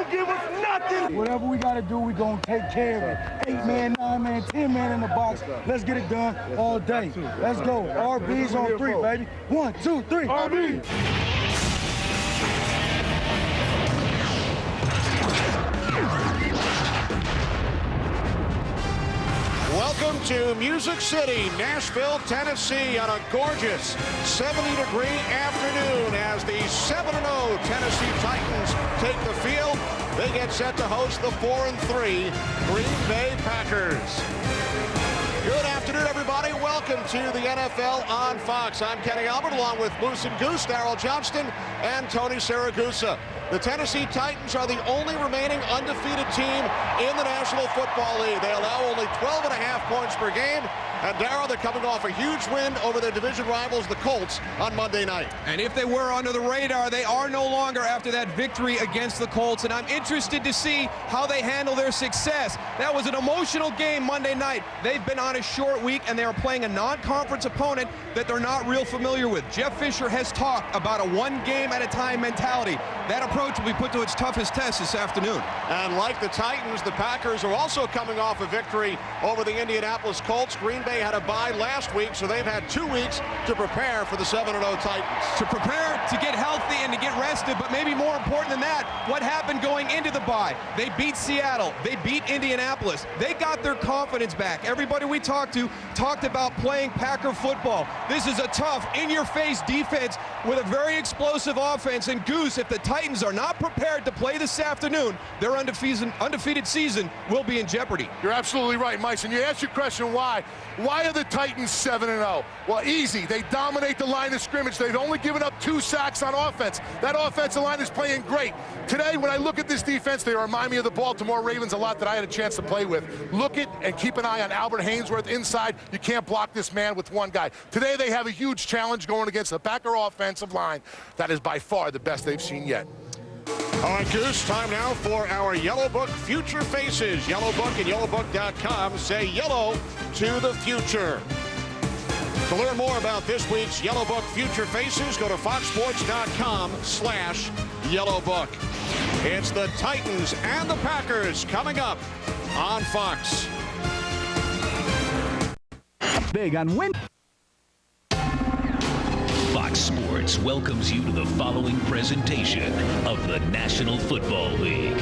gonna give us nothing. Whatever we gotta do, we gonna take care of it. 8 man, 9 man, 10 man in the box. Let's get it done all day. Let's go. RB's on 3, baby. 1, 2, 3. RB. Welcome to Music City, Nashville, Tennessee, on a gorgeous 70-degree afternoon as the 7-0 Tennessee Titans take the field. They get set to host the 4-3 Green Bay Packers. Good afternoon, everybody. Welcome to the NFL on Fox. I'm Kenny Albert, along with Moose and Goose, Darryl Johnston, and Tony Siragusa. The Tennessee Titans are the only remaining undefeated team in the National Football League. They allow only 12.5 points per game. And Darryl, they're coming off a huge win over their division rivals, the Colts, on Monday night. And if they were under the radar, they are no longer after that victory against the Colts. And I'm interested to see how they handle their success. That was an emotional game Monday night. They've been on a short week, and they are playing a non-conference opponent that they're not real familiar with. Jeff Fisher has talked about a one-game-at-a-time mentality. That approach will be put to its toughest test this afternoon. And like the Titans, the Packers are also coming off a victory over the Indianapolis Colts. Green Bay had a bye last week, so they've had 2 weeks to prepare for the 7-0 Titans. To prepare, to get healthy, and to get rested, but maybe more important than that, what happened going into the bye? They beat Seattle. They beat Indianapolis. They got their confidence back. Everybody we talked to talked about playing Packer football. This is a tough, in-your-face defense with a very explosive offense. And Goose, if the Titans are not prepared to play this afternoon, their undefeated season will be in jeopardy. You're absolutely right, Mike. And you ask your question, why? Why are the Titans 7-0? Well, easy. They dominate the line of scrimmage. They've only given up 2 sacks on offense. That offensive line is playing great. Today, when I look at this defense, they remind me of the Baltimore Ravens a lot that I had a chance to play with. Look at and keep an eye on Albert Haynesworth inside. You can't block this man with one guy. Today, they have a huge challenge going against the Packer offensive line that is by far the best they've seen yet. All right, Goose, time now for our Yellow Book Future Faces. Yellow Book and yellowbook.com say yellow to the future. To learn more about this week's Yellow Book Future Faces, go to foxsports.com/yellowbook. It's the Titans and the Packers coming up on Fox. Big on win. Fox Sports welcomes you to the following presentation of the National Football League.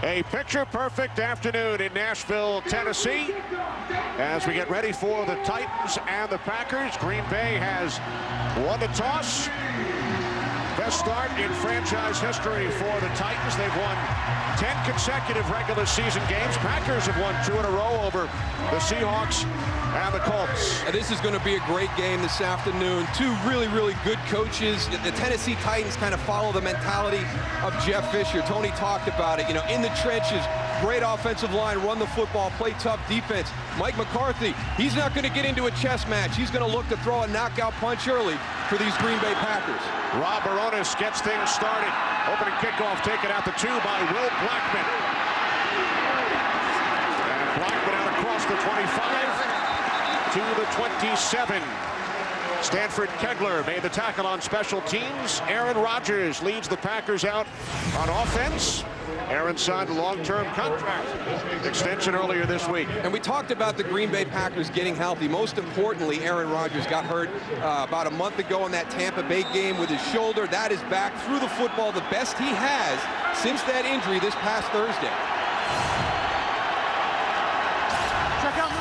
A picture-perfect afternoon in Nashville, Tennessee, as we get ready for the Titans and the Packers. Green Bay has won the toss. Best start in franchise history for the Titans. They've won 10 consecutive regular season games. Packers have won 2 in a row over the Seahawks and the Colts. This is going to be a great game this afternoon. 2 really, really good coaches. The Tennessee Titans kind of follow the mentality of Jeff Fisher. Tony talked about it, in the trenches. Great offensive line, run the football, play tough defense. Mike McCarthy, he's not going to get into a chess match. He's going to look to throw a knockout punch early for these Green Bay Packers. Rob Baronis gets things started. Opening kickoff taken out the 2 by Will Blackman. And Blackman out across the 25 to the 27. Stanford Kegler made the tackle on special teams. Aaron Rodgers leads the Packers out on offense. Aaron signed a long-term contract extension earlier this week. And we talked about the Green Bay Packers getting healthy. Most importantly, Aaron Rodgers got hurt about a month ago in that Tampa Bay game with his shoulder. That is back through the football, the best he has since that injury this past Thursday. Check out.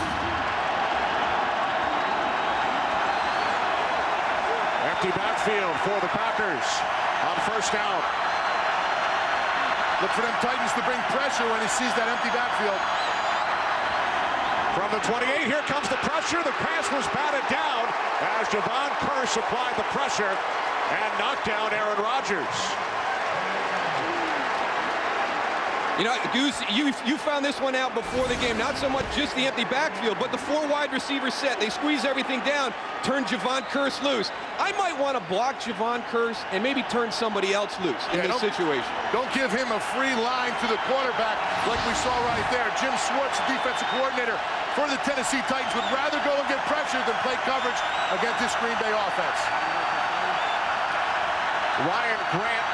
Empty backfield for the Packers on first down. Look for them Titans to bring pressure when he sees that empty backfield. From the 28, here comes the pressure. The pass was batted down as Javon Kearse applied the pressure and knocked down Aaron Rodgers. Goose, you found this one out before the game. Not so much just the empty backfield, but the 4 wide receiver set. They squeeze everything down, turn Javon Kearse loose. I might want to block Javon Kearse and maybe turn somebody else loose in this situation. Don't give him a free line to the quarterback like we saw right there. Jim Schwartz, the defensive coordinator, for the Tennessee Titans would rather go and get pressure than play coverage against this Green Bay offense. Ryan Grant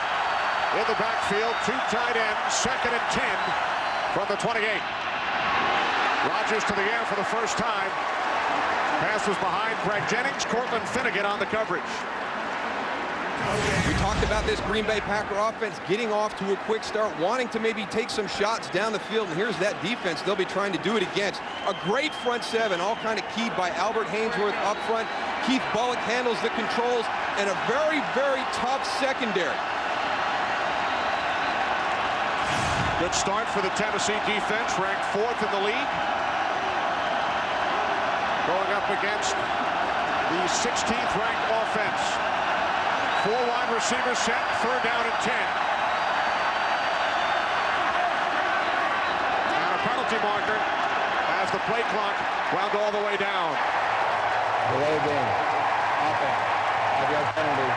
in the backfield, 2 tight ends, 2nd and 10 from the 28. Rodgers to the air for the first time. Pass was behind Greg Jennings. Cortland Finnegan on the coverage. We talked about this Green Bay Packer offense getting off to a quick start, wanting to maybe take some shots down the field, and here's that defense they'll be trying to do it against. A great front seven, all kind of keyed by Albert Haynesworth up front. Keith Bullock handles the controls, and a very, very tough secondary. Good start for the Tennessee defense, ranked 4th in the league. Going up against the 16th ranked offense. 4 wide receivers set, 3rd down and 10. And a penalty marker as the play clock wound all the way down. Delay game. Offense. 5-yard penalty.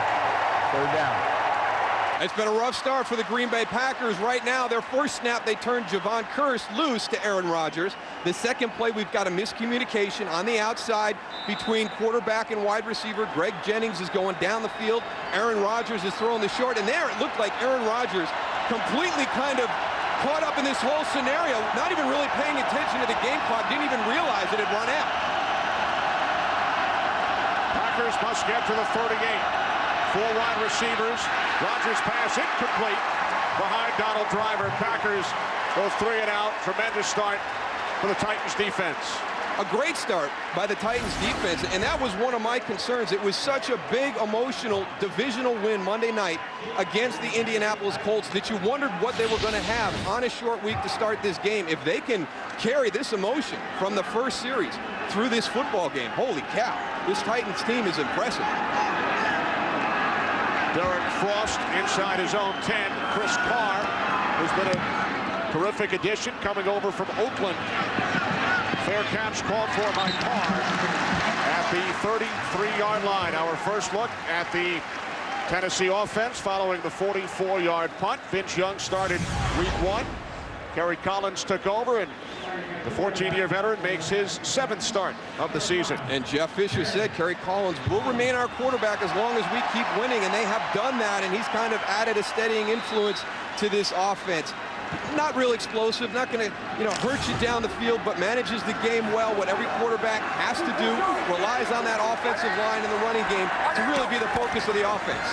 3rd down. It's been a rough start for the Green Bay Packers. Right now, their first snap, they turned Javon Curse loose to Aaron Rodgers. The second play, we've got a miscommunication on the outside between quarterback and wide receiver. Greg Jennings is going down the field. Aaron Rodgers is throwing the short. And there, it looked like Aaron Rodgers completely kind of caught up in this whole scenario, not even really paying attention to the game clock, didn't even realize it had run out. Packers must get to the 38. 4 wide receivers. Rodgers pass incomplete behind Donald Driver. Packers go 3 and out. Tremendous start for the Titans defense. A great start by the Titans defense, and that was one of my concerns. It was such a big, emotional, divisional win Monday night against the Indianapolis Colts that you wondered what they were going to have on a short week to start this game. If they can carry this emotion from the first series through this football game, holy cow, this Titans team is impressive. Derek Frost inside his own 10. Chris Carr, who's been a terrific addition, coming over from Oakland. Fair catch called for by Carr at the 33-yard line. Our first look at the Tennessee offense following the 44-yard punt. Vince Young started week 1. Kerry Collins took over, and the 14-year veteran makes his 7th start of the season. And Jeff Fisher said Kerry Collins will remain our quarterback as long as we keep winning, and they have done that, and he's kind of added a steadying influence to this offense. Not real explosive, not going to, hurt you down the field, but manages the game well. What every quarterback has to do, relies on that offensive line in the running game to really be the focus of the offense.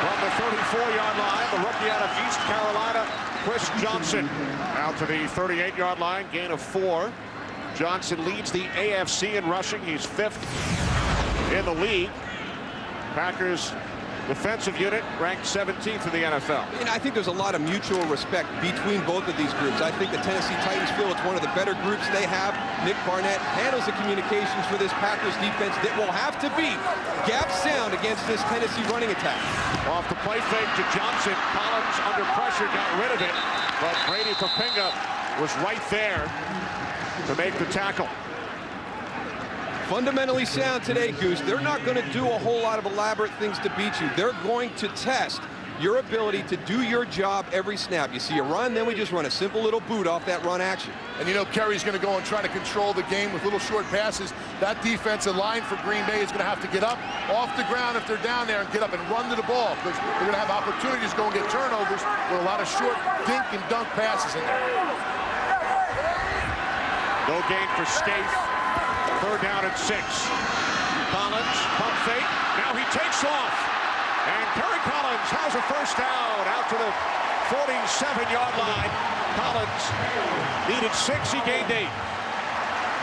From the 34-yard line, the rookie out of East Carolina, Chris Johnson, out to the 38-yard line, gain of 4. Johnson leads the AFC in rushing. He's 5th in the league. Packers defensive unit ranked 17th in the NFL. And I think there's a lot of mutual respect between both of these groups. I think the Tennessee Titans feel it's one of the better groups they have. Nick Barnett handles the communications for this Packers defense that will have to be gap sound against this Tennessee running attack. Off the play fake to Johnson. Collins under pressure got rid of it, but Brady Papinga was right there to make the tackle. Fundamentally sound today, Goose. They're not going to do a whole lot of elaborate things to beat you. They're going to test your ability to do your job every snap. You see a run, then we just run a simple little boot off that run action. And Kerry's going to go and try to control the game with little short passes. That defensive line for Green Bay is going to have to get up off the ground if they're down there and get up and run to the ball, because they're going to have opportunities to go and get turnovers with a lot of short dink and dunk passes in there. No gain for Scaife. 3rd down and 6. Collins, pump fake. Now he takes off. And Kerry Collins has a first down out to the 47-yard line. Collins needed 6. He gained 8.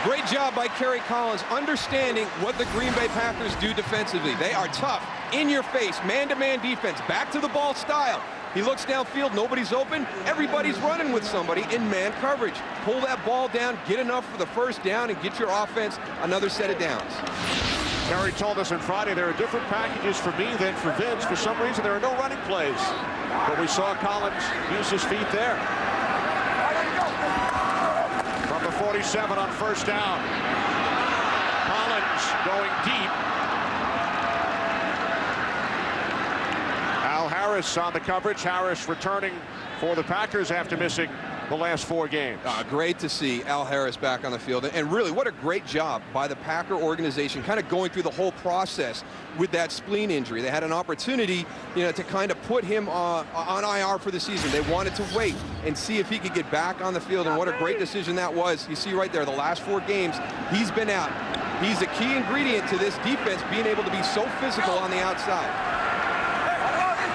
Great job by Kerry Collins, understanding what the Green Bay Packers do defensively. They are tough, in your face, man-to-man defense, back to the ball style. He looks downfield, nobody's open, everybody's running with somebody in man coverage. Pull that ball down, get enough for the first down, and get your offense another set of downs. Terry told us on Friday there are different packages for me than for Vince. For some reason, there are no running plays. But we saw Collins use his feet there. From the 47 on first down. Collins going deep. Al Harris on the coverage. Harris returning for the Packers after missing the last 4 games. Great to see Al Harris back on the field. And really, what a great job by the Packer organization kind of going through the whole process with that spleen injury. They had an opportunity, to kind of put him on IR for the season. They wanted to wait and see if he could get back on the field, and what a great decision that was. You see right there, the last 4 games, he's been out. He's a key ingredient to this defense being able to be so physical on the outside.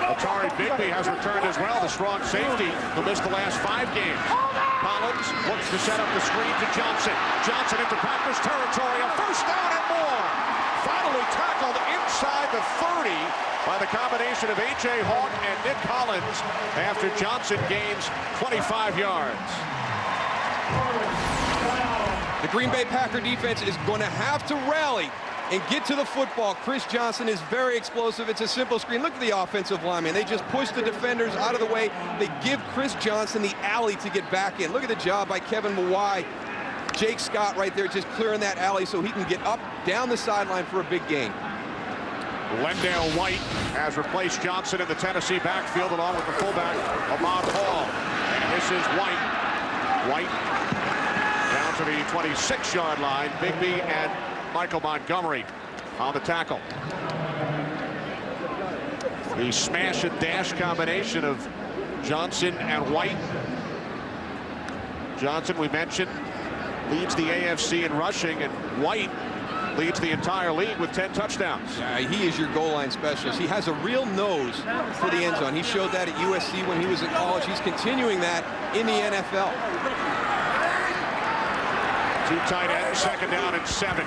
Atari Bigby has returned as well, the strong safety who missed the last 5 games. Collins looks to set up the screen to Johnson. Johnson into Packers territory, a first down and more. Finally tackled inside the 30 by the combination of A.J. Hawk and Nick Collins after Johnson gains 25 yards. The Green Bay Packer defense is going to have to rally and get to the football. Chris Johnson is very explosive. It's a simple screen. Look at the offensive lineman. They just push the defenders out of the way. They give Chris Johnson the alley to get back in. Look at the job by Kevin Mawai. Jake Scott right there just clearing that alley so he can get up down the sideline for a big gain. Lendale White has replaced Johnson in the Tennessee backfield along with the fullback, Ahmad Hall. And this is White. White down to the 26-yard line. Bigby and Michael Montgomery on the tackle. The smash and dash combination of Johnson and White. Johnson, we mentioned, leads the AFC in rushing, and White leads the entire league with 10 touchdowns. He is your goal line specialist. He has a real nose for the end zone. He showed that at USC when he was in college. He's continuing that in the NFL. 2 tight ends, 2nd down and 7.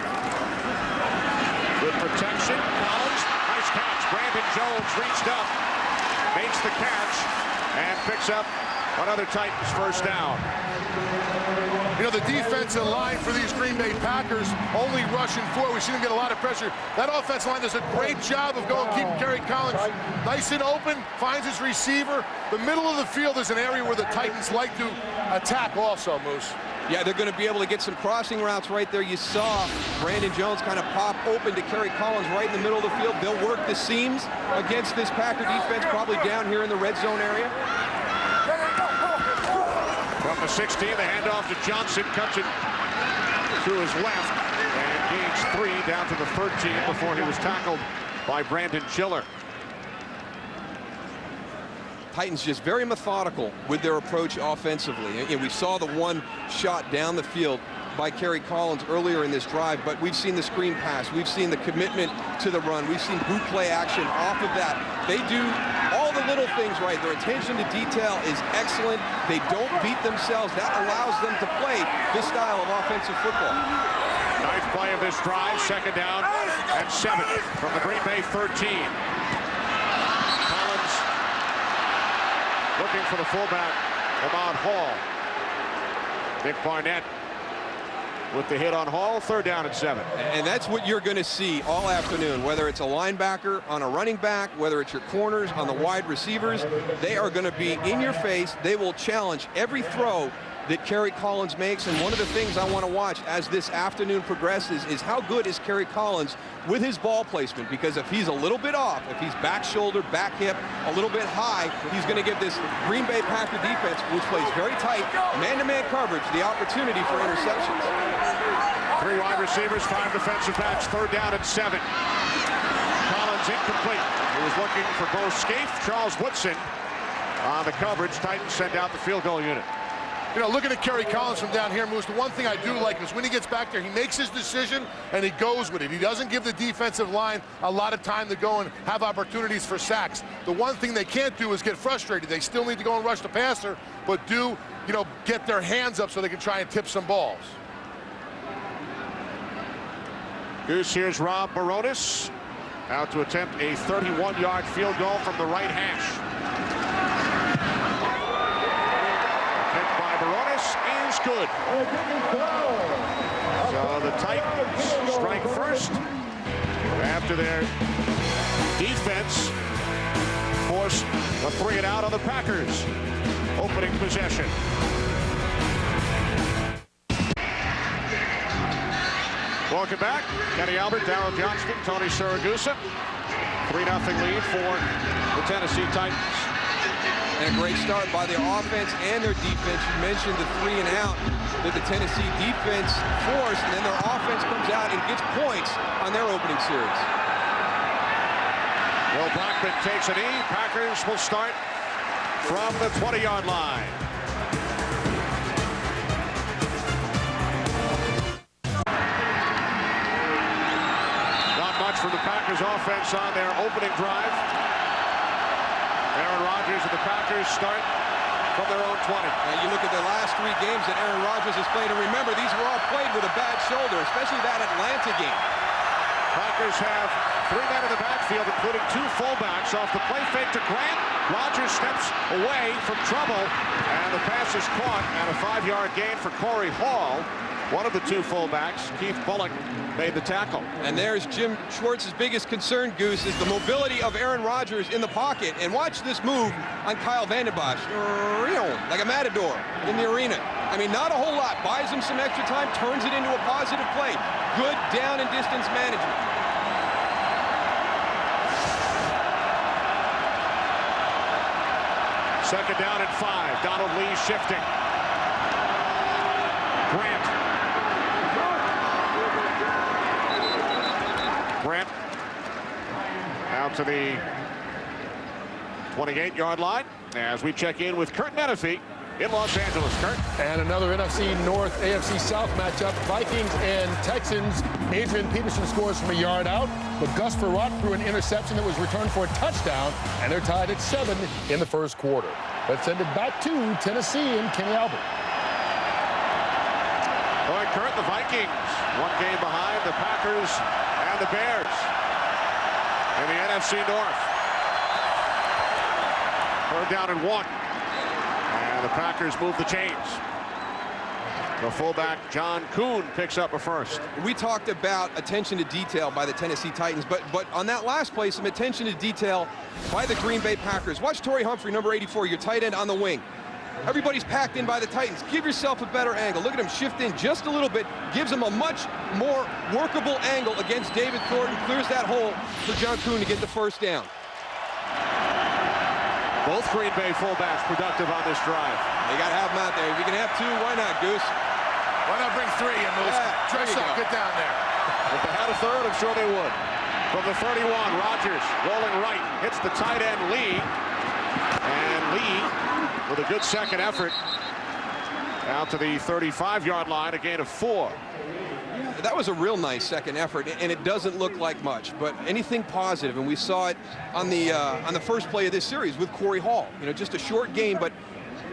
Good protection. Collins, nice catch. Brandon Jones reached up, makes the catch, and picks up another Titans first down. The defensive line for these Green Bay Packers only rushing 4. We've seen them get a lot of pressure. That offensive line does a great job of going, keeping Kerry Collins nice and open, finds his receiver. The middle of the field is an area where the Titans like to attack also, Moose. Yeah, they're going to be able to get some crossing routes right there. You saw Brandon Jones kind of pop open to Kerry Collins right in the middle of the field. They'll work the seams against this Packer defense, probably down here in the red zone area. From the 16, the handoff to Johnson, cuts it to his left, and gains 3 down to the 13 before he was tackled by Brandon Chiller. Titans just very methodical with their approach offensively. And we saw the one shot down the field by Kerry Collins earlier in this drive, but we've seen the screen pass. We've seen the commitment to the run. We've seen boot play action off of that. They do all the little things right. Their attention to detail is excellent. They don't beat themselves. That allows them to play this style of offensive football. Ninth play of this drive, 2nd down and 7 from the Green Bay 13. Looking for the fullback, Ahmad Hall. Nick Barnett with the hit on Hall, 3rd down and 7. And that's what you're going to see all afternoon, whether it's a linebacker on a running back, whether it's your corners on the wide receivers. They are going to be in your face. They will challenge every throw that Kerry Collins makes. And one of the things I want to watch as this afternoon progresses is how good is Kerry Collins with his ball placement, because if he's a little bit off, if he's back shoulder, back hip, a little bit high, he's going to give this Green Bay Packer defense, which plays very tight, man-to-man coverage, the opportunity for interceptions. 3 wide receivers, 5 defensive backs, 3rd down and 7. Collins incomplete. He was looking for Bo Scaife. Charles Woodson on the coverage. Titans send out the field goal unit. Looking at Kerry Collins from down here, Moose, the one thing I do like is when he gets back there, he makes his decision and he goes with it. He doesn't give the defensive line a lot of time to go and have opportunities for sacks. The one thing they can't do is get frustrated. They still need to go and rush the passer, but get their hands up so they can try and tip some balls. Goose, here's Rob Baronis out to attempt a 31-yard field goal from the right hash. Is good. So the Titans strike first after their defense forced a 3 and out on the Packers opening possession. Welcome back. Kenny Albert, Darryl Johnston, Tony Siragusa. 3-0 lead for the Tennessee Titans. And a great start by their offense and their defense. You mentioned the 3 and out that the Tennessee defense forced, and then their offense comes out and gets points on their opening series. Will Blackman takes a knee. Packers will start from the 20-yard line. Not much from the Packers offense on their opening drive. Aaron Rodgers and the Packers start from their own 20. And you look at the last 3 games that Aaron Rodgers has played, and remember, these were all played with a bad shoulder, especially that Atlanta game. Packers have 3 men in the backfield, including 2 fullbacks. Off the play fake to Grant. Rodgers steps away from trouble, and the pass is caught, and a 5-yard gain for Corey Hall. One of the 2 fullbacks, Keith Bullock, made the tackle. And there's Jim Schwartz's biggest concern, Goose, is the mobility of Aaron Rodgers in the pocket. And watch this move on Kyle Vanden Bosch, like a matador in the arena. I mean, not a whole lot. Buys him some extra time, turns it into a positive play. Good down and distance management. Second down and 5. Donald Lee shifting. Grant. Grant out to the 28-yard line as we check in with Kurt Menefee in Los Angeles. Kurt. And another NFC North, AFC South matchup. Vikings and Texans. Adrian Peterson scores from a yard out, but Gus Frerotte threw an interception that was returned for a touchdown, and they're tied at 7 in the first quarter. Let's send it back to Tennessee and Kenny Albert. All right, Kurt, the Vikings, 1 game behind the Packers and the Bears in the NFC North. 3rd down and 1. And the Packers move the chains. The fullback, John Kuhn, picks up a first. We talked about attention to detail by the Tennessee Titans, but on that last play, some attention to detail by the Green Bay Packers. Watch Torrey Humphrey, number 84, your tight end on the wing. Everybody's packed in by the Titans. Give yourself a better angle. Look at him shift in just a little bit. Gives him a much more workable angle against David Thornton. Clears that hole for John Kuhn to get the first down. Both Green Bay fullbacks productive on this drive. You got to have them out there. If you can have 2, why not, Goose? Why not bring 3 and those dress up, get down there. If they had a third, I'm sure they would. From the 31, Rodgers rolling right, hits the tight end Lee. And Lee, with a good second effort, out to the 35-yard line, a gain of 4. That was a real nice second effort, and it doesn't look like much, but anything positive, and we saw it on the first play of this series with Corey Hall. You know, just a short game, but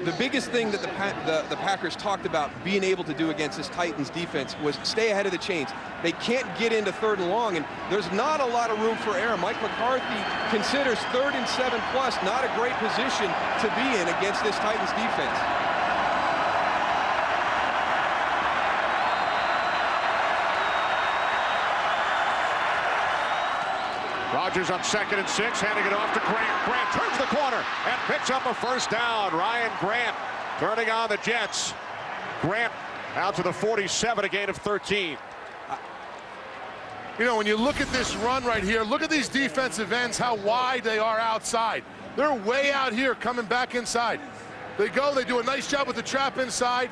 the biggest thing that the Packers talked about being able to do against this Titans defense was stay ahead of the chains. They can't get into 3rd and long, and there's not a lot of room for error. Mike McCarthy considers 3rd and 7+ not a great position to be in against this Titans defense. Rodgers on 2nd and 6, handing it off to Grant. Grant turns the corner and picks up a first down. Ryan Grant turning on the Jets. Grant out to the 47, a gain of 13. You know, when you look at this run right here, look at these defensive ends, how wide they are outside. They're way out here coming back inside. They go, they do a nice job with the trap inside,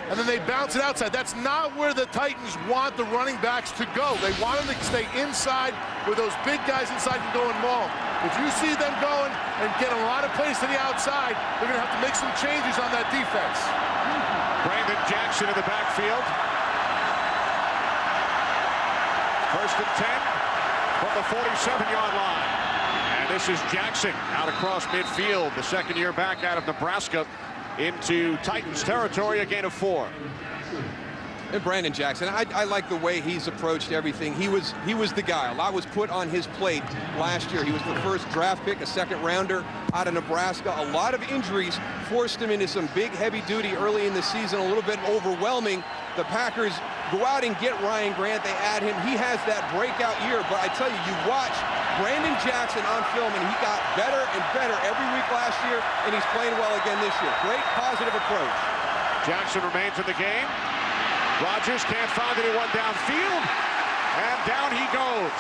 and then they bounce it outside. That's not where the Titans want the running backs to go. They want them to stay inside where those big guys inside can go and maul them. If you see them going and get a lot of plays to the outside, they're going to have to make some changes on that defense. Brandon Jackson in the backfield. 1st and 10 from the 47-yard line. And this is Jackson out across midfield, the second-year back out of Nebraska, into Titans territory, a gain of 4. And Brandon Jackson, I like the way he's approached everything. He was the guy. A lot was put on his plate last year. He was the first draft pick, a 2nd rounder out of Nebraska. A lot of injuries forced him into some big heavy duty early in the season, a little bit overwhelming. The Packers go out and get Ryan Grant. They add him. He has that breakout year. But I tell you, you watch Brandon Jackson on film, and he got better and better every week last year, and he's playing well again this year. Great positive approach. Jackson remains in the game. Rodgers can't find anyone downfield, and down he goes.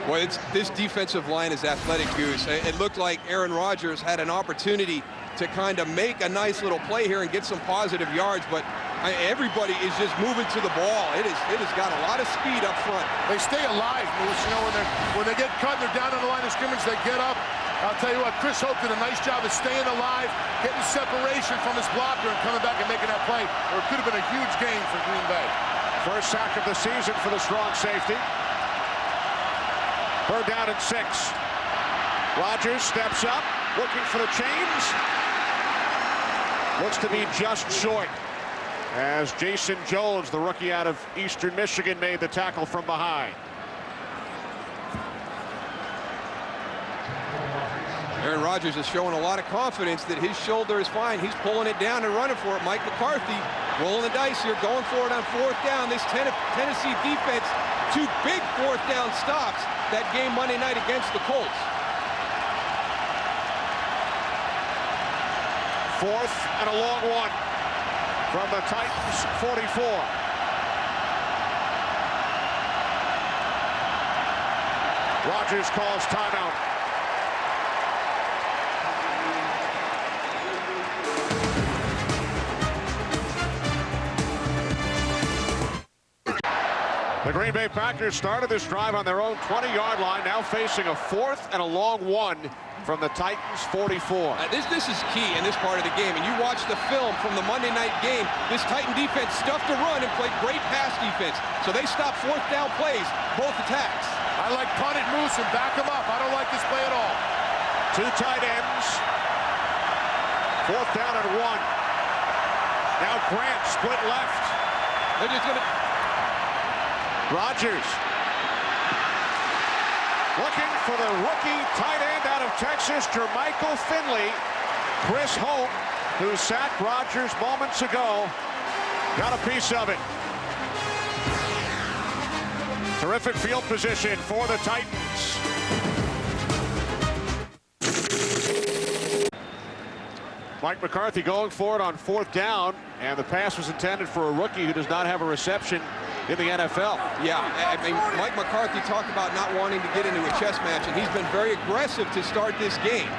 Well, this defensive line is athletic, Goose. It looked like Aaron Rodgers had an opportunity to kind of make a nice little play here and get some positive yards, but everybody is just moving to the ball. It has got a lot of speed up front. They stay alive, Moose. You know, when they get cut, they're down on the line of scrimmage, they get up. I'll tell you what, Chris Hope did a nice job of staying alive, getting separation from his blocker and coming back and making that play, or it could have been a huge gain for Green Bay. First sack of the season for the strong safety. 3rd down and 6. Rodgers steps up, looking for the chains. Looks to be just short, as Jason Jones, the rookie out of Eastern Michigan, made the tackle from behind. Aaron Rodgers is showing a lot of confidence that his shoulder is fine. He's pulling it down and running for it. Mike McCarthy rolling the dice here, going for it on 4th down. This Tennessee defense, 2 big 4th down stops that game Monday night against the Colts. 4th and a long one from the Titans 44. Rodgers calls timeout. The Green Bay Packers started this drive on their own 20-yard line, now facing a 4th and a long one from the Titans 44. This is key in this part of the game, and you watch the film from the Monday night game. This Titan defense stuffed a run and played great pass defense, so they stopped 4th down plays, both attacks. I like punt it, Moose, and back him up. I don't like this play at all. 2 tight ends. 4th down and 1. Now Grant split left. They're just going to... Rodgers looking for the rookie tight end out of Texas, Jermichael Finley. Chris Hope, who sacked Rodgers moments ago, got a piece of it. Terrific field position for the Titans. Mike McCarthy going for it on 4th down, and the pass was intended for a rookie who does not have a reception in the NFL. Yeah, I mean, Mike McCarthy talked about not wanting to get into a chess match, and he's been very aggressive to start this game.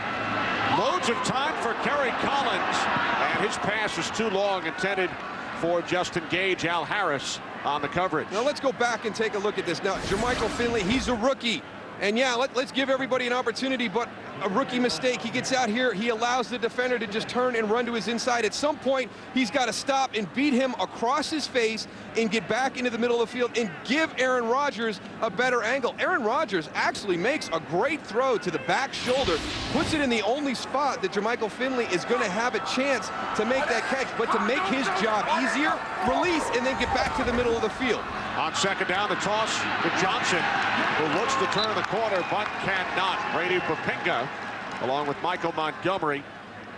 Loads of time for Kerry Collins, and his pass was too long, intended for Justin Gage. Al Harris on the coverage. Now let's go back and take a look at this. Now, Jermichael Finley, he's a rookie. And yeah, let's give everybody an opportunity, but a rookie mistake. He gets out here, he allows the defender to just turn and run to his inside. At some point, he's got to stop and beat him across his face and get back into the middle of the field and give Aaron Rodgers a better angle. Aaron Rodgers actually makes a great throw to the back shoulder, puts it in the only spot that Jermichael Finley is going to have a chance to make that catch, but to make his job easier, release, and then get back to the middle of the field. On 2nd down, the toss to Johnson, who looks to turn the corner, but cannot. Brady Papinga, along with Michael Montgomery,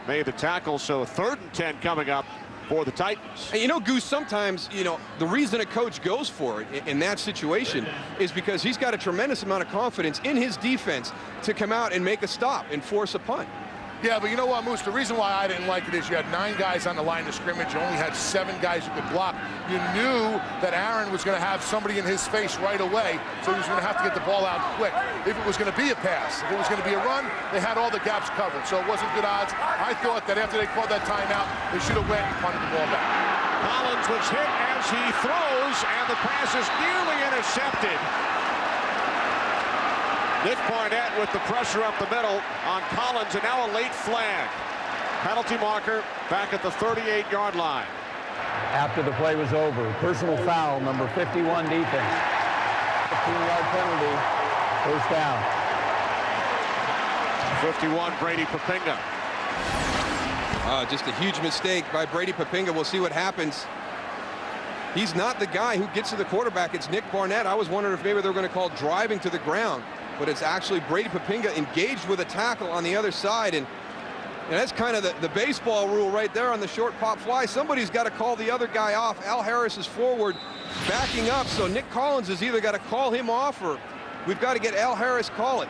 made the tackle, so 3rd and 10 coming up for the Titans. And you know, Goose, sometimes, you know, the reason a coach goes for it in that situation is because he's got a tremendous amount of confidence in his defense to come out and make a stop and force a punt. Yeah, but you know what, Moose? The reason why I didn't like it is you had 9 guys on the line of scrimmage. You only had 7 guys who could block. You knew that Aaron was going to have somebody in his face right away, so he was going to have to get the ball out quick. If it was going to be a pass, if it was going to be a run, they had all the gaps covered, so it wasn't good odds. I thought that after they called that timeout, they should have went and punted the ball back. Collins was hit as he throws, and the pass is nearly intercepted. Nick Barnett with the pressure up the middle on Collins, and now a late flag. Penalty marker back at the 38-yard line. After the play was over, personal foul, number 51 defense. 15-yard penalty, 1st down. 51, Brady Papinga. Just a huge mistake by Brady Papinga. We'll see what happens. He's not the guy who gets to the quarterback. It's Nick Barnett. I was wondering if maybe they were going to call driving to the ground, but it's actually Brady Papinga engaged with a tackle on the other side, and that's kind of the baseball rule right there on the short pop fly. Somebody's got to call the other guy off. Al Harris is forward, backing up, so Nick Collins has either got to call him off or we've got to get Al Harris call it.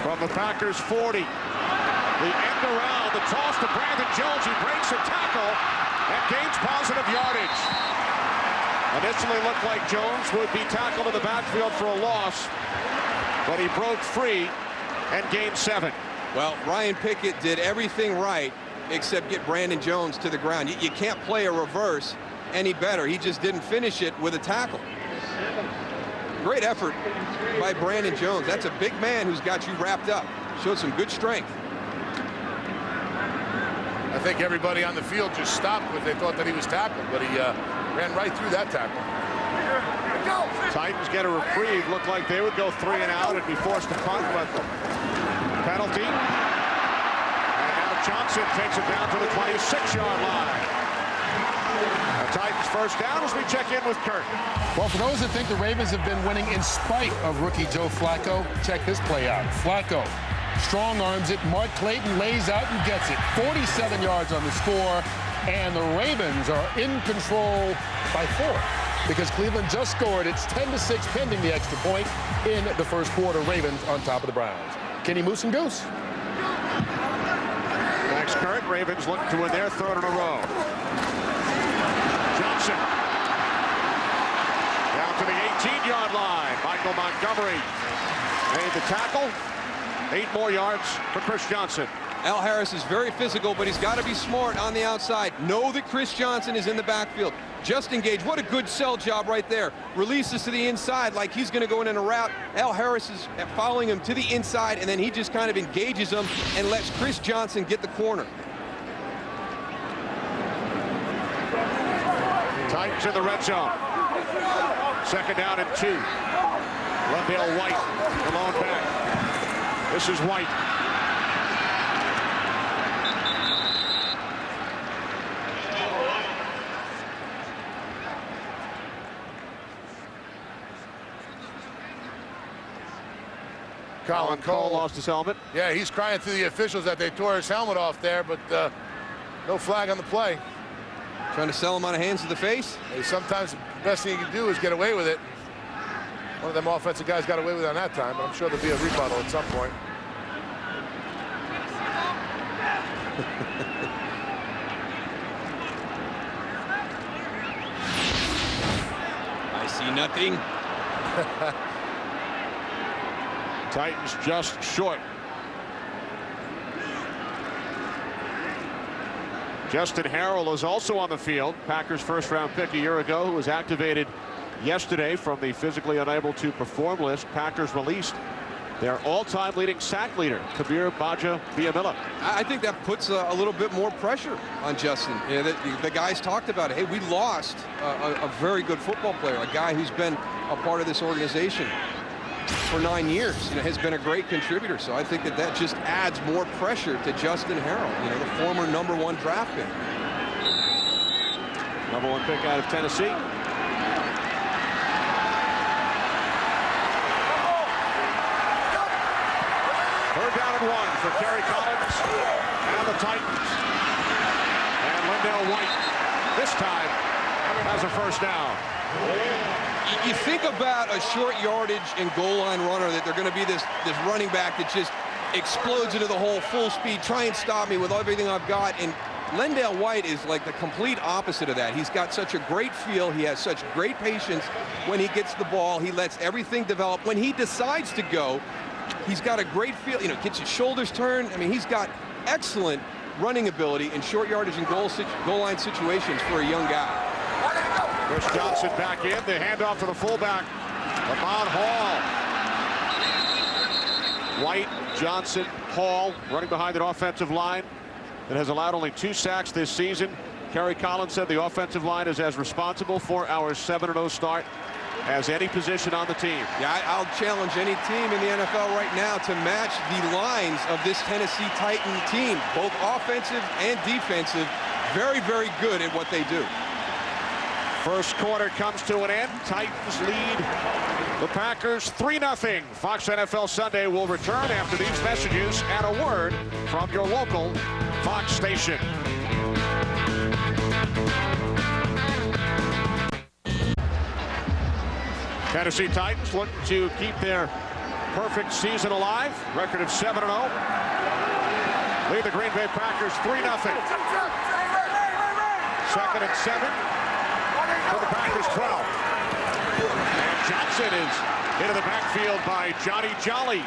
From the Packers 40. The end around, the toss to Brandon Jones. He breaks a tackle and gains positive yardage. Initially looked like Jones would be tackled in the backfield for a loss, but he broke free and gained 7. Well, Ryan Pickett did everything right except get Brandon Jones to the ground. You can't play a reverse any better. He just didn't finish it with a tackle. Great effort by Brandon Jones. That's a big man who's got you wrapped up. Showed some good strength. I think everybody on the field just stopped because they thought that he was tackled, but he ran right through that tackle. Titans get a reprieve. Looked like they would go 3 and out and be forced to punt, but the penalty. And now Johnson takes it down to the 26-yard line. The Titans first down as we check in with Kurt. Well, for those that think the Ravens have been winning in spite of rookie Joe Flacco, check this play out. Flacco strong arms it. Mark Clayton lays out and gets it. 47 yards on the score, and the Ravens are in control by 4 because Cleveland just scored. It's 10-6 pending the extra point in the first quarter. Ravens on top of the Browns. Kenny Moose and Goose. Thanks, Kurt. Ravens looking to win their 3rd in a row. Johnson down to the 18-yard line. Michael Montgomery made the tackle. 8 more yards for Chris Johnson. Al Harris is very physical, but he's got to be smart on the outside. Know that Chris Johnson is in the backfield. Just engage. What a good sell job right there. Releases to the inside like he's going to go in a route. Al Harris is following him to the inside, and then he just kind of engages him and lets Chris Johnson get the corner. Titans in the red zone. 2nd down and 2. LaVale White, the lone back. This is White. Colin Cole lost his helmet. Yeah, he's crying to the officials that they tore his helmet off there, but no flag on the play. Trying to sell him out of hands to the face. Hey, sometimes the best thing you can do is get away with it. One of them offensive guys got away with it on that time, but I'm sure there'll be a rebuttal at some point. I see nothing. Titans just short. Justin Harrell is also on the field. Packers first-round pick a year ago, who was activated yesterday from the physically unable to perform list. Packers released their all-time leading sack leader, Kabir Bajia-Biamila. I think that puts a little bit more pressure on Justin. You know, the guys talked about it. Hey, we lost a very good football player, a guy who's been a part of this organization for 9 years. You know, has been a great contributor. So I think that just adds more pressure to Justin Harrell, you know, the former #1 draft pick. #1 pick out of Tennessee. Down and 1 for Kerry Collins and the Titans. And Lindell White this time has a first down. You think about a short yardage and goal line runner, that they're going to be this running back that just explodes into the hole full speed, try and stop me with everything I've got. And Lindell White is like the complete opposite of that. He's got such a great feel. He has such great patience when he gets the ball. He lets everything develop. When he decides to go, he's got a great feel, you know, gets his shoulders turned. I mean, he's got excellent running ability in short yardage and goal line situations for a young guy. Chris Johnson back in, the handoff to the fullback, Lamont Hall. White, Johnson, Hall running behind an offensive line that has allowed only 2 sacks this season. Kerry Collins said the offensive line is as responsible for our 7-0 start as any position on the team. Yeah, I'll challenge any team in the NFL right now to match the lines of this Tennessee Titan team, both offensive and defensive. Very, very good at what they do. First quarter comes to an end. Titans lead the Packers 3-0. Fox NFL Sunday will return after these messages and a word from your local Fox station. Tennessee Titans looking to keep their perfect season alive. Record of 7-0. lead the Green Bay Packers 3-0. 2nd and 7 for the Packers 12. And Johnson is into the backfield by Johnny Jolly.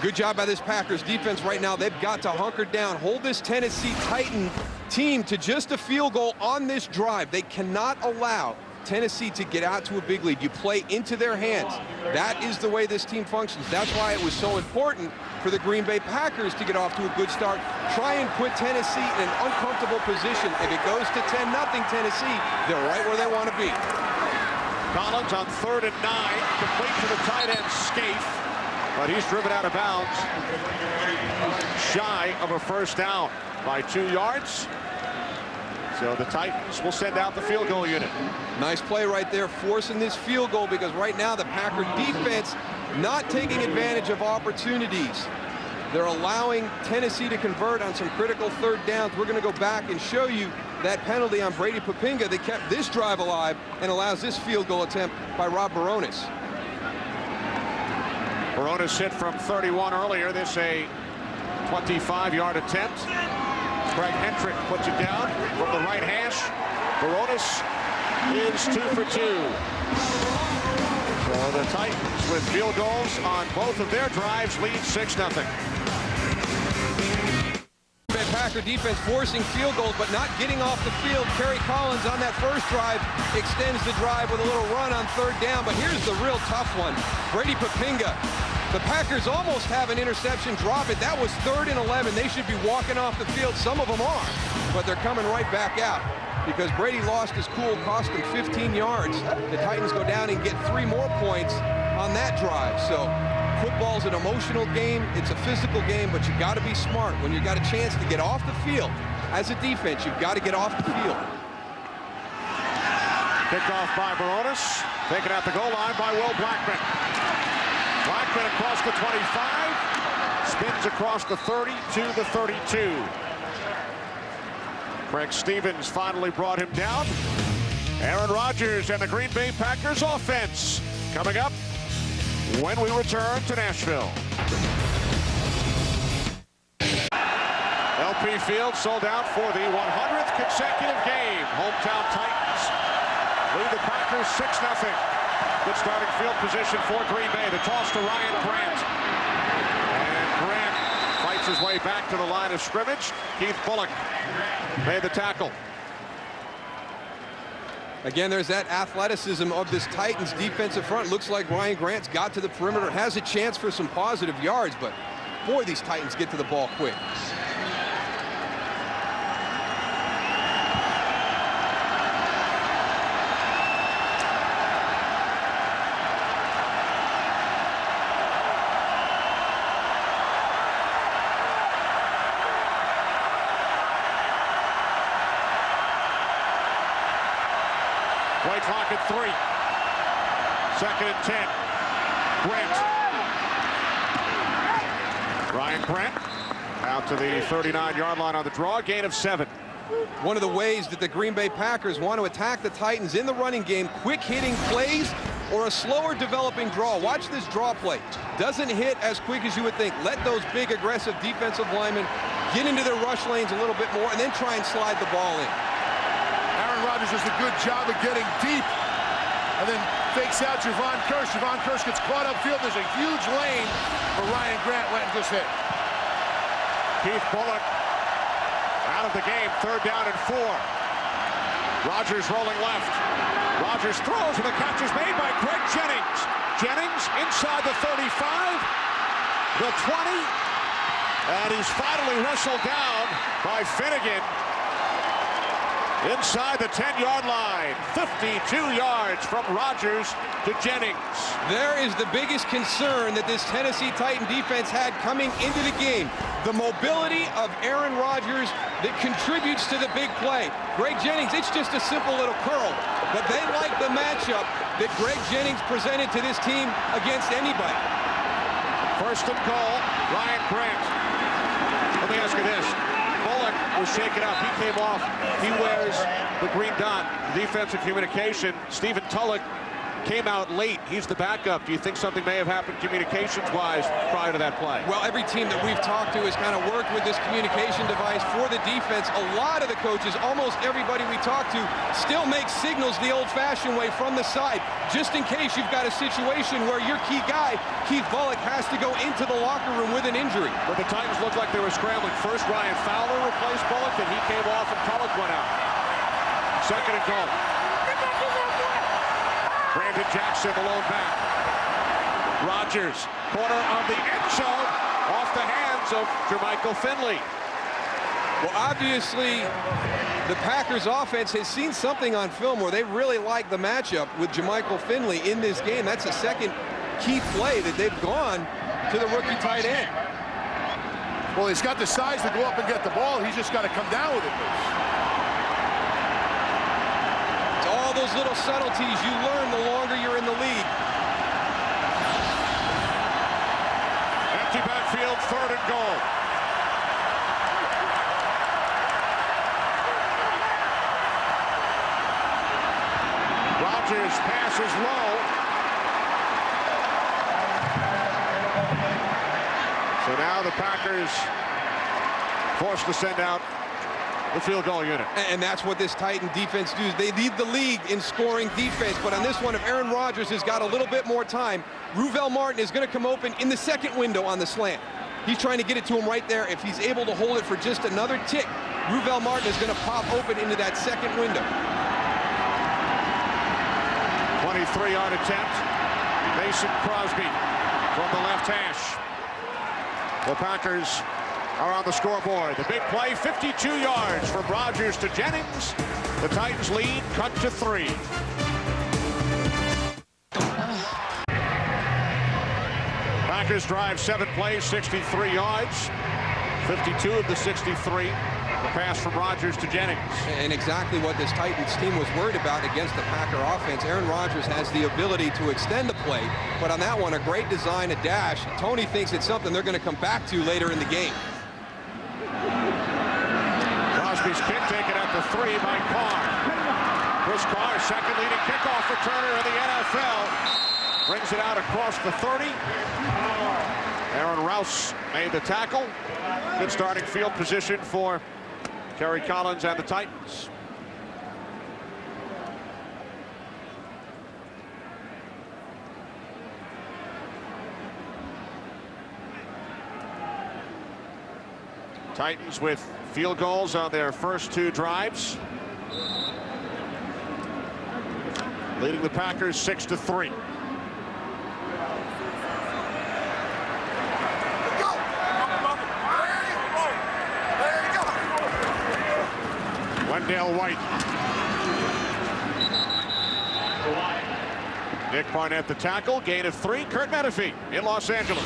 Good job by this Packers defense right now. They've got to hunker down, hold this Tennessee Titan team to just a field goal on this drive. They cannot allow Tennessee to get out to a big lead. You play into their hands. That is the way this team functions. That's why it was so important for the Green Bay Packers to get off to a good start. Try and put Tennessee in an uncomfortable position. If it goes to 10-0 Tennessee, they're right where they want to be. Collins on 3rd and 9, complete to the tight end Scaife, but he's driven out of bounds, shy of a first down by 2 yards. So the Titans will send out the field goal unit. Nice play right there, forcing this field goal, because right now the Packer defense not taking advantage of opportunities. They're allowing Tennessee to convert on some critical 3rd downs. We're going to go back and show you that penalty on Brady Papinga that kept this drive alive and allows this field goal attempt by Rob Baronis. Baronis hit from 31 earlier. This a 25-yard attempt. Craig Hendrick puts it down from the right hash. Baronis is 2 for 2. So the Titans with field goals on both of their drives lead 6-0. Packer defense forcing field goals but not getting off the field. Kerry Collins on that first drive extends the drive with a little run on 3rd down, but here's the real tough one. Brady Papinga. The Packers almost have an interception. Drop it. That was 3rd and 11. They should be walking off the field. Some of them are, but they're coming right back out because Brady lost his cool, cost him 15 yards. The Titans go down and get 3 more points on that drive. So football's an emotional game. It's a physical game, but you got to be smart. When you got a chance to get off the field as a defense, you've got to get off the field. Kicked off by Baronis. Taken at the goal line by Will Blackman. Blackman across the 25. Spins across the 30 to the 32. Craig Stevens finally brought him down. Aaron Rodgers and the Green Bay Packers offense coming up when we return to Nashville. LP Field sold out for the 100th consecutive game. Hometown Titans lead the Packers 6-0. Good starting field position for Green Bay. The toss to Ryan Grant. And Grant fights his way back to the line of scrimmage. Keith Bullock made the tackle. Again, there's that athleticism of this Titans defensive front. Looks like Ryan Grant's got to the perimeter, has a chance for some positive yards, but boy, these Titans get to the ball quick. Play clock at 3. 2nd and 10. Grant. Ryan Grant out to the 39-yard line on the draw. Gain of 7. One of the ways that the Green Bay Packers want to attack the Titans in the running game, quick hitting plays or a slower developing draw. Watch this draw play. Doesn't hit as quick as you would think. Let those big aggressive defensive linemen get into their rush lanes a little bit more and then try and slide the ball in. Aaron Rodgers does a good job of getting deep and then fakes out Javon Kirsch. Javon Kirsch gets caught upfield. There's a huge lane for Ryan Grant. Letting just hit. Keith Bullock out of the game. 3rd down and 4. Rodgers rolling left. Rodgers throws and the catch is made by Greg Jennings. Jennings inside the 35, the 20, and he's finally wrestled down by Finnegan. Inside the 10-yard line, 52 yards from Rodgers to Jennings. There is the biggest concern that this Tennessee Titan defense had coming into the game. The mobility of Aaron Rodgers that contributes to the big play. Greg Jennings, it's just a simple little curl, but they like the matchup that Greg Jennings presented to this team against anybody. 1st and goal, Ryan Grant. Let me ask you this. Bullock was shaken up. He came off. He wears the green dot. Defensive communication. Stephen Tulloch came out late. He's the backup. Do you think something may have happened communications-wise prior to that play? Well, every team that we've talked to has kind of worked with this communication device for the defense. A lot of the coaches, almost everybody we talk to, still makes signals the old-fashioned way from the side, just in case you've got a situation where your key guy, Keith Bullock, has to go into the locker room with an injury. But the Titans looked like they were scrambling. First, Ryan Fowler replaced Bullock, and he came off, and Bullock went out. Second and goal. Brandon Jackson, the lone back. Rodgers, corner of the end zone, off the hands of Jermichael Finley. Well, obviously, the Packers offense has seen something on film where they really like the matchup with Jermichael Finley in this game. That's the second key play that they've gone to the rookie tight end. Well, he's got the size to go up and get the ball. He's just got to come down with it. It's all those little subtleties you learn the longer you're in the league. Empty backfield, third and goal. Rodgers passes low. So now the Packers forced to send out the field goal unit. And that's what this Titan defense does. They lead the league in scoring defense. But on this one, if Aaron Rodgers has got a little bit more time, Ruvel Martin is going to come open in the second window on the slant. He's trying to get it to him right there. If he's able to hold it for just another tick, Ruvel Martin is going to pop open into that second window. 23-yard attempt. Mason Crosby from the left hash. The Packers are on the scoreboard. The big play, 52 yards from Rodgers to Jennings. The Titans lead, cut to 3. Packers drive 7 plays, 63 yards. 52 of the 63. The pass from Rodgers to Jennings. And exactly what this Titans team was worried about against the Packer offense. Aaron Rodgers has the ability to extend the play, but on that one, a great design, a dash. Tony thinks it's something they're going to come back to later in the game. Crosby's kick taken at the 3 by Carr. Chris Carr, second leading kickoff returner in the NFL. Brings it out across the 30. Aaron Rouse made the tackle. Good starting field position for Kerry Collins and the Titans. Titans with field goals on their first 2 drives. Leading the Packers 6-3. Wendell White. Nick Barnett the tackle, gain of 3. Kurt Menefee in Los Angeles.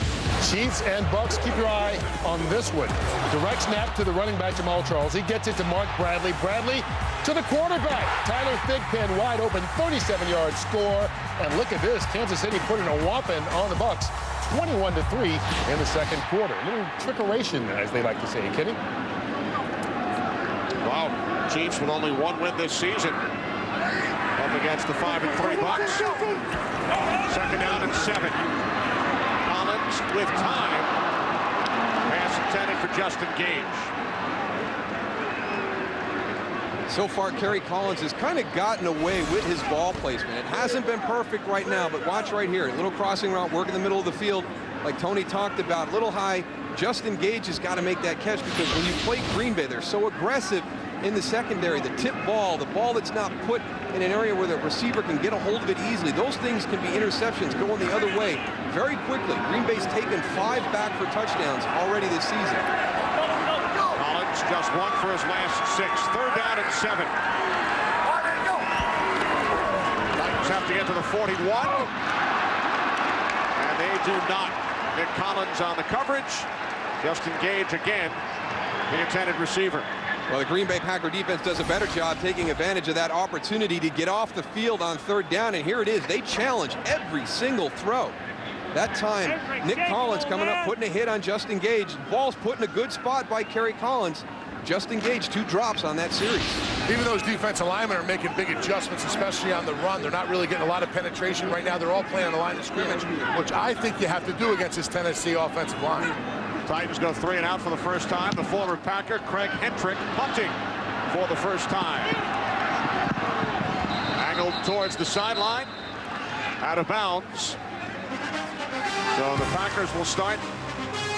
Chiefs and Bucks, keep your eye on this one. Direct snap to the running back Jamal Charles. He gets it to Mark Bradley. Bradley to the quarterback. Tyler Thigpen wide open, 37-yard score. And look at this, Kansas City putting a whopping on the Bucks, 21-3 in the second quarter. A little trickeration, as they like to say, Kenny. Wow, Chiefs with only 1 win this season. Up against the 5-3 Bucks. Second down and 7. Collins with time. Pass intended for Justin Gage. So far, Kerry Collins has kind of gotten away with his ball placement. It hasn't been perfect right now, but watch right here. A little crossing route, work in the middle of the field, like Tony talked about. A little high. Justin Gage has got to make that catch because when you play Green Bay, they're so aggressive in the secondary. The tip ball, the ball that's not put in an area where the receiver can get a hold of it easily. Those things can be interceptions going the other way very quickly. Green Bay's taken 5 back for touchdowns already this season. Collins just 1 for his last 6. Third down and 7. Titans have to get to the 41. And they do not. Nick Collins on the coverage. Justin Gage again, the intended receiver. Well, the Green Bay Packer defense does a better job taking advantage of that opportunity to get off the field on third down, and here it is. They challenge every single throw. That time, Nick Collins coming up, putting a hit on Justin Gage. The ball's put in a good spot by Kerry Collins. just engaged 2 drops on that series. Even those defensive linemen are making big adjustments, especially on the run. They're not really getting a lot of penetration right now. They're all playing on the line of scrimmage, which I think you have to do against this Tennessee offensive line. Titans go 3 and out for the first time. The former Packer, Craig Hentrick, punting for the first time. Angled towards the sideline. Out of bounds. So the Packers will start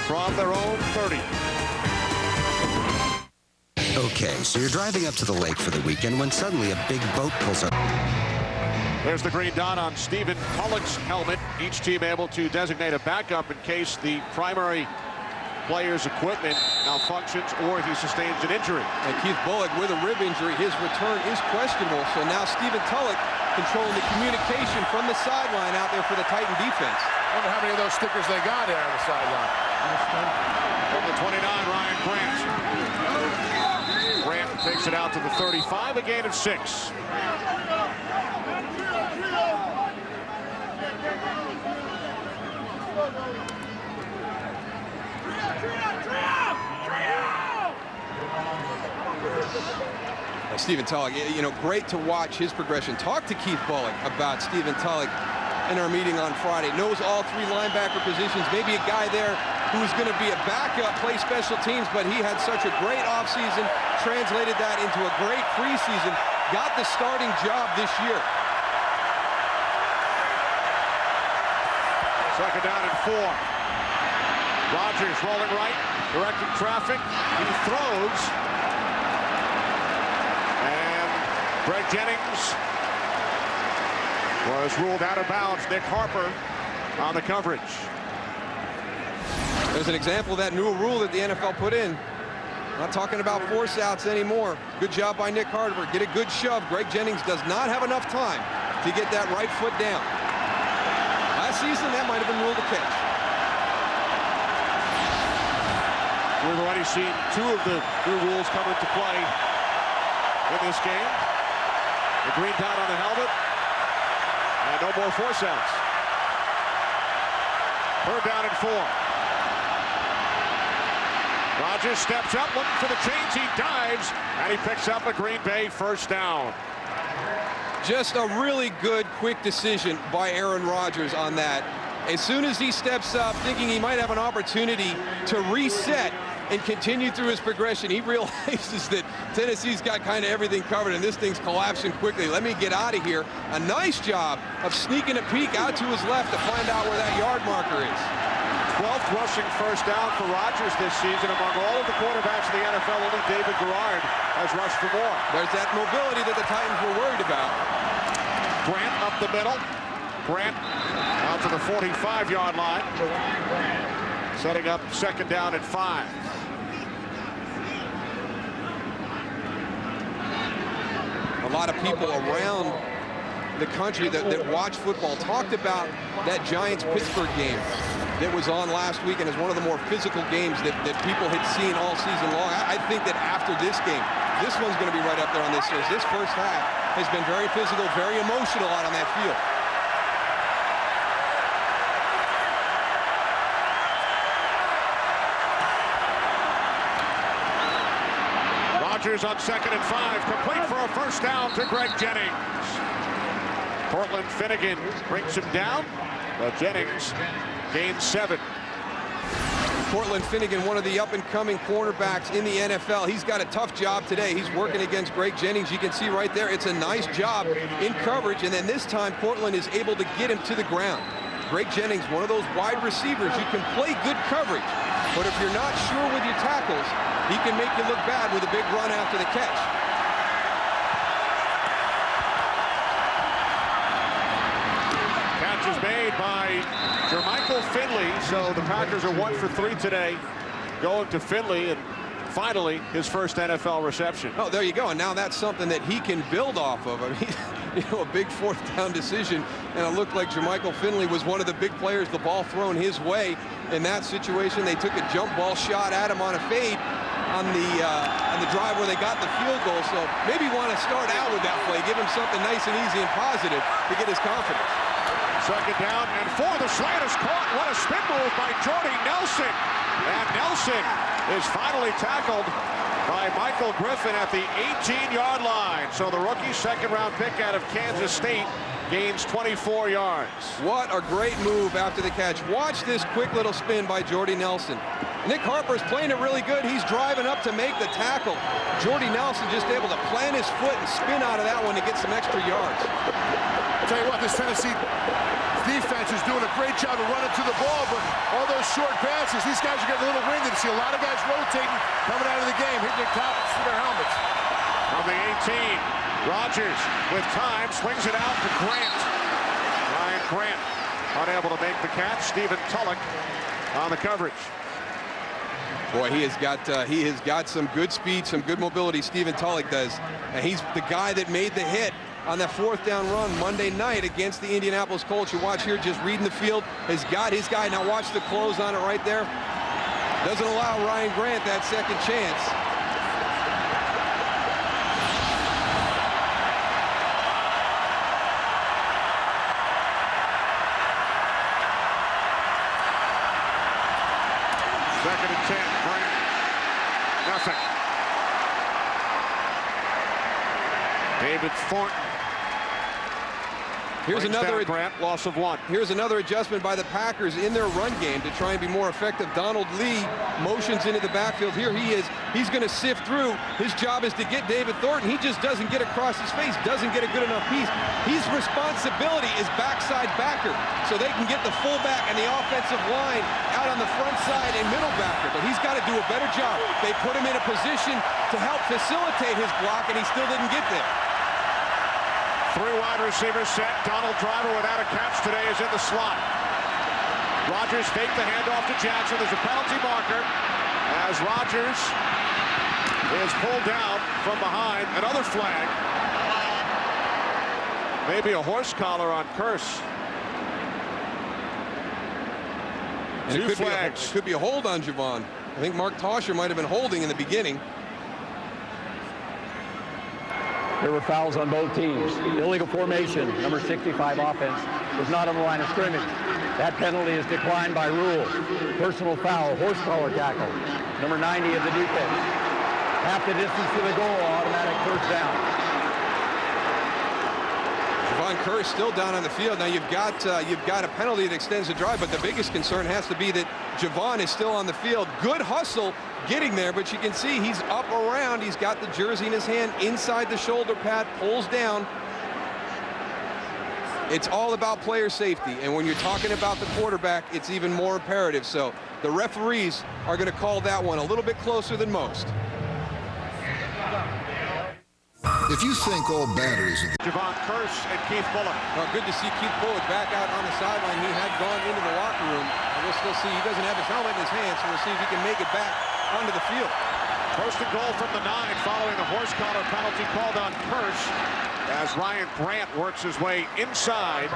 from their own 30. Okay, so you're driving up to the lake for the weekend when suddenly a big boat pulls up. There's the green dot on Stephen Tulloch's helmet. Each team able to designate a backup in case the primary player's equipment malfunctions or he sustains an injury. And Keith Bullock with a rib injury. His return is questionable. So now Stephen Tulloch controlling the communication from the sideline out there for the Titan defense. I wonder how many of those stickers they got there on the sideline. From the 29, Ryan Grant. Grant takes it out to the 35, a gain of 6. Stephen Tulloch, you know, great to watch his progression. Talk to Keith Bullock about Stephen Tulloch in our meeting on Friday. Knows all 3 linebacker positions. Maybe a guy there who's going to be a backup, play special teams, but he had such a great offseason, translated that into a great preseason, got the starting job this year. Second down and 4. Rodgers rolling right, directing traffic. He throws. And Greg Jennings was ruled out of bounds. Nick Harper on the coverage. There's an example of that new rule that the NFL put in. Not talking about force outs anymore. Good job by Nick Harper. Get a good shove. Greg Jennings does not have enough time to get that right foot down. Last season, that might have been ruled a catch. We've already seen 2 of the new rules come into play in this game. The green dot on the helmet. And no more force outs. 3rd down and 4. Rodgers steps up, looking for the chains. He dives, and he picks up a Green Bay first down. Just a really good, quick decision by Aaron Rodgers on that. As soon as he steps up, thinking he might have an opportunity to reset and continue through his progression, he realizes that Tennessee's got kind of everything covered, and this thing's collapsing quickly. Let me get out of here. A nice job of sneaking a peek out to his left to find out where that yard marker is. 12th rushing first down for Rodgers this season. Among all of the quarterbacks in the NFL, only David Garrard has rushed for more. There's that mobility that the Titans were worried about. Grant up the middle. Grant out to the 45-yard line. Setting up 2nd down and 5. A lot of people around the country that watch football talked about that Giants-Pittsburgh game that was on last week and is one of the more physical games that people had seen all season long. I think that after this game, this one's going to be right up there on this list. This first half has been very physical, very emotional out on that field. Rodgers on 2nd and 5, complete for a first down to Greg Jennings. Cortland Finnegan brings him down, but Jennings gains 7. Cortland Finnegan, one of the up-and-coming cornerbacks in the NFL. He's got a tough job today. He's working against Greg Jennings. You can see right there, it's a nice job in coverage, and then this time, Cortland is able to get him to the ground. Greg Jennings, one of those wide receivers. You can play good coverage, but if you're not sure with your tackles, he can make you look bad with a big run after the catch. Catch is made by Jermichael Finley, so the Packers are 1 for 3 today, going to Finley, and finally his first NFL reception. Oh, there you go, and now that's something that he can build off of. I mean, you know, a big 4th down decision, and it looked like Jermichael Finley was one of the big players, the ball thrown his way. In that situation, they took a jump ball shot at him on a fade on the drive where they got the field goal. So maybe want to start out with that play, give him something nice and easy and positive to get his confidence. 2nd down and 4. The slant is caught. What a spin move by Jordy Nelson. And Nelson is finally tackled by Michael Griffin at the 18-yard line. So the rookie second-round pick out of Kansas State gains 24 yards. What a great move after the catch. Watch this quick little spin by Jordy Nelson. Nick Harper's playing it really good. He's driving up to make the tackle. Jordy Nelson just able to plant his foot and spin out of that one to get some extra yards. I'll tell you what, this Tennessee defense is doing a great job of running to the ball, but all those short passes, these guys are getting a little winded. You see a lot of guys rotating, coming out of the game, hitting their tops to their helmets. On the 18, Rodgers with time, swings it out to Grant. Ryan Grant unable to make the catch. Stephen Tulloch on the coverage. Boy, he has got some good speed, some good mobility. Stephen Tulloch does, and he's the guy that made the hit on that fourth down run Monday night against the Indianapolis Colts. You watch here, just reading the field, has got his guy. Now watch the close on it right there. Doesn't allow Ryan Grant that second chance. Second and 10, Grant. Nothing. David Thornton. Here's another Grant, loss of 1. Here's another adjustment by the Packers in their run game to try and be more effective. Donald Lee motions into the backfield. Here he is. He's going to sift through. His job is to get David Thornton. He just doesn't get across his face, doesn't get a good enough piece. His responsibility is backside backer, so they can get the fullback and the offensive line out on the front side and middle backer. But he's got to do a better job. They put him in a position to help facilitate his block, and he still didn't get there. 3 wide receivers set. Donald Driver without a catch today is in the slot. Rodgers faked the handoff to Jackson. There's a penalty marker as Rodgers is pulled down from behind. Another flag. Maybe a horse collar on Curse. And Two flags. It could be a hold on Javon. I think Mark Tosher might have been holding in the beginning. There were fouls on both teams. Illegal formation, number 65 offense, was not on the line of scrimmage. That penalty is declined by rule. Personal foul, horse collar tackle, number 90 of the defense. Half the distance to the goal, automatic first down. Javon Curse still down on the field. Now you've got a penalty that extends the drive, but the biggest concern has to be that Javon is still on the field. Good hustle getting there, but you can see he's up around. He's got the jersey in his hand, inside the shoulder pad, pulls down. It's all about player safety, and when you're talking about the quarterback, it's even more imperative. So the referees are going to call that one a little bit closer than most. If you think all batteries of Javon Curse and Keith Bullock. Well, good to see Keith Bullock back out on the sideline. He had gone into the locker room. And we'll still see. He doesn't have his helmet in his hand, so we'll see if he can make it back onto the field. First and goal from the 9 following the horse collar penalty called on Curse as Ryan Grant works his way inside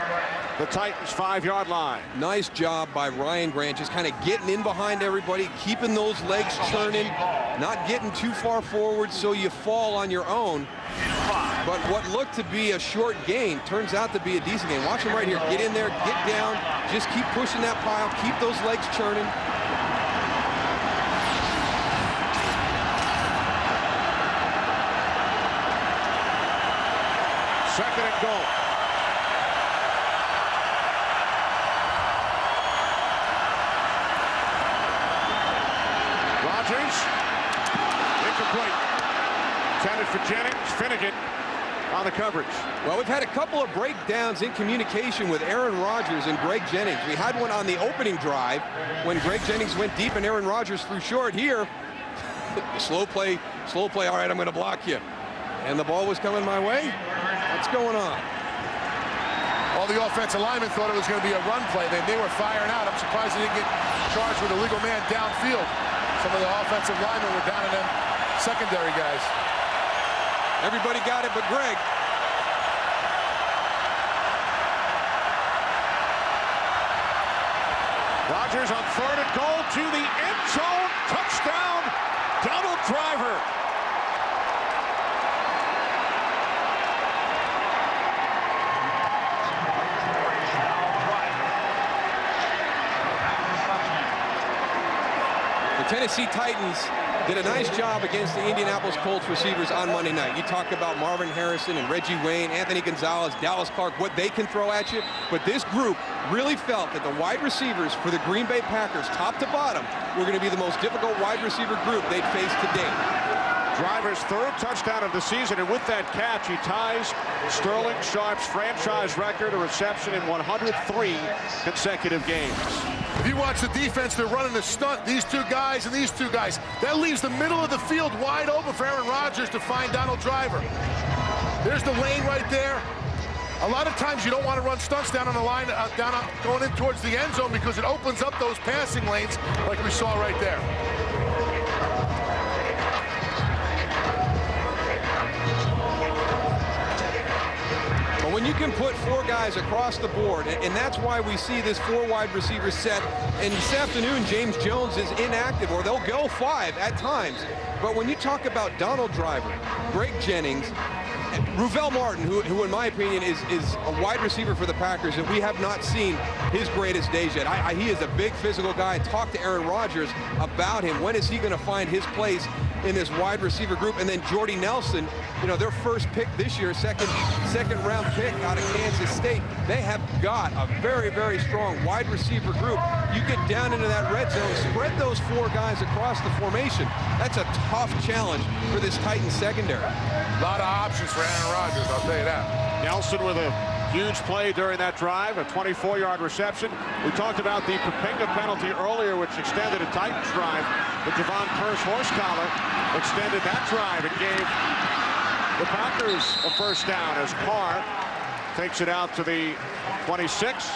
the Titans' 5-yard line. Nice job by Ryan Grant, just kind of getting in behind everybody, keeping those legs churning, not getting too far forward so you fall on your own. But what looked to be a short gain turns out to be a decent game. Watch him right here. Get in there, get down, just keep pushing that pile, keep those legs churning. Second and goal. Rodgers, incomplete. Intended for Jennings. Finnegan on the coverage. Well, we've had a couple of breakdowns in communication with Aaron Rodgers and Greg Jennings. We had one on the opening drive when Greg Jennings went deep and Aaron Rodgers threw short. Here, slow play. All right, I'm going to block you. And the ball was coming my way. What's going on? All the offensive linemen thought it was going to be a run play. They were firing out. I'm surprised they didn't get charged with a legal man downfield. Some of the offensive linemen were down in them secondary guys. Everybody got it but Greg. Rodgers on third and goal to the end zone. Touchdown, Donald Driver. The Tennessee Titans did a nice job against the Indianapolis Colts receivers on Monday night. You talk about Marvin Harrison and Reggie Wayne, Anthony Gonzalez, Dallas Clark, what they can throw at you. But this group really felt that the wide receivers for the Green Bay Packers, top to bottom, were going to be the most difficult wide receiver group they'd faced to date. Driver's third touchdown of the season, and with that catch, he ties Sterling Sharp's franchise record, a reception in 103 consecutive games. If you watch the defense, they're running a stunt. These two guys and these two guys. That leaves the middle of the field wide open for Aaron Rodgers to find Donald Driver. There's the lane right there. A lot of times you don't want to run stunts down on the line, going in towards the end zone because it opens up those passing lanes like we saw right there. When you can put four guys across the board, and that's why we see this four wide receiver set, and this afternoon James Jones is inactive, or they'll go five at times. But when you talk about Donald Driver, Greg Jennings, Ruvel Martin, who in my opinion is a wide receiver for the Packers, and we have not seen his greatest days yet. He is a big physical guy. I talked to Aaron Rodgers about him. When is he going to find his place in this wide receiver group? And then Jordy Nelson, you know, their first pick this year, second round pick out of Kansas State. They have got a very, very strong wide receiver group. You get down into that red zone, spread those four guys across the formation. That's a tough challenge for this Titans secondary. A lot of options for Aaron Rodgers, I'll tell you that. Nelson with a huge play during that drive, a 24-yard reception. We talked about the Poppinga penalty earlier, which extended a Titans drive. The Javon Curse horse collar extended that drive. It gave the Packers a first down as Carr takes it out to the 26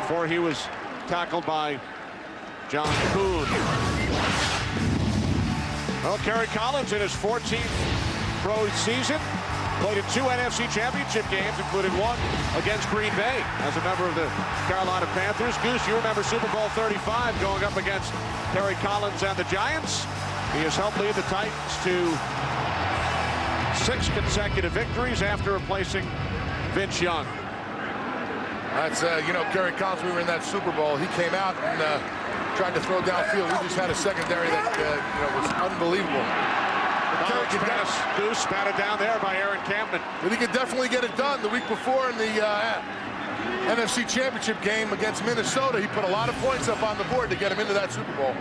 before he was tackled by John Kuhn. Well, Kerry Collins in his 14th pro season. Played in 2 NFC Championship games, including one against Green Bay as a member of the Carolina Panthers. Goose, you remember Super Bowl 35 going up against Kerry Collins and the Giants. He has helped lead the Titans to 6 consecutive victories after replacing Vince Young. That's, you know, Kerry Collins, we were in that Super Bowl. He came out and tried to throw downfield. We just had a secondary that, you know, was unbelievable. Goose batted down there by Aaron Campbell. But he could definitely get it done. The week before in the NFC Championship game against Minnesota, he put a lot of points up on the board to get him into that Super Bowl.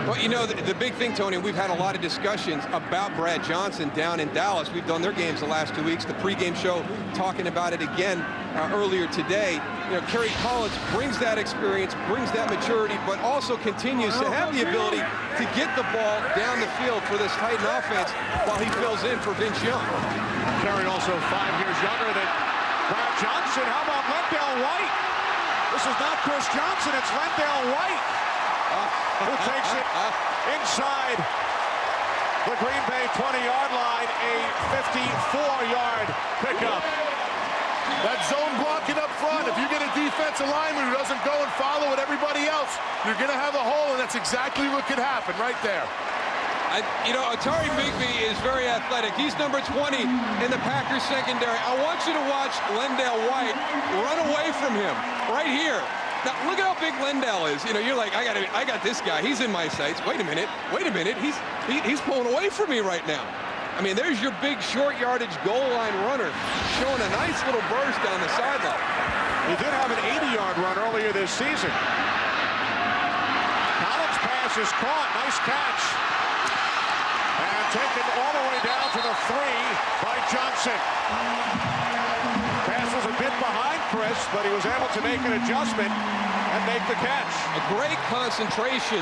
Well, you know, the big thing, Tony, we've had a lot of discussions about Brad Johnson down in Dallas. We've done their games the last 2 weeks. The pregame show talking about it again earlier today. You know, Kerry Collins brings that experience, brings that maturity, but also continues to have the ability to get the ball down the field for this Titan offense while he fills in for Vince Young. Kerry also 5 years younger than Brad Johnson. How about Lendale White? This is not Chris Johnson, it's Lendale White who takes it inside the Green Bay 20-yard line, a 54-yard pickup. That zone blocking up front, if you get a defensive lineman who doesn't go and follow with everybody else, you're going to have a hole, and that's exactly what could happen right there. You know, Atari Bigby is very athletic. He's number 20 in the Packers secondary. I want you to watch Lendale White run away from him right here. Now, look at how big Lendale is. You know, you're like, I got this guy. He's in my sights. Wait a minute. He's pulling away from me right now. I mean, there's your big short yardage goal line runner showing a nice little burst down the sideline. He did have an 80-yard run earlier this season. Collins' pass is caught. Nice catch. And taken all the way down to the 3 by Johnson. Pass was a bit behind Chris, but he was able to make an adjustment and make the catch. A great concentration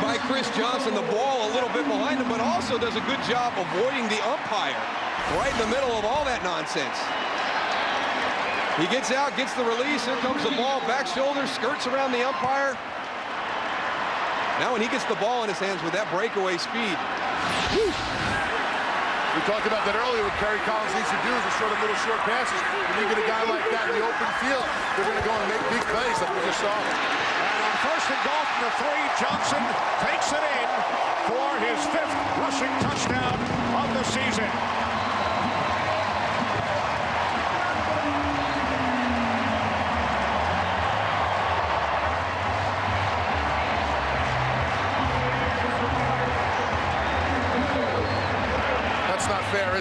by Chris Johnson. The ball a little bit behind him, but also does a good job avoiding the umpire right in the middle of all that nonsense. He gets out, gets the release. Here comes the ball, back shoulder, skirts around the umpire. Now when he gets the ball in his hands with that breakaway speed. Whew. We talked about that earlier. What Kerry Collins needs to do is a short passes. When you get a guy like that in the open field, they're going to go and make big plays like we just saw. And on first and goal from the 3, Johnson takes it in for his 5th rushing touchdown of the season.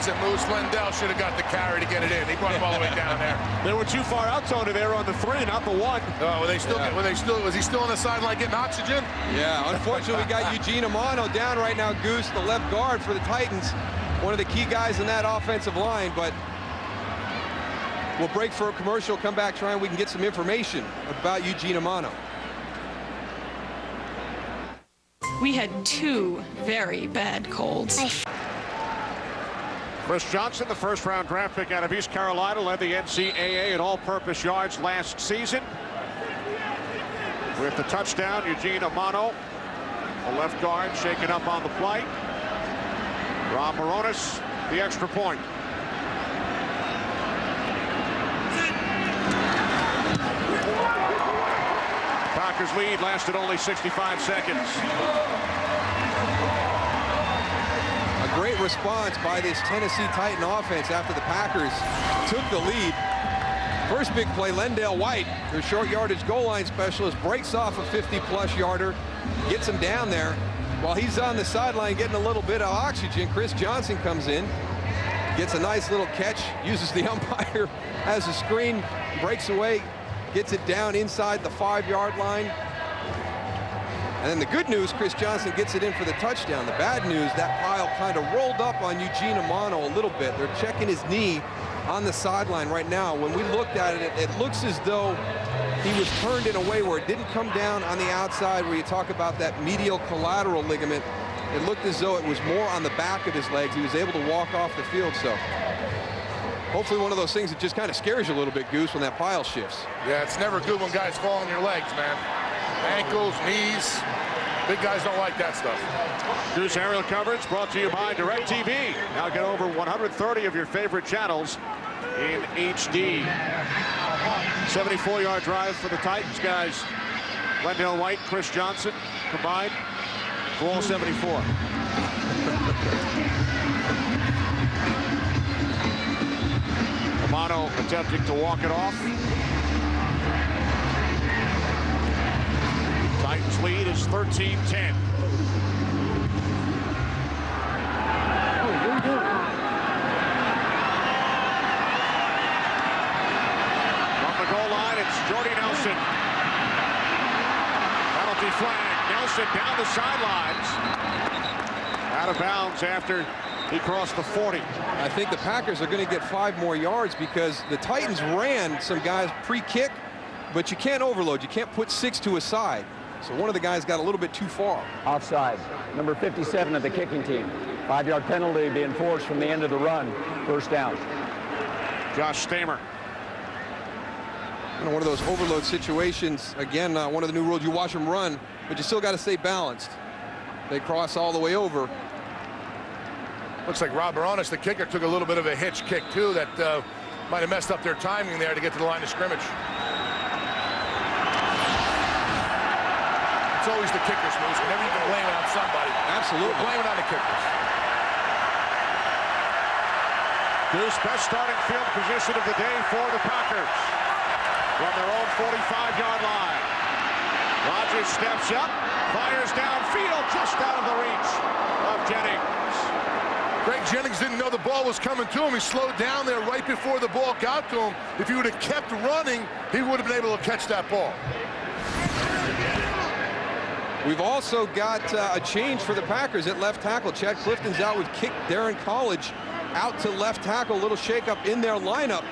is it, Moose? Lendell should have got the carry to get it in. He brought him all the way down there. They were too far out, Tony. They were on the 3, not the 1. Oh, was he still on the sideline getting oxygen? Yeah, unfortunately, we got Eugene Amano down right now, Goose, the left guard for the Titans. One of the key guys in that offensive line, but we'll break for a commercial, come back, try and we can get some information about Eugene Amano. We had 2 very bad colds. Chris Johnson, the first-round draft pick out of East Carolina, led the NCAA in all-purpose yards last season. With the touchdown, Eugene Amano, the left guard, shaken up on the play. Rob Moronis, the extra point. Packers lead lasted only 65 seconds. A great response by this Tennessee Titan offense after the Packers took the lead. First big play, Lendell White, their short yardage goal line specialist, breaks off a 50-plus yarder, gets him down there. While he's on the sideline getting a little bit of oxygen, Chris Johnson comes in, gets a nice little catch, uses the umpire as a screen, breaks away, gets it down inside the 5-yard line. And then the good news, Chris Johnson gets it in for the touchdown. The bad news, that pile kind of rolled up on Eugene Amano a little bit. They're checking his knee on the sideline right now. When we looked at it, it looks as though he was turned in a way where it didn't come down on the outside, where you talk about that medial collateral ligament. It looked as though it was more on the back of his legs. He was able to walk off the field, so hopefully one of those things that just kind of scares you a little bit, Goose, when that pile shifts. Yeah, it's never good when guys fall on your legs, man. Ankles, knees. Big guys don't like that stuff. Goose aerial coverage brought to you by DirecTV. Now get over 130 of your favorite channels in HD. 74-yard drive for the Titans, guys. Lendell White, Chris Johnson combined for all 74. Amano attempting to walk it off. Titans lead is 13-10. From the goal line, it's Jordy Nelson. Penalty flag. Nelson down the sidelines. Out of bounds after he crossed the 40. I think the Packers are going to get 5 more yards because the Titans ran some guys pre-kick, but you can't overload. You can't put 6 to a side. So one of the guys got a little bit too far. Offside. Number 57 of the kicking team. 5-yard penalty being forced from the end of the run. First down. Josh Stamer. One of those overload situations. Again, one of the new rules, you watch them run, but you still got to stay balanced. They cross all the way over. Looks like Rob Moronis, the kicker, took a little bit of a hitch kick, too, that might have messed up their timing there to get to the line of scrimmage. It's always the kickers, Moose. Whenever you can blame it on somebody. Absolutely. Blame it on the kickers. Goose, best starting field position of the day for the Packers. From their own 45-yard line. Rodgers steps up, fires downfield, just out of the reach of Jennings. Greg Jennings didn't know the ball was coming to him. He slowed down there right before the ball got to him. If he would have kept running, he would have been able to catch that ball. We've also got a change for the Packers at left tackle. Chad Clifton's out with kick. Darren College out to left tackle. A little shakeup in their lineup.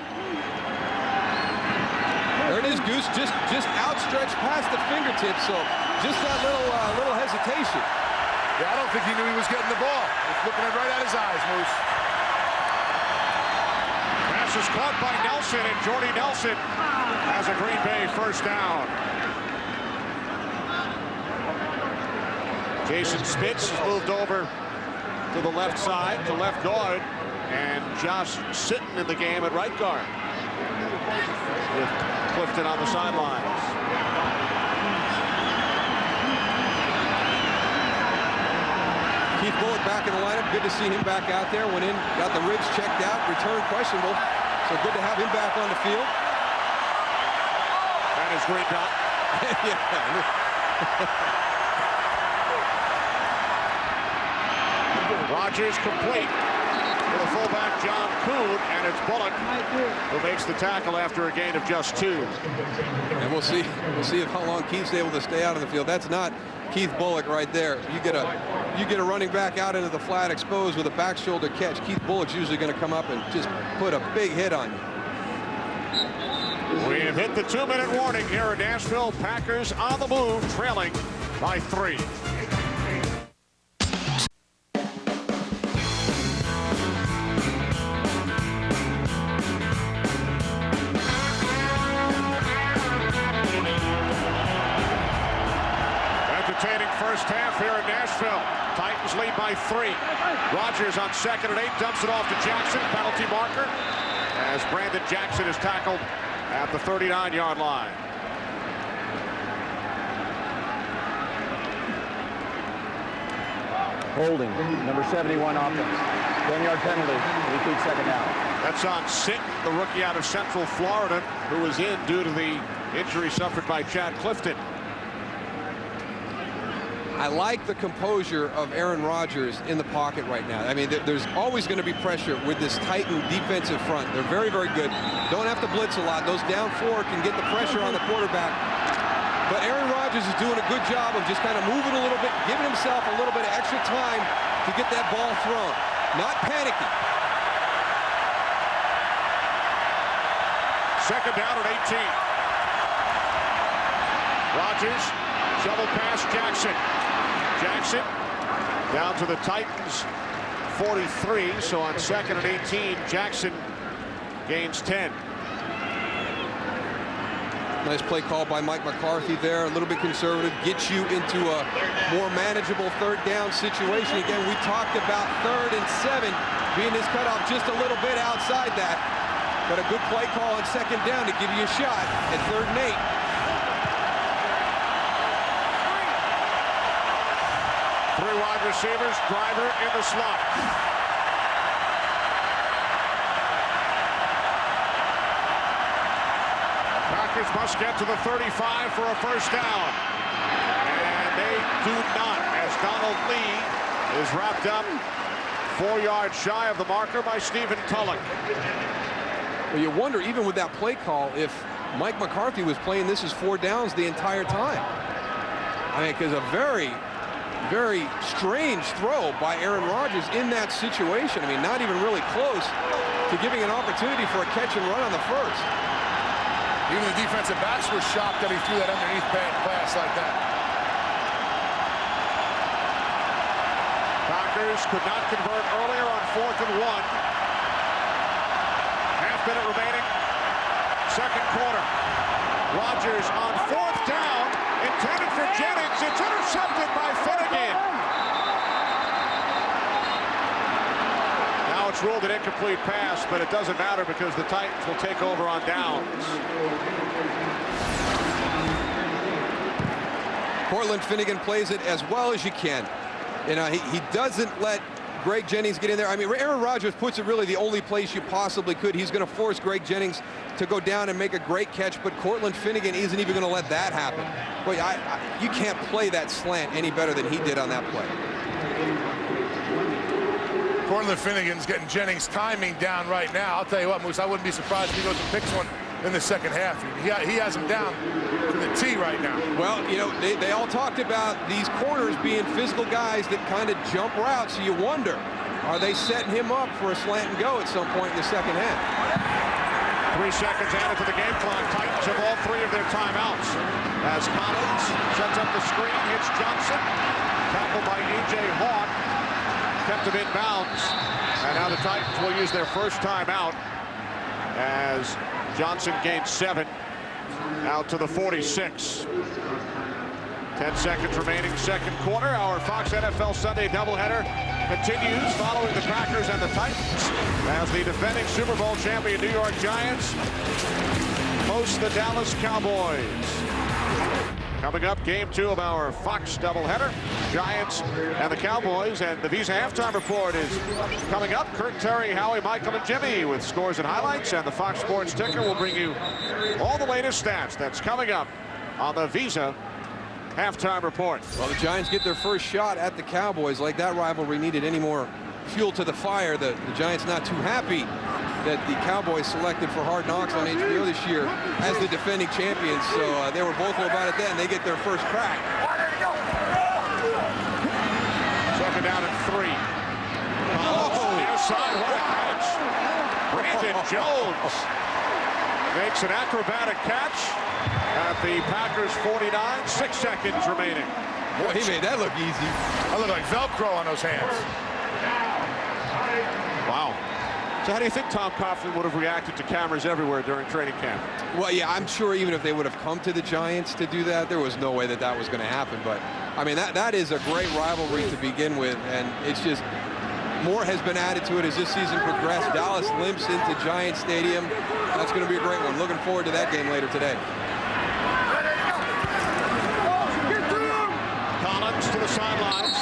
There it is, Goose, just outstretched past the fingertips, so just that little hesitation. Yeah, I don't think he knew he was getting the ball. He's looking right at his eyes, Moose. Pass is caught by Nelson, and Jordy Nelson has a Green Bay first down. Jason Spitz has moved over to the left side, to left guard, and Josh Sitton in the game at right guard, with Clifton on the sidelines. Keith Bullock back in the lineup. Good to see him back out there. Went in, got the ribs checked out, return questionable. So good to have him back on the field. And his green dot. Rodgers complete. to the fullback, John Kuhn, and it's Bullock who makes the tackle after a gain of just 2. And we'll see if how long Keith's able to stay out of the field. That's not Keith Bullock right there. You get a running back out into the flat exposed with a back shoulder catch. Keith Bullock's usually going to come up and just put a big hit on you. We have hit the 2-minute warning here in Nashville. Packers on the move, trailing by 3. Entertaining first half here in Nashville. Titans lead by 3. Rodgers on 2nd and 8, dumps it off to Jackson. Penalty marker as Brandon Jackson is tackled at the 39-yard line. Holding, number 71 offense. 10-yard penalty, repeat second down. That's on Sick, the rookie out of Central Florida, who was in due to the injury suffered by Chad Clifton. I like the composure of Aaron Rodgers in the pocket right now. I mean, there's always going to be pressure with this Titan defensive front. They're very, very good. Don't have to blitz a lot. Those down 4 can get the pressure on the quarterback. But Aaron Rodgers is doing a good job of just kind of moving a little bit, giving himself a little bit of extra time to get that ball thrown. Not panicking. 2nd down at 18. Rodgers, shovel pass Jackson. Jackson down to the Titans 43, so on 2nd and 18, Jackson gains 10. Nice play call by Mike McCarthy there, a little bit conservative, gets you into a more manageable 3rd down situation. Again, we talked about 3rd and 7 being this cutoff just a little bit outside that, but a good play call on 2nd down to give you a shot at 3rd and 8. 3 wide receivers, Driver in the slot. Packers must get to the 35 for a first down. And they do not, as Donald Lee is wrapped up 4 yards shy of the marker by Stephen Tulloch. Well, you wonder, even with that play call, if Mike McCarthy was playing this as 4 downs the entire time. I mean, because a very strange throw by Aaron Rodgers in that situation. I mean, not even really close to giving an opportunity for a catch and run on the first. Even the defensive backs were shocked that he threw that underneath pass like that. Packers could not convert earlier on 4th and 1. Half-minute remaining. 2nd quarter. Rodgers on 4th down. Intended for Jennings. It's intercepted by Finnegan. Now it's ruled an incomplete pass, but it doesn't matter because the Titans will take over on downs. Cortland Finnegan plays it as well as you can. You know, he doesn't let Greg Jennings get in there. I mean, Aaron Rodgers puts it really the only place you possibly could. He's going to force Greg Jennings to go down and make a great catch, but Cortland Finnegan isn't even going to let that happen. Boy, you can't play that slant any better than he did on that play. Cortland Finnegan's getting Jennings' timing down right now. I'll tell you what, Moose, I wouldn't be surprised if he goes and picks one in the 2nd half. He has him down to the T right now. Well, you know, they all talked about these corners being physical guys that kind of jump routes, so you wonder, are they setting him up for a slant and go at some point in the 2nd half? 3 seconds added to the game clock. Titans have all 3 of their timeouts. As Collins sets up the screen, hits Johnson. Tackled by A.J. Hawk. Kept him in bounds. And now the Titans will use their first timeout as Johnson gains 7 out to the 46. 10 seconds remaining, 2nd quarter. Our Fox NFL Sunday doubleheader continues following the Packers and the Titans as the defending Super Bowl champion New York Giants host the Dallas Cowboys. Coming up, game 2 of our Fox doubleheader. Giants and the Cowboys, and the Visa halftime report is coming up. Kurt, Terry, Howie, Michael, and Jimmy with scores and highlights, and the Fox Sports Ticker will bring you all the latest stats. That's coming up on the Visa halftime report. Well, the Giants get their first shot at the Cowboys. Like that rivalry needed any more fuel to the fire. The Giants not too happy that the Cowboys selected for Hard Knocks on HBO this year as the defending champions. So they were vocal about it then. They get their first crack. Second down and 3. Near side, what a catch. Brandon Jones makes an acrobatic catch at the Packers 49, 6 seconds remaining. Boy, he made that look easy. I look like Velcro on those hands. Wow. So how do you think Tom Coughlin would have reacted to cameras everywhere during training camp? Well, yeah, I'm sure even if they would have come to the Giants to do that, there was no way that that was going to happen. But, I mean, that is a great rivalry to begin with, and it's just more has been added to it as this season progressed. Dallas limps into Giant Stadium. That's going to be a great one. Looking forward to that game later today. Collins to the sidelines.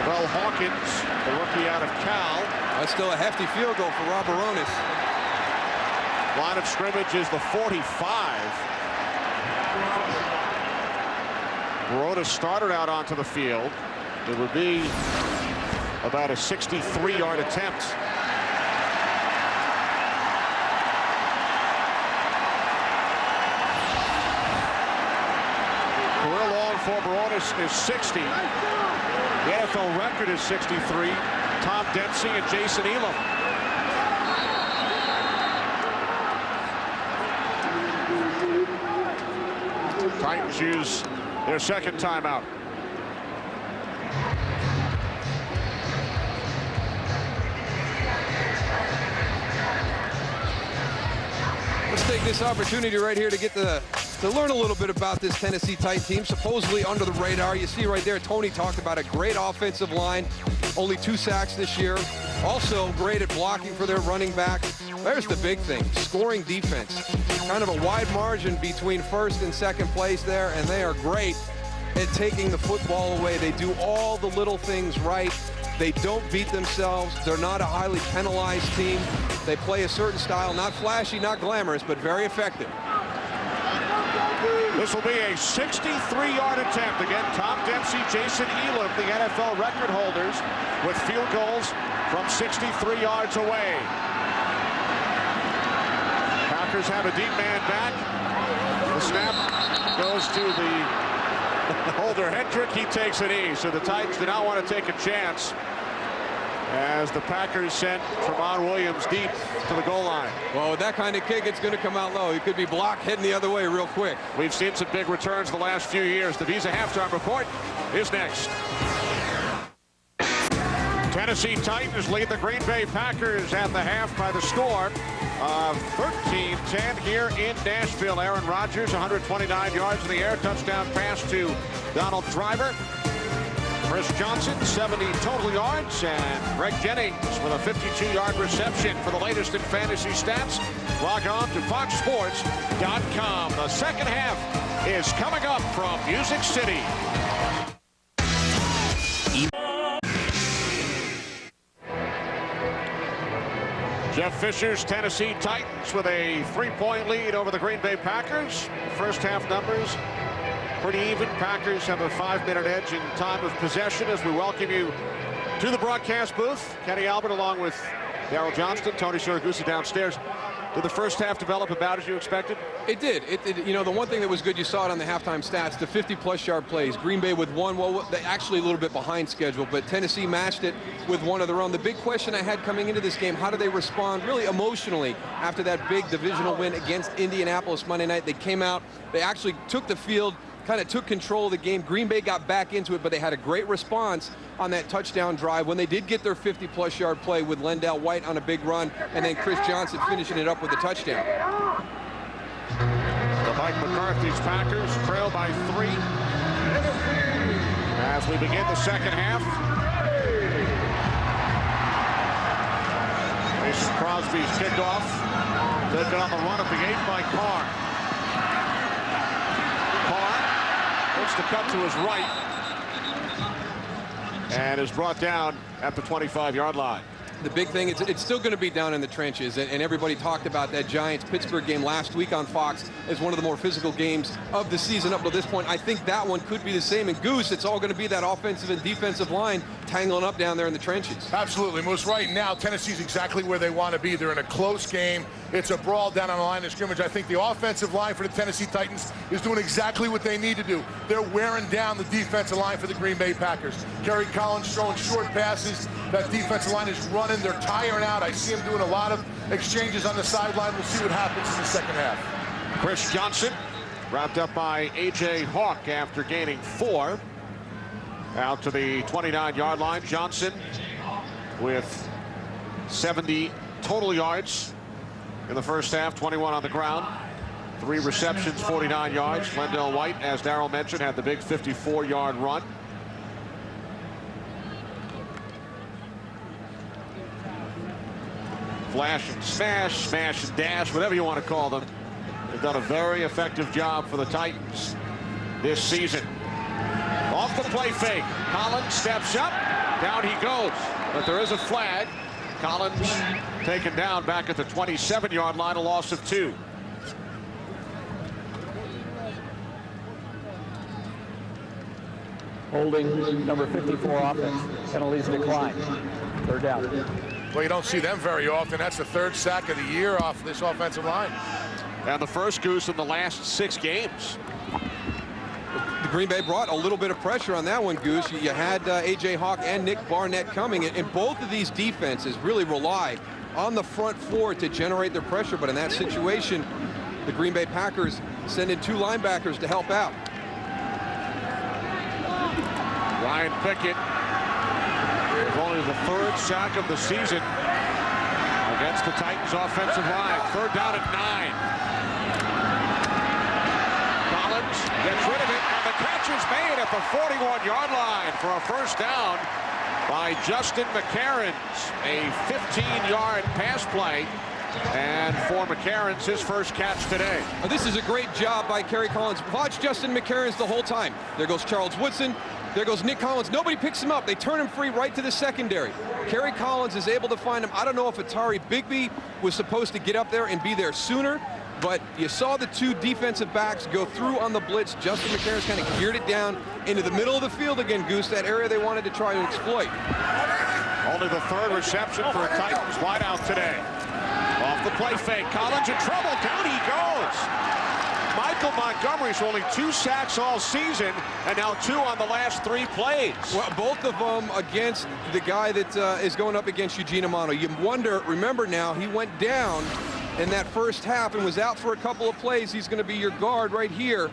Well, Hawkins, the rookie out of Cal. That's still a hefty field goal for Rob Baronis. Line of scrimmage is the 45. Baronis started out onto the field. It would be about a 63-yard attempt. Career long for Baronis is 60. The NFL record is 63. Tom Dempsey and Jason Elam. Titans use their second timeout. Let's take this opportunity right here to get to learn a little bit about this Tennessee Titan team, supposedly under the radar. You see right there, Tony talked about a great offensive line, only 2 sacks this year. Also great at blocking for their running back. There's the big thing, scoring defense. Kind of a wide margin between first and second place there, and they are great at taking the football away. They do all the little things right. They don't beat themselves. They're not a highly penalized team. They play a certain style, not flashy, not glamorous, but very effective. This will be a 63-yard attempt. Again, Tom Dempsey, Jason Elam, the NFL record holders, with field goals from 63 yards away. Packers have a deep man back. The snap goes to the holder, Hendrick. He takes an E, so the Titans do not want to take a chance as the Packers sent Tramon Williams deep to the goal line. Well, with that kind of kick, it's going to come out low. He could be blocked heading the other way real quick. We've seen some big returns the last few years. The Visa halftime report is next. Tennessee Titans lead the Green Bay Packers at the half by the score of 13-10 here in Nashville. Aaron Rodgers, 129 yards in the air, touchdown pass to Donald Driver. Chris Johnson, 70 total yards, and Greg Jennings with a 52-yard reception. For the latest in fantasy stats, log on to foxsports.com. The second half is coming up from Music City. Jeff Fisher's Tennessee Titans with a 3-point lead over the Green Bay Packers. First half numbers pretty even. Packers have a 5-minute edge in time of possession as we welcome you to the broadcast booth. Kenny Albert along with Daryl Johnston, Tony Siragusa downstairs. Did the first half develop about as you expected? It did. You know, the one thing that was good, you saw it on the halftime stats, the 50-plus yard plays. Green Bay with one, well, they actually a little bit behind schedule, but Tennessee matched it with one of their own. The big question I had coming into this game, how do they respond really emotionally after that big divisional win against Indianapolis Monday night? They came out, they actually took the field, kind of took control of the game. Green Bay got back into it, but they had a great response on that touchdown drive when they did get their 50-plus yard play with Lendell White on a big run, and then Chris Johnson finishing it up with a touchdown. The Mike McCarthy's Packers trail by 3 as we begin the second half. This is Crosby's kickoff. Taken on the run at the 8 by Carr. Looks to cut to his right and is brought down at the 25-yard line. The big thing, it's still going to be down in the trenches, and everybody talked about that Giants-Pittsburgh game last week on Fox as one of the more physical games of the season up to this point. I think that one could be the same. And Goose, it's all going to be that offensive and defensive line tangling up down there in the trenches. Absolutely, Moose. Right now, Tennessee's exactly where they want to be. They're in a close game. It's a brawl down on the line of scrimmage. I think the offensive line for the Tennessee Titans is doing exactly what they need to do. They're wearing down the defensive line for the Green Bay Packers. Kerry Collins throwing short passes. That defensive line is running. They're tiring out. I see him doing a lot of exchanges on the sideline. We'll see what happens in the second half. Chris Johnson wrapped up by A.J. Hawk after gaining 4. Out to the 29-yard line. Johnson with 70 total yards in the first half, 21 on the ground. 3 receptions, 49 yards. Lendell White, as Darryl mentioned, had the big 54-yard run. Flash and smash, smash and dash, whatever you want to call them. They've done a very effective job for the Titans this season. Off the play fake. Collins steps up. Down he goes. But there is a flag. Collins taken down back at the 27-yard line, a loss of 2. Holding number 54 offense. Penalties decline. 3rd down. Well, you don't see them very often. That's the 3rd sack of the year off this offensive line. And the first Goose in the last 6 games. The Green Bay brought a little bit of pressure on that one, Goose. You had A.J. Hawk and Nick Barnett coming, and both of these defenses really rely on the front 4 to generate their pressure. But in that situation, the Green Bay Packers send in 2 linebackers to help out. Ryan Pickett with only the 3rd sack of the season against the Titans offensive line. 3rd down at 9. Collins gets rid of it, and the catch is made at the 41-yard line for a first down by Justin McCarrons. A 15-yard pass play, and for McCarrons, his first catch today. This is a great job by Kerry Collins. Watch Justin McCarrons the whole time. There goes Charles Woodson. There goes Nick Collins. Nobody picks him up. They turn him free right to the secondary. Kerry Collins is able to find him. I don't know if Atari Bigby was supposed to get up there and be there sooner, but you saw the 2 defensive backs go through on the blitz. Justin McCarrons kind of geared it down into the middle of the field again, Goose, that area they wanted to try to exploit. Only the 3rd reception for a Titans wideout today. Off the play fake. Collins in trouble. Down he goes. Michael Montgomery's only 2 sacks all season, and now 2 on the last 3 plays. Well, both of them against the guy that is going up against Eugene Amano. You wonder, remember now, he went down in that first half and was out for a couple of plays. He's going to be your guard right here.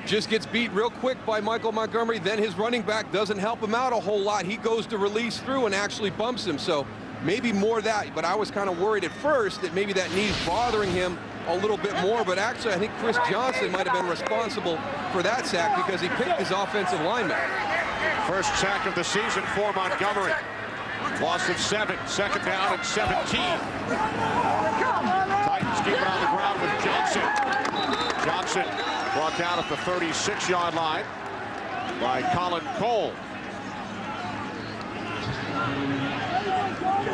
Just gets beat real quick by Michael Montgomery. Then his running back doesn't help him out a whole lot. He goes to release through and actually bumps him. So maybe more of that, but I was kind of worried at first that maybe that knee's bothering him a little bit more, but actually I think Chris Johnson might have been responsible for that sack because he picked his offensive lineman. First sack of the season for Montgomery. Loss of 7, 2nd down and 17. Titans keep it on the ground with Johnson. Johnson brought down at the 36-yard line by Colin Cole.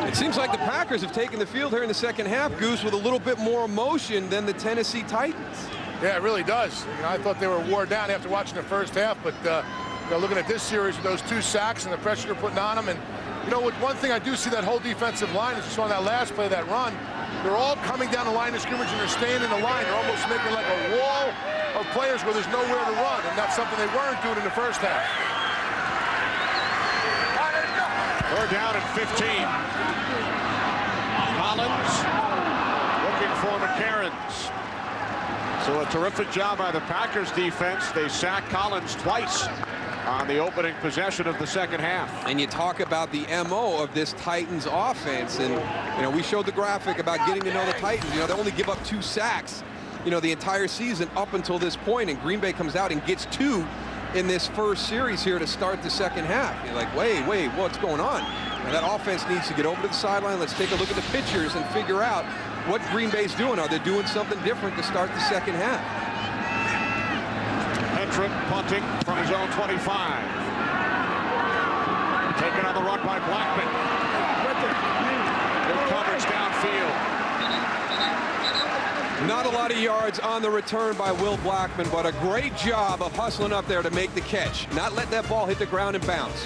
It seems like the Packers have taken the field here in the second half, Goose, with a little bit more emotion than the Tennessee Titans. Yeah, it really does. You know, I thought they were worn down after watching the first half, but looking at this series with those 2 sacks and the pressure they're putting on them, and you know, one thing I do see that whole defensive line, as you saw in that last play, that run, they're all coming down the line of scrimmage and they're staying in the line. They're almost making like a wall of players where there's nowhere to run, and that's something they weren't doing in the first half. 3rd down and 15. Collins looking for McCarrons. So a terrific job by the Packers defense. They sacked Collins twice on the opening possession of the second half. And you talk about the MO of this Titans offense, and you know, we showed the graphic about getting to know the Titans. You know, they only give up 2 sacks, you know, the entire season up until this point, and Green Bay comes out and gets 2 in this first series here to start the second half. You're like, wait, what's going on? And that offense needs to get over to the sideline. Let's take a look at the pictures and figure out what Green Bay's doing. Are they doing something different to start the second half? Hedrick punting from his own 25. Taken on the run by Blackman. Not a lot of yards on the return by Will Blackmon, but a great job of hustling up there to make the catch. Not let that ball hit the ground and bounce.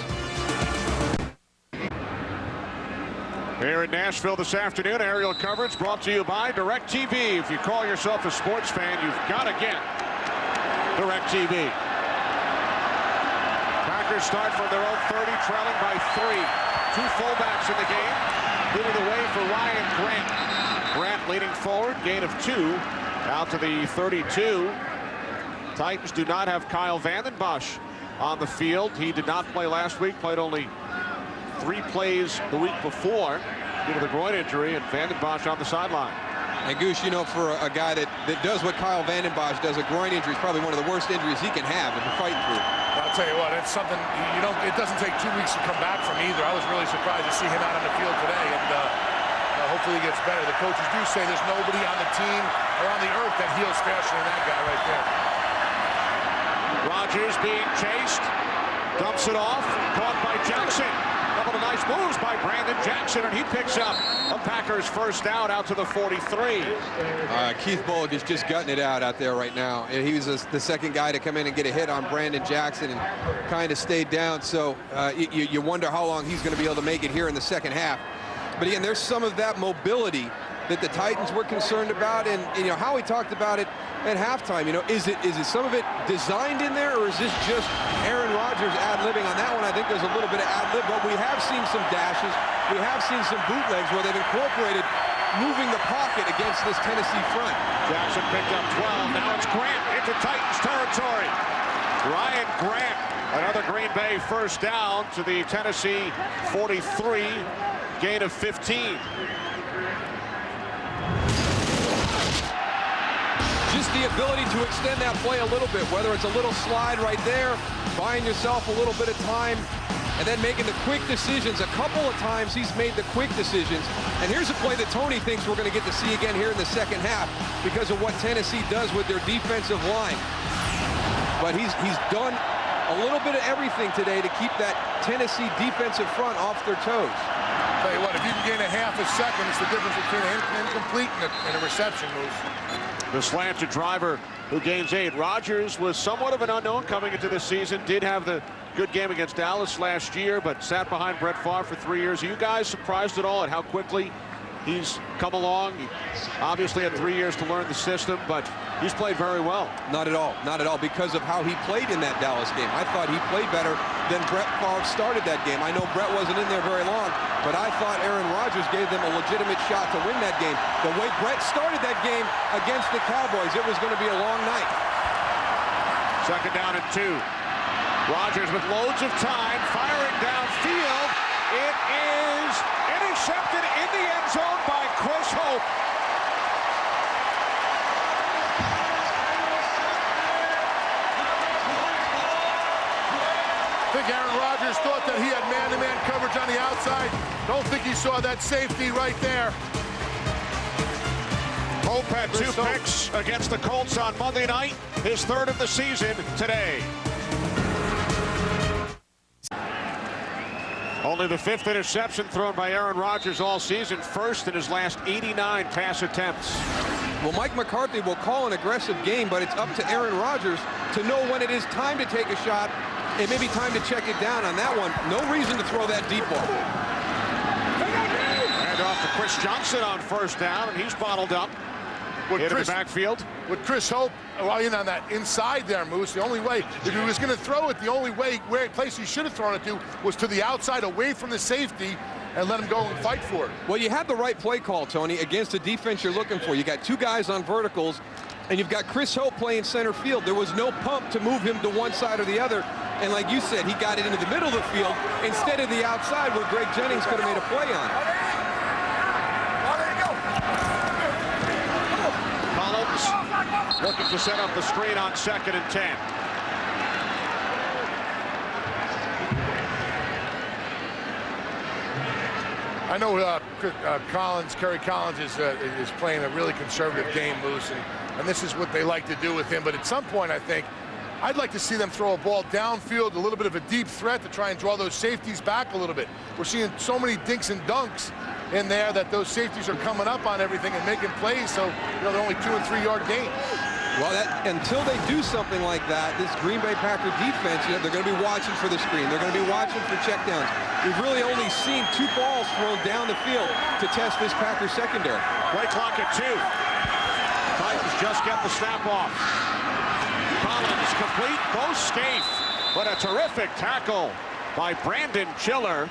Here in Nashville this afternoon, aerial coverage brought to you by DirecTV. If you call yourself a sports fan, you've got to get DirecTV. Packers start from their own 30, trailing by 3. 2 fullbacks in the game, leading the way for Ryan Grant. Grant leading forward, gain of 2, out to the 32. Titans do not have Kyle Vanden Bosch on the field. He did not play last week, played only 3 plays the week before due to the groin injury, and Vanden Bosch on the sideline. And Goose, you know, for a guy that does what Kyle Vanden Bosch does, a groin injury is probably one of the worst injuries he can have if you're fighting through. I'll tell you what, it's something it doesn't take 2 weeks to come back from either. I was really surprised to see him out on the field today, and hopefully he gets better. The coaches do say there's nobody on the team or on the earth that heals faster than that guy right there. Rodgers being chased, dumps it off, caught by Jackson. Couple of nice moves by Brandon Jackson, and he picks up a Packers first down out to the 43. Keith Bullock is just gutting it out there right now. He was the second guy to come in and get a hit on Brandon Jackson and kind of stayed down. So you wonder how long he's going to be able to make it here in the second half. But again, there's some of that mobility that the Titans were concerned about, and you know how he talked about it at halftime. You know, is it some of it designed in there, or is this just Aaron Rodgers ad-libbing on that one? I think there's a little bit of ad-lib, but we have seen some dashes, we have seen some bootlegs where they've incorporated moving the pocket against this Tennessee front. Jackson picked up 12. Now it's Grant into Titans territory. Ryan Grant, another Green Bay first down to the Tennessee 43, gain of 15. Just the ability to extend that play a little bit, whether it's a little slide right there, buying yourself a little bit of time, and then making the quick decisions. A couple of times he's made the quick decisions. And here's a play that Tony thinks we're going to get to see again here in the second half because of what Tennessee does with their defensive line. But he's done a little bit of everything today to keep that Tennessee defensive front off their toes. Tell you what, if you can gain a half a second, it's the difference between an incomplete and a reception move. The slanted driver who gains 8. Rodgers was somewhat of an unknown coming into this season. Did have the good game against Dallas last year, but sat behind Brett Favre for 3 years. Are you guys surprised at all at how quickly he's come along? He obviously had 3 years to learn the system, but he's played very well. Not at all. Not at all, because of how he played in that Dallas game. I thought he played better than Brett Favre started that game. I know Brett wasn't in there very long, but I thought Aaron Rodgers gave them a legitimate shot to win that game. The way Brett started that game against the Cowboys, it was going to be a long night. Second down and 2. Rodgers with loads of time, firing downfield. It is intercepted in the end zone by Chris Hope. I think Aaron Rodgers thought that he had man-to-man coverage on the outside. Don't think he saw that safety right there. Hope had 2 picks against the Colts on Monday night. His 3rd of the season today. Only the 5th interception thrown by Aaron Rodgers all season. 1st in his last 89 pass attempts. Well, Mike McCarthy will call an aggressive game, but it's up to Aaron Rodgers to know when it is time to take a shot. It may be time to check it down on that one. No reason to throw that deep ball. And off to Chris Johnson on first down, and he's bottled up. Into the backfield. With Chris Hope in on that inside there, Moose, the only way, if he was going to throw it, the only place he should have thrown it to was to the outside, away from the safety, and let him go and fight for it. Well, you had the right play call, Tony, against the defense you're looking for. You got 2 guys on verticals, and you've got Chris Hope playing center field. There was no pump to move him to one side or the other. And like you said, he got it into the middle of the field instead of the outside where Greg Jennings could have made a play on it. Collins looking to set up the screen on 2nd and 10. I know Kerry Collins is playing a really conservative game, Moose, and this is what they like to do with him. But at some point, I think, I'd like to see them throw a ball downfield, a little bit of a deep threat to try and draw those safeties back a little bit. We're seeing so many dinks and dunks in there that those safeties are coming up on everything and making plays, so they're only 2 and 3 yard gains. Well, until they do something like that, this Green Bay Packer defense, they're going to be watching for the screen. They're going to be watching for checkdowns. We've really only seen 2 balls thrown down the field to test this Packer secondary. Play clock at 2. Titans just get the snap off. Collins complete, Bo Scaife, but a terrific tackle by Brandon Chiller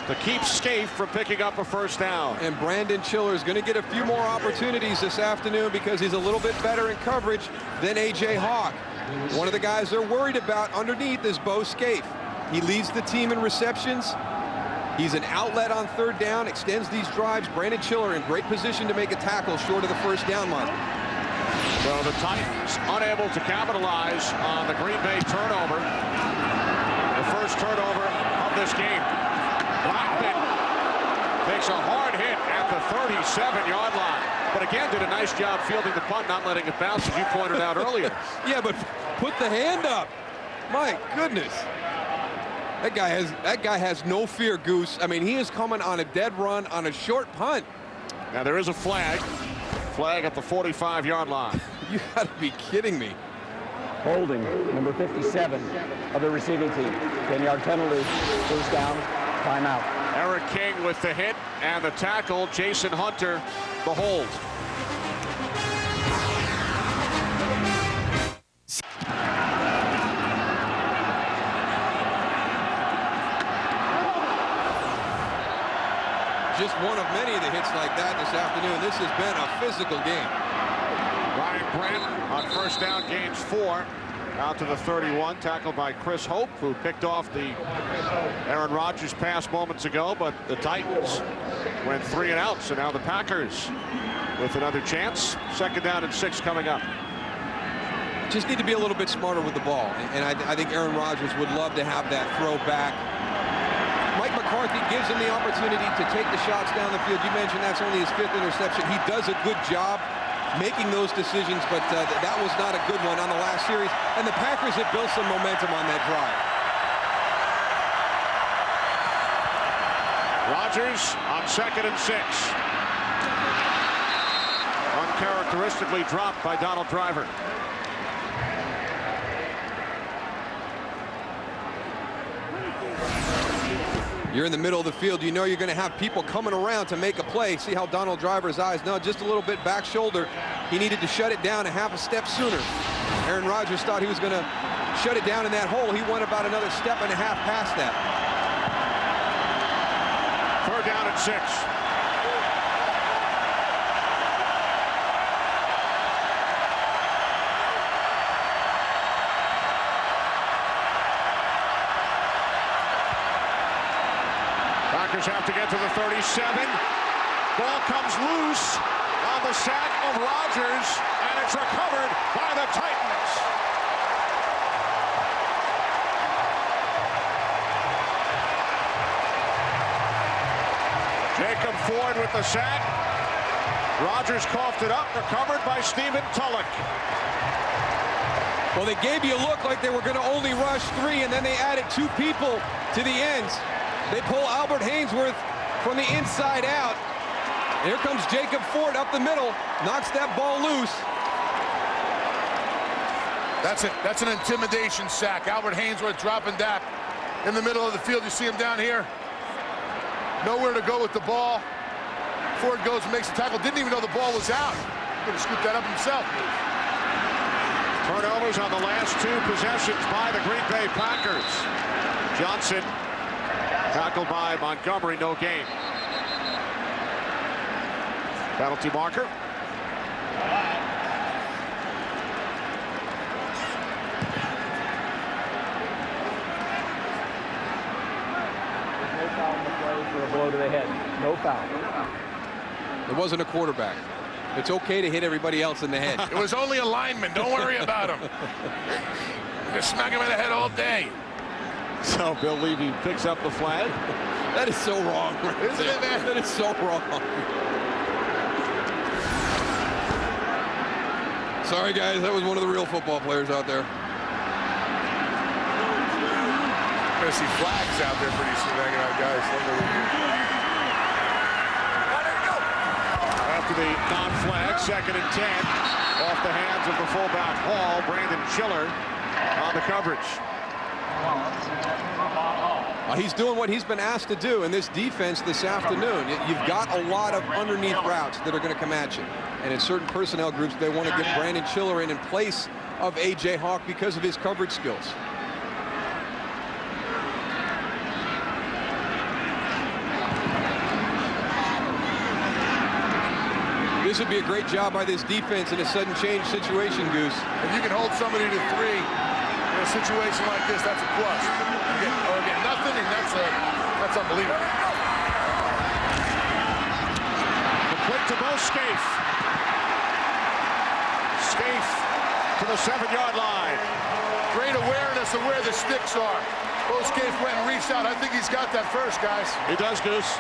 to keep Scaife from picking up a first down. And Brandon Chiller is going to get a few more opportunities this afternoon because he's a little bit better in coverage than A.J. Hawk. One of the guys they're worried about underneath is Bo Scaife. He leads the team in receptions. He's an outlet on 3rd down, extends these drives. Brandon Chiller in great position to make a tackle short of the first down line. So the Titans unable to capitalize on the Green Bay turnover. The first turnover of this game. Blackman takes a hard hit at the 37-yard line. But again, did a nice job fielding the punt, not letting it bounce, as you pointed out earlier. Yeah, but put the hand up. My goodness. That guy has no fear, Goose. I mean, he is coming on a dead run on a short punt. Now there is a flag. Flag at the 45-yard line. You got to be kidding me. Holding, number 57 of the receiving team. 10-yard penalty, first down, timeout. Eric King with the hit and the tackle. Jason Hunter, the hold. Just one of many of the hits like that this afternoon. This has been a physical game. Ryan Brent on first down, gains 4. Out to the 31, tackled by Chris Hope, who picked off the Aaron Rodgers pass moments ago, but the Titans went 3 and out, so now the Packers with another chance. 2nd down and 6 coming up. Just need to be a little bit smarter with the ball, and I think Aaron Rodgers would love to have that throw back. Mike McCarthy gives him the opportunity to take the shots down the field. You mentioned that's only his 5th interception. He does a good job making those decisions, but that was not a good one on the last series. And the Packers have built some momentum on that drive. Rodgers on 2nd and 6. Uncharacteristically dropped by Donald Driver. You're in the middle of the field. You know you're going to have people coming around to make a play. See how Donald Driver's eyes, no, just a little bit back shoulder. He needed to shut it down a half a step sooner. Aaron Rodgers thought he was going to shut it down in that hole. He went about another step and a half past that. 3rd down and 6. Packers have to get to the 37. Ball comes loose on the sack of Rodgers, and it's recovered by the Titans. Jacob Ford with the sack. Rodgers coughed it up, recovered by Stephen Tulloch. Well, they gave you a look like they were going to only rush 3, and then they added 2 people to the ends. They pull Albert Hainsworth from the inside out. Here comes Jacob Ford up the middle, knocks that ball loose. That's an intimidation sack. Albert Hainsworth dropping back in the middle of the field. You see him down here. Nowhere to go with the ball. Ford goes and makes the tackle. Didn't even know the ball was out. Going to scoop that up himself. Turnovers on the last 2 possessions by the Green Bay Packers. Johnson tackled by Montgomery, no gain. Penalty marker. No foul on the play for a blow to the head. No foul. It wasn't a quarterback. It's okay to hit everybody else in the head. It was only a lineman. Don't worry about him. Just smack him in the head all day. So Bill Levy picks up the flag. That is so wrong. Isn't it, man? That is so wrong. Sorry, guys. That was one of the real football players out there. We're going to see flags out there pretty soon hanging out, guys. after the non-flag. 2nd and 10. Off the hands of the fullback Hall. Brandon Chiller on the coverage. He's doing what he's been asked to do in this defense this afternoon. You've got a lot of underneath routes that are going to come at you. And in certain personnel groups, they want to get Brandon Chiller in place of A.J. Hawk because of his coverage skills. This would be a great job by this defense in a sudden change situation, Goose. If you can hold somebody to 3 in a situation like this, that's a plus. Or get nothing, and that's unbelievable. Complete to Bo Scaife. Scaife to the 7-yard line. Great awareness of where the sticks are. Bo Scaife went and reached out. I think he's got that first, guys. He does, Goose.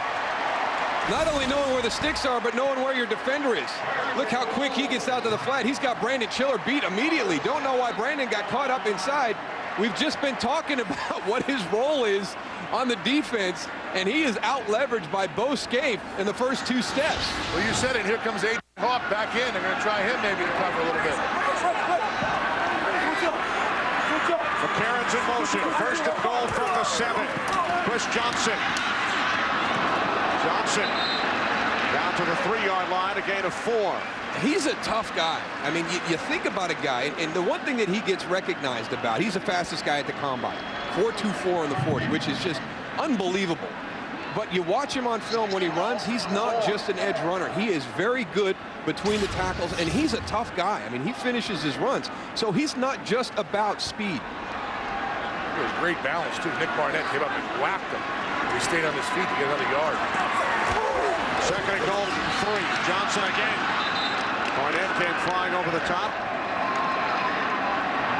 Not only knowing where the sticks are, but knowing where your defender is. Look how quick he gets out to the flat. He's got Brandon Chiller beat immediately. Don't know why Brandon got caught up inside. We've just been talking about what his role is on the defense, and he is out-leveraged by Bo Scaife in the first 2 steps. Well, you said it. Here comes A.J. Hawk back in. They're going to try him maybe to cover a little bit. McCarron's in motion. 1st and goal from the 7. Chris Johnson. Johnson down to the 3-yard line, a gain of 4. He's a tough guy. I mean, you think about a guy, and the one thing that he gets recognized about, he's the fastest guy at the combine. 4.24 in the 40, which is just unbelievable. But you watch him on film when he runs, he's not just an edge runner. He is very good between the tackles, and he's a tough guy. I mean, he finishes his runs. So he's not just about speed. It was great balance, too. Nick Barnett came up and whacked him. He stayed on his feet to get another yard. 2nd and goal from 3. Johnson again. Barnett came flying over the top.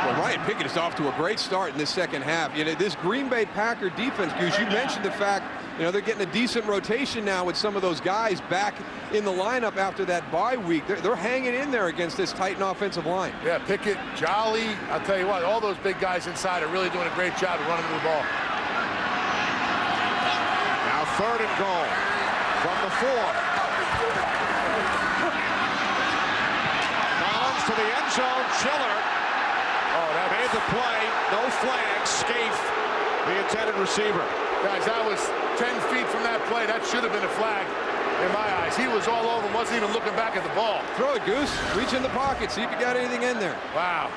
Well, Ryan Pickett is off to a great start in this 2nd half. You know, this Green Bay Packer defense, Goose, you mentioned the fact, you know, they're getting a decent rotation now with some of those guys back in the lineup after that bye week. They're hanging in there against this Titan offensive line. Yeah, Pickett, Jolly, I'll tell you what, all those big guys inside are really doing a great job of running the ball. Now 3rd and goal from the 4. Collins to the end zone. Chiller made the play. No flag. Scaife, the intended receiver. Guys, that was 10 feet from that play. That should have been a flag in my eyes. He was all over, wasn't even looking back at the ball. Throw it, Goose. Reach in the pocket. See if you got anything in there. Wow.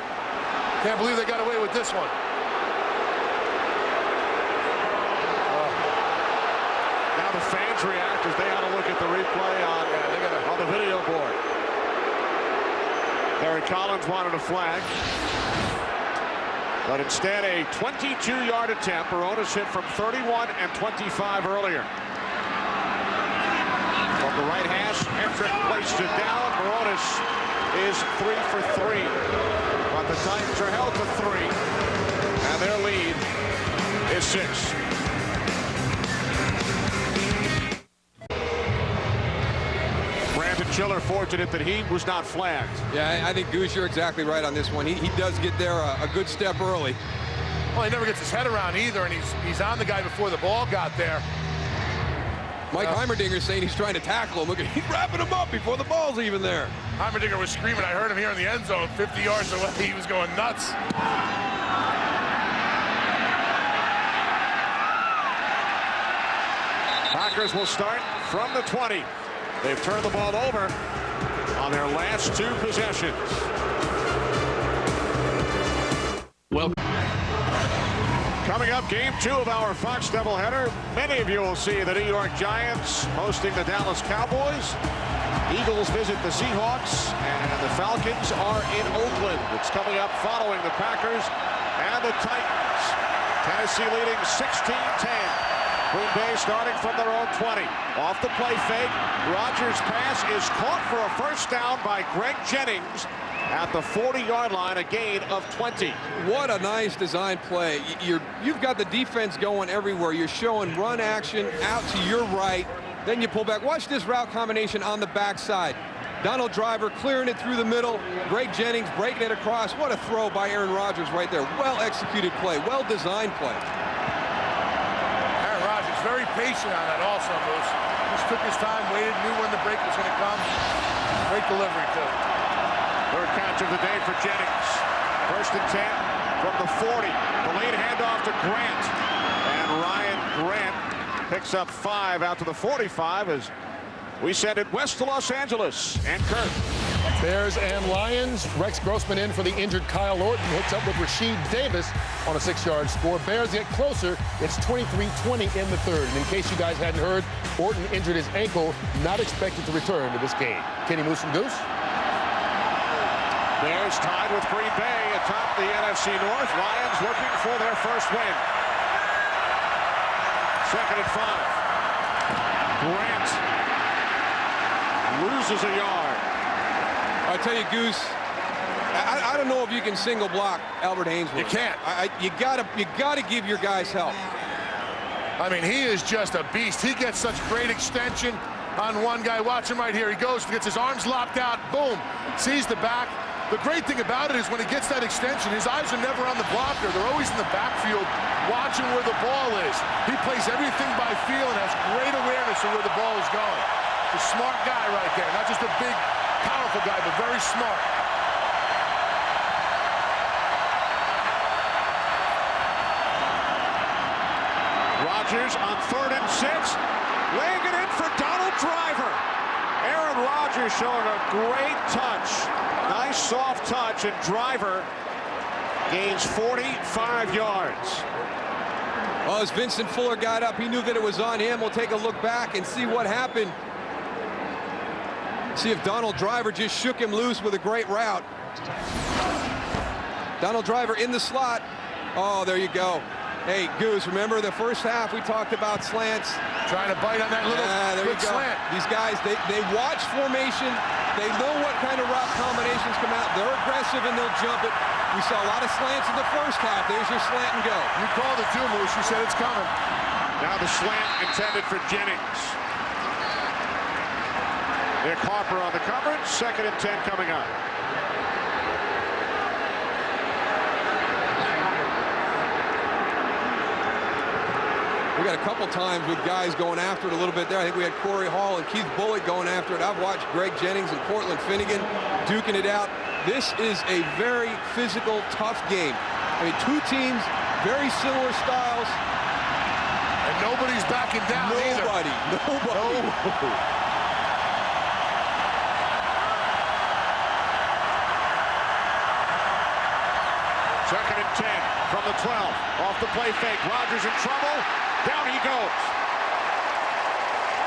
Can't believe they got away with this one. Now the fans react as they ought to look at the replay on the video board. Larry Collins wanted a flag, but instead a 22-yard attempt. Barones hit from 31 and 25 earlier. From the right hash, Hendrick placed it down. Barones is 3 for 3, but the Titans are held to 3, and their lead is 6. Chiller fortunate that he was not flagged. Yeah, I think, Goose, you're exactly right on this one. He does get there a good step early. Well, he never gets his head around either, and he's on the guy before the ball got there. Mike Heimerdinger's saying he's trying to tackle him. Look, he's wrapping him up before the ball's even there. Heimerdinger was screaming. I heard him here in the end zone, 50 yards away. He was going nuts. Packers will start from the 20. They've turned the ball over on their last 2 possessions. Well, coming up, game 2 of our Fox doubleheader. Many of you will see the New York Giants hosting the Dallas Cowboys. Eagles visit the Seahawks, and the Falcons are in Oakland. It's coming up following the Packers and the Titans. Tennessee leading 16-10. Green Bay starting from their own 20. Off the play fake. Rodgers' pass is caught for a first down by Greg Jennings at the 40-yard line, a gain of 20. What a nice design play. You've got the defense going everywhere. You're showing run action out to your right. Then you pull back. Watch this route combination on the backside. Donald Driver clearing it through the middle. Greg Jennings breaking it across. What a throw by Aaron Rodgers right there. Well-executed play. Well-designed play. Very patient on that also, Moose. Just took his time, waited, knew when the break was going to come. Great delivery, too. Third catch of the day for Jennings. 1st and 10 from the 40. The late handoff to Grant. And Ryan Grant picks up 5 out to the 45 as we send it west to Los Angeles. And Kurt. Bears and Lions. Rex Grossman in for the injured Kyle Orton. Hooks up with Rasheed Davis on a 6-yard score. Bears get closer. It's 23-20 in the third. And in case you guys hadn't heard, Orton injured his ankle, not expected to return to this game. Kenny Moose from Goose. Bears tied with Green Bay atop the NFC North. Lions looking for their first win. 2nd and 5. Grant loses a yard. I tell you, Goose, I don't know if you can single block Albert Haynesworth. You can't. You gotta give your guys help. I mean, he is just a beast. He gets such great extension on one guy. Watch him right here. He goes, gets his arms locked out, boom, sees the back. The great thing about it is when he gets that extension, his eyes are never on the blocker. They're always in the backfield watching where the ball is. He plays everything by feel and has great awareness of where the ball is going. A smart guy right there. Not just a big, powerful guy, but very smart. Rodgers on 3rd and 6. Laying it in for Donald Driver. Aaron Rodgers showing a great touch. Nice soft touch, and Driver gains 45 yards. Well, as Vincent Fuller got up, he knew that it was on him. We'll take a look back and see what happened. See if Donald Driver just shook him loose with a great route. Donald Driver in the slot. Oh, there you go. Hey, Goose, remember the first half we talked about slants? Trying to bite on that little quick slant. These guys, they watch formation. They know what kind of route combinations come out. They're aggressive and they'll jump it. We saw a lot of slants in the first half. There's your slant and go. You called it too, Moose. You said it's coming. Now the slant intended for Jennings. Nick Harper on the coverage. 2nd and 10 coming up. We got a couple times with guys going after it a little bit there. I think we had Corey Hall and Keith Bullock going after it. I've watched Greg Jennings and Cortland Finnegan duking it out. This is a very physical, tough game. I mean, two teams, very similar styles. And nobody's backing down either. Nobody. Second and 10 from the 12. Off the play fake. Rodgers in trouble. Down he goes.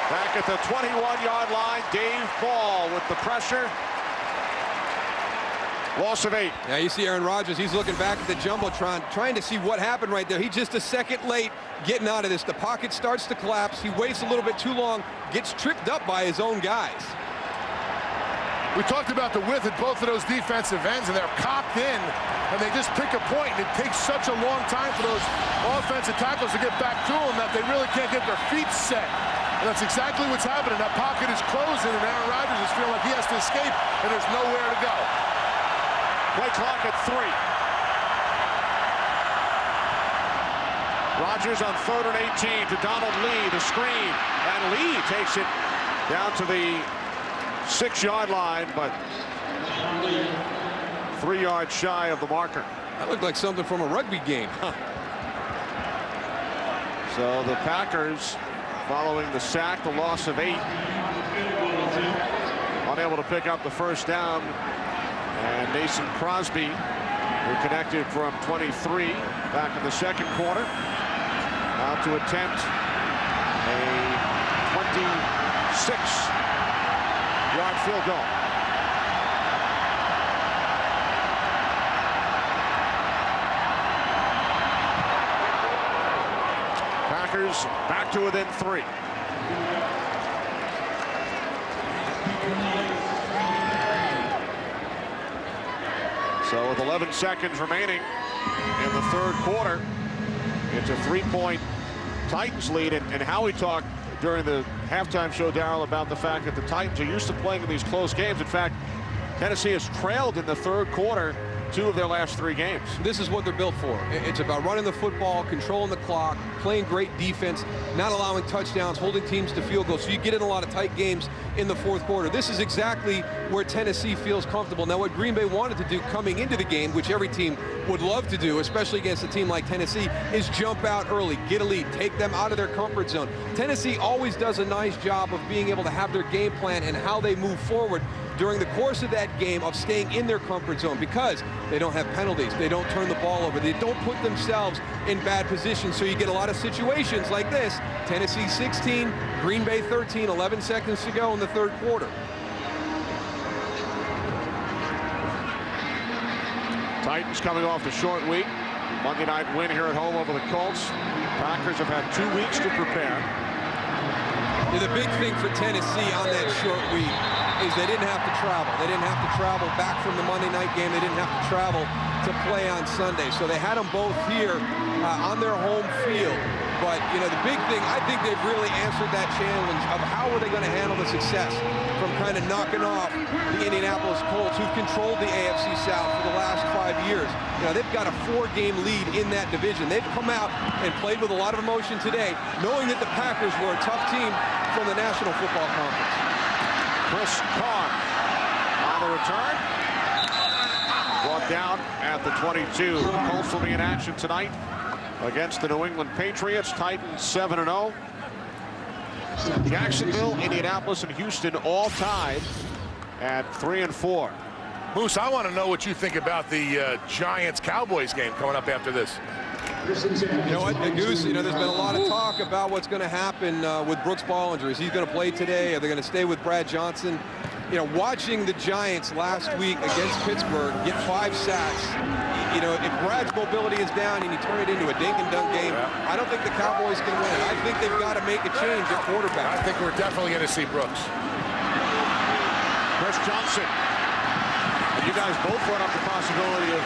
Back at the 21-yard line, Dave Ball with the pressure. Loss of 8. Now you see Aaron Rodgers, he's looking back at the Jumbotron, trying to see what happened right there. He's just a second late getting out of this. The pocket starts to collapse. He waits a little bit too long, gets tripped up by his own guys. We talked about the width at both of those defensive ends, and they're cocked in, and they just pick a point, and it takes such a long time for those offensive tackles to get back to them that they really can't get their feet set. And that's exactly what's happening. That pocket is closing, and Aaron Rodgers is feeling like he has to escape, and there's nowhere to go. Play clock at 3. Rodgers on 3rd and 18 to Donald Lee, the screen, and Lee takes it down to the 6-yard line, but 3 yards shy of the marker. That looked like something from a rugby game. So the Packers, following the sack, the loss of 8, unable to pick up the first down. And Mason Crosby, who connected from 23 back in the second quarter, now to attempt a 26-yard field goal. Packers back to within 3. So with 11 seconds remaining in the third quarter, it's a 3-point Titans lead. And Howie talked during the halftime show, Darryl, about the fact that the Titans are used to playing in these close games. In fact, Tennessee has trailed in the third quarter 2 of their last 3 games. This is what they're built for. It's about running the football, controlling the clock, playing great defense, not allowing touchdowns, holding teams to field goals. So you get in a lot of tight games in the fourth quarter. This is exactly where Tennessee feels comfortable. Now, what Green Bay wanted to do coming into the game, which every team would love to do, especially against a team like Tennessee, is jump out early, get a lead, take them out of their comfort zone. Tennessee always does a nice job of being able to have their game plan and how they move forward during the course of that game, of staying in their comfort zone, because they don't have penalties, they don't turn the ball over, they don't put themselves in bad positions. So you get a lot of situations like this. Tennessee 16, Green Bay 13, 11 seconds to go in the third quarter. Titans coming off the short week. Monday night win here at home over the Colts. Packers have had 2 weeks to prepare. The big thing for Tennessee on that short week is they didn't have to travel. They didn't have to travel back from the Monday night game. They didn't have to travel to play on Sunday. So they had them both here on their home field. But, you know, the big thing, I think they've really answered that challenge of how are they going to handle the success from kind of knocking off the Indianapolis Colts, who've controlled the AFC South for the last 5 years. You know, they've got a 4-game lead in that division. They've come out and played with a lot of emotion today, knowing that the Packers were a tough team from the National Football Conference. Chris Carr on the return. Brought down at the 22. The Colts will be in action tonight against the New England Patriots. Titans 7-0. Jacksonville, Indianapolis, and Houston all tied at 3-4. Moose, I want to know what you think about the Giants-Cowboys game coming up after this. You know what, the Goose, you know, there's been a lot of talk about what's going to happen with Brooks Bollinger. Is he going to play today? Are they going to stay with Brad Johnson? You know, watching the Giants last week against Pittsburgh get 5 sacks, you know, if Brad's mobility is down and you turn it into a dink-and-dunk game, I don't think the Cowboys can win. I think they've got to make a change at quarterback. I think we're definitely going to see Brooks. Chris Johnson. You guys both brought up the possibility of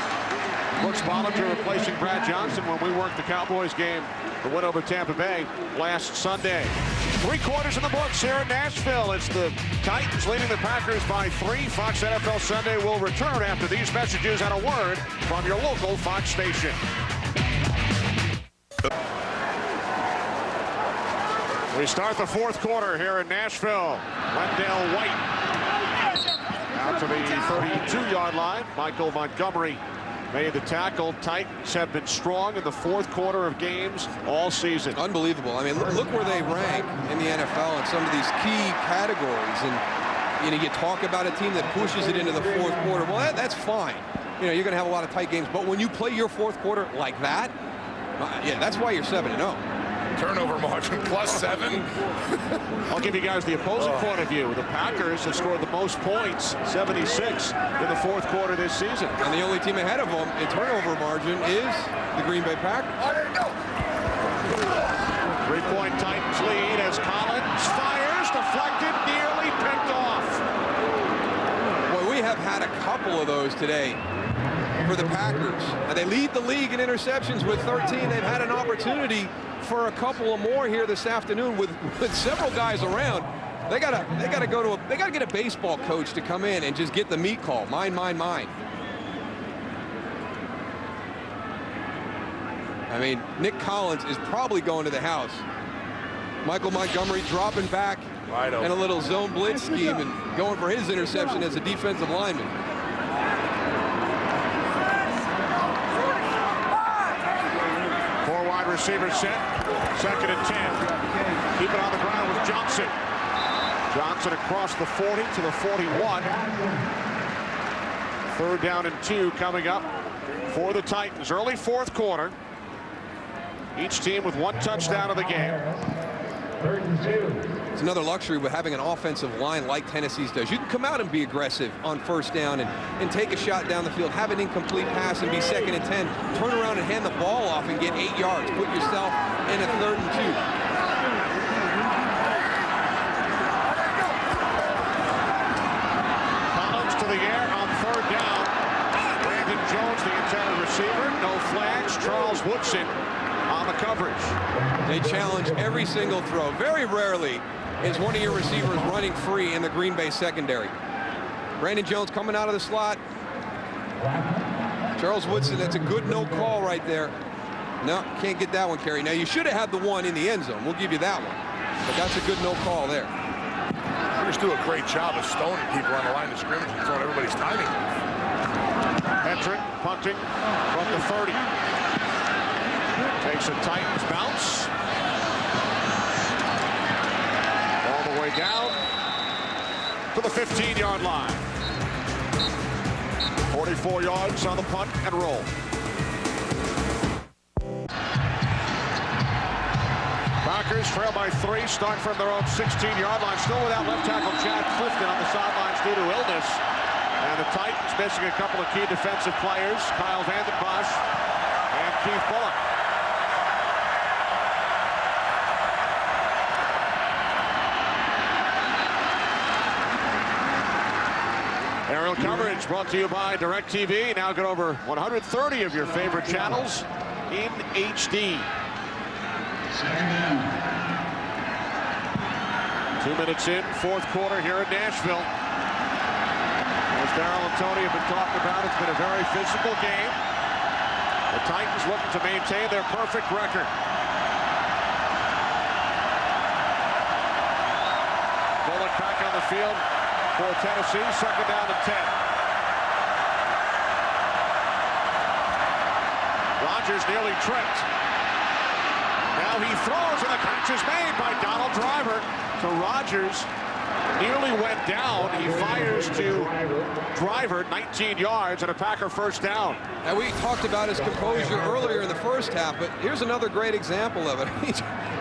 Brooks Bollinger replacing Brad Johnson when we worked the Cowboys game, the win over Tampa Bay last Sunday. 3 quarters in the books here in Nashville. It's the Titans leading the Packers by 3. Fox NFL Sunday will return after these messages and a word from your local Fox station. We start the fourth quarter here in Nashville. Wendell White out to the 32-yard line. Michael Montgomery made the tackle. Titans have been strong in the fourth quarter of games all season. Unbelievable. I mean, look where they rank in the NFL in some of these key categories. And, you know, you talk about a team that pushes it into the fourth quarter. Well, that's fine. You know, you're going to have a lot of tight games. But when you play your fourth quarter like that, yeah, that's why you're 7-0. Turnover margin +7. I'll give you guys the opposing point of view. The Packers have scored the most points, 76, in the fourth quarter this season. And the only team ahead of them in turnover margin is the Green Bay Packers. 3-point Titans lead as Collins fires, deflected, nearly picked off. Boy, we have had a couple of those today for the Packers. And they lead the league in interceptions with 13. They've had an opportunity for a couple of more here this afternoon with several guys around. They gotta get a baseball coach to come in and just get the meat call. Mine, mine, mine. I mean, Nick Collins is probably going to the house. Michael Montgomery dropping back in a little zone blitz scheme and going for his interception as a defensive lineman. Receiver set, 2nd and 10. Keep it on the ground with Johnson. Johnson across the 40 to the 41. 3rd down and 2 coming up for the Titans. Early fourth quarter. Each team with 1 touchdown of the game. 3rd and 2. It's another luxury with having an offensive line like Tennessee's does. You can come out and be aggressive on 1st down and take a shot down the field, have an incomplete pass and be 2nd and 10. Turn around and hand the ball off and get 8 yards. Put yourself in a 3rd and 2. Collins to the air on 3rd down. Brandon Jones, the intended receiver. No flags. Charles Woodson on the coverage. They challenge every single throw. Very rarely is one of your receivers running free in the Green Bay secondary. Brandon Jones coming out of the slot. Charles Woodson, that's a good no call right there. No, can't get that one, Kerry. Now, you should have had the one in the end zone. We'll give you that one. But that's a good no call there. They just do a great job of stoning people on the line of scrimmage and throwing everybody's timing off. Hendrick punting from the 30. Takes a Titans bounce. All the way down to the 15-yard line. 44 yards on the punt and roll. Packers trail by 3, start from their own 16-yard line. Still without left tackle Chad Clifton on the sidelines due to illness. And the Titans missing a couple of key defensive players, Kyle Vanden Bosch and Keith Bullock. Aerial coverage brought to you by DirecTV. Now get over 130 of your favorite channels in HD. 2 minutes in, fourth quarter here in Nashville. As Darrell and Tony have been talking about, it's been a very physical game. The Titans looking to maintain their perfect record. Bullock back on the field for Tennessee, second down and 10. Rodgers nearly tripped. Now he throws, and the catch is made by Donald Driver. So Rodgers nearly went down. He fires to Driver, 19 yards, and a Packer first down. And we talked about his composure earlier in the first half, but here's another great example of it.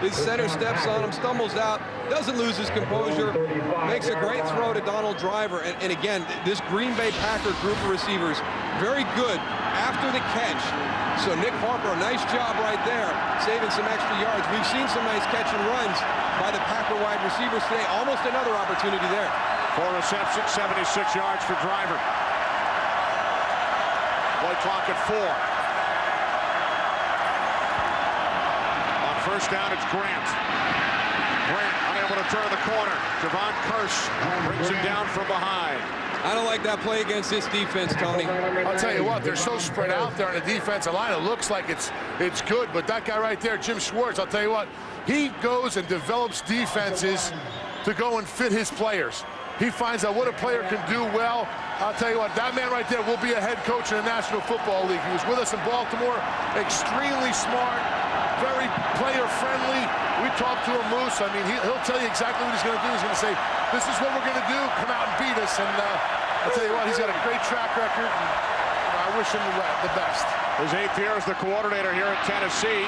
His center steps on him, stumbles out, doesn't lose his composure, makes a great throw to Donald Driver. And again, this Green Bay Packer group of receivers, very good after the catch. So Nick Harper, a nice job right there, saving some extra yards. We've seen some nice catch and runs by the Packer wide receivers today. Almost another opportunity there. 4 receptions, 76 yards for Driver. Play clock at 4. On first down, it's Grant. Grant unable to turn the corner. Javon Curse brings him down from behind. I don't like that play against this defense, Tony. I'll tell you what, they're so spread out there on the defensive line. It looks like it's good, but that guy right there, Jim Schwartz, I'll tell you what, he goes and develops defenses to go and fit his players. He finds out what a player can do well. I'll tell you what, that man right there will be a head coach in the National Football League. He was with us in Baltimore, extremely smart, very player-friendly. We talked to him, Moose. I mean, he'll tell you exactly what he's going to do. He's going to say, this is what we're going to do. Come out and beat us. And I'll tell you what, he's got a great track record. And I wish him the best. His 8th year as the coordinator here at Tennessee.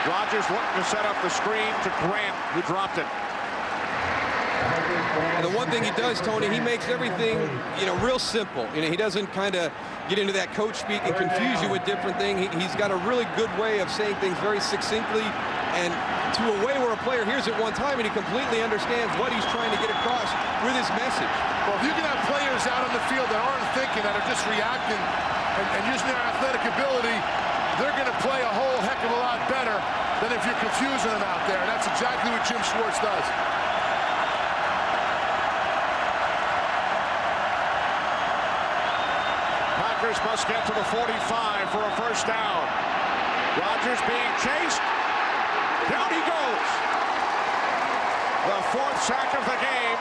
Rodgers looking to set up the screen to Grant, who dropped it. And the one thing he does, Tony, he makes everything, real simple. He doesn't kind of get into that coach speak and confuse you with different things. He's got a really good way of saying things very succinctly and to a way where a player hears it one time and he completely understands what he's trying to get across with his message. Well, if you can have players out on the field that aren't thinking, that are just reacting and using their athletic ability, they're going to play a whole heck of a lot better than if you're confusing them out there. And that's exactly what Jim Schwartz does. Packers must get to the 45 for a first down. Rodgers being chased. Down he goes. The 4th sack of the game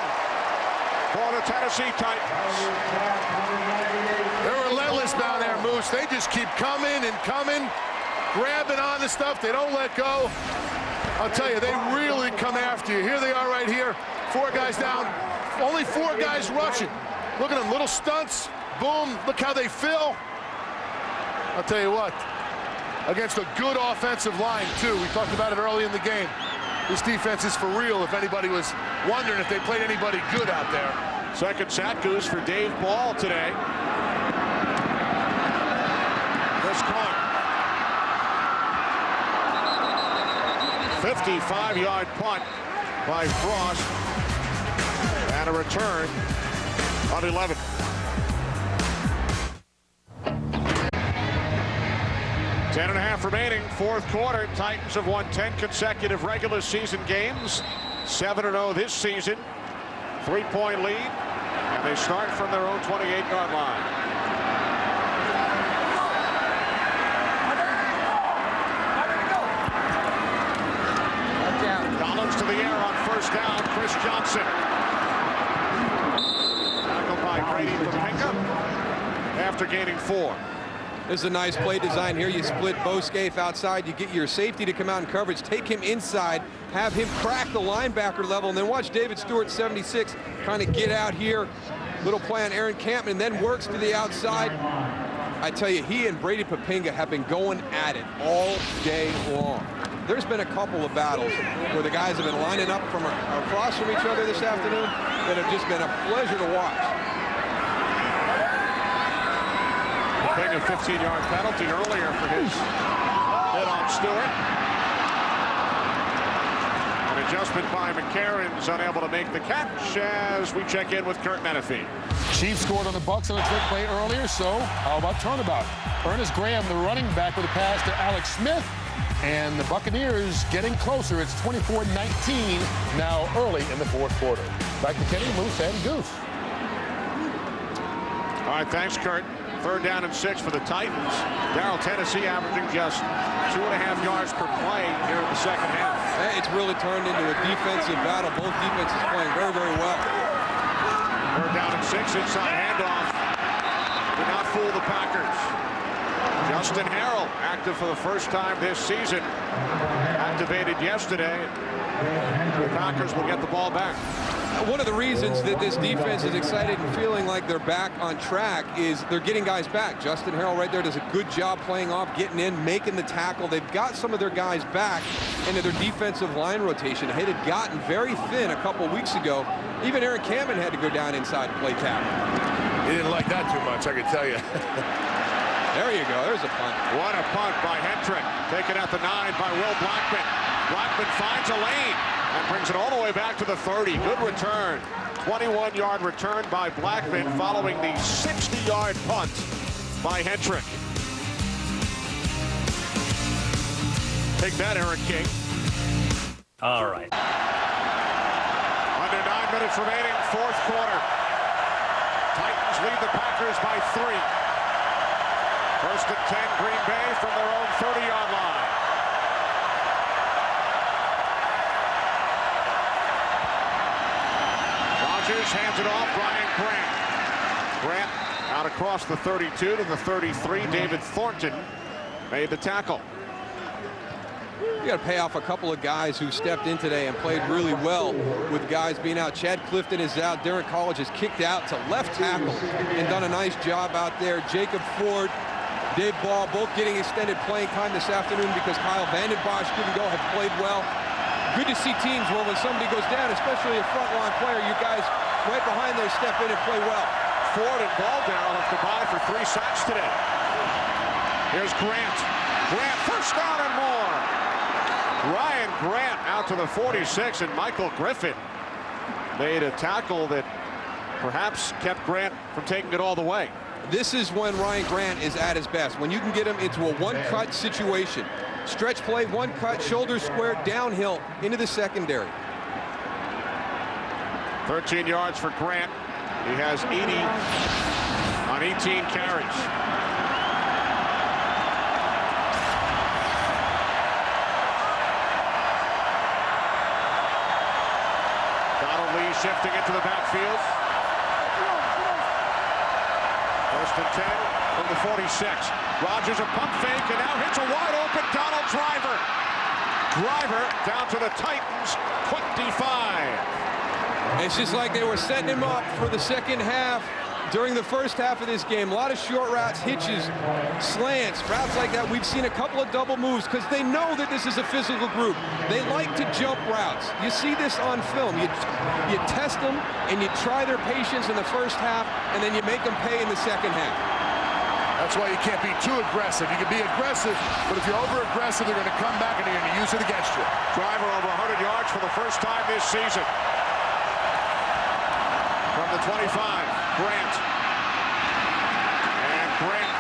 for the Tennessee Titans. They're relentless down there, Moose. They just keep coming and coming, grabbing on the stuff. They don't let go. I'll tell you, they really come after you. Here they are right here. 4 guys down. Only 4 guys rushing. Look at them, little stunts. Boom, look how they fill. I'll tell you what, against a good offensive line, too. We talked about it early in the game. This defense is for real, if anybody was wondering if they played anybody good out there. Second sack goes for Dave Ball today. Chris Clark. 55-yard punt by Frost. And a return on 11. Ten and a half remaining, fourth quarter. Titans have won 10 consecutive regular season games. 7-0 this season. 3-point lead. And they start from their own 28-yard line. First down, Chris Johnson. Tackled by Brady Papinga after gaining 4. This is a nice play design here. You split Bo Scaife outside. You get your safety to come out in coverage, take him inside, have him crack the linebacker level, and then watch David Stewart, 76, kind of get out here. Little play on Aaron Campman, and then works to the outside. I tell you, he and Brady Papinga have been going at it all day long. There's been a couple of battles where the guys have been lining up from across from each other this afternoon that have just been a pleasure to watch. Papinga, 15-yard penalty earlier for his hit on Stewart. An adjustment by McCarron's unable to make the catch as we check in with Kurt Menefee. Chiefs scored on the Bucs on a trick play earlier, so how about turnabout? Ernest Graham, the running back, with a pass to Alex Smith, and the Buccaneers getting closer. It's 24-19 now early in the fourth quarter. Back to Kenny, Moose, and Goose. All right, thanks, Kurt. 3rd down and 6 for the Titans. Darrell Tennessee averaging just 2.5 yards per play here in the second half. It's really turned into a defensive battle. Both defenses playing very, very well. 3rd down and 6, inside handoff. Did not fool the Packers. Justin Harrell, active for the first time this season. Activated yesterday. The Packers will get the ball back. One of the reasons that this defense is excited and feeling like they're back on track is they're getting guys back. Justin Harrell right there does a good job playing off, getting in, making the tackle. They've got some of their guys back into their defensive line rotation. It had gotten very thin a couple weeks ago. Even Aaron Campman had to go down inside and play tackle. He didn't like that too much, I can tell you. There you go. There's a punt. What a punt by Hentrick. Taken at the 9 by Will Blackman. Blackman finds a lane and brings it all the way back to the 30. Good return. 21-yard return by Blackman following the 60-yard punt by Hentrick. Take that, Eric King. All right. Under 9 minutes remaining, fourth quarter. Titans lead the Packers by 3. First and 10, Green Bay from their own 30-yard line. Rodgers hands it off, Brian Grant. Grant out across the 32 to the 33. David Thornton made the tackle. You got to pay off a couple of guys who stepped in today and played really well with guys being out. Chad Clifton is out. Derek College is kicked out to left tackle and done a nice job out there. Jacob Ford, Dave Ball, both getting extended playing time this afternoon because Kyle Vanden Bosch couldn't go, have played well. Good to see teams where when somebody goes down, especially a frontline player, you guys right behind there step in and play well. Ford and Baldown have combined for 3 sacks today. Here's Grant. Grant, first down and more. Ryan Grant out to the 46, and Michael Griffin made a tackle that perhaps kept Grant from taking it all the way. This is when Ryan Grant is at his best, when you can get him into a one-cut situation. Stretch play, one cut, shoulders squared, downhill into the secondary. 13 yards for Grant. He has 80 on 18 carries. Donald Lee shifting into the backfield. First and 10 from the 46. Rodgers a pump fake and now hits a wide open Donald Driver. Driver down to the Titans 25. It's just like they were setting him up for the second half. During the first half of this game, a lot of short routes, hitches, slants, routes like that. We've seen a couple of double moves because they know that this is a physical group. They like to jump routes. You see this on film. You test them and you try their patience in the first half, and then you make them pay in the second half. That's why you can't be too aggressive. You can be aggressive, but if you're over-aggressive, they're going to come back and they're going to use it against you. Driver over 100 yards for the first time this season. From the 25, Grant. And Grant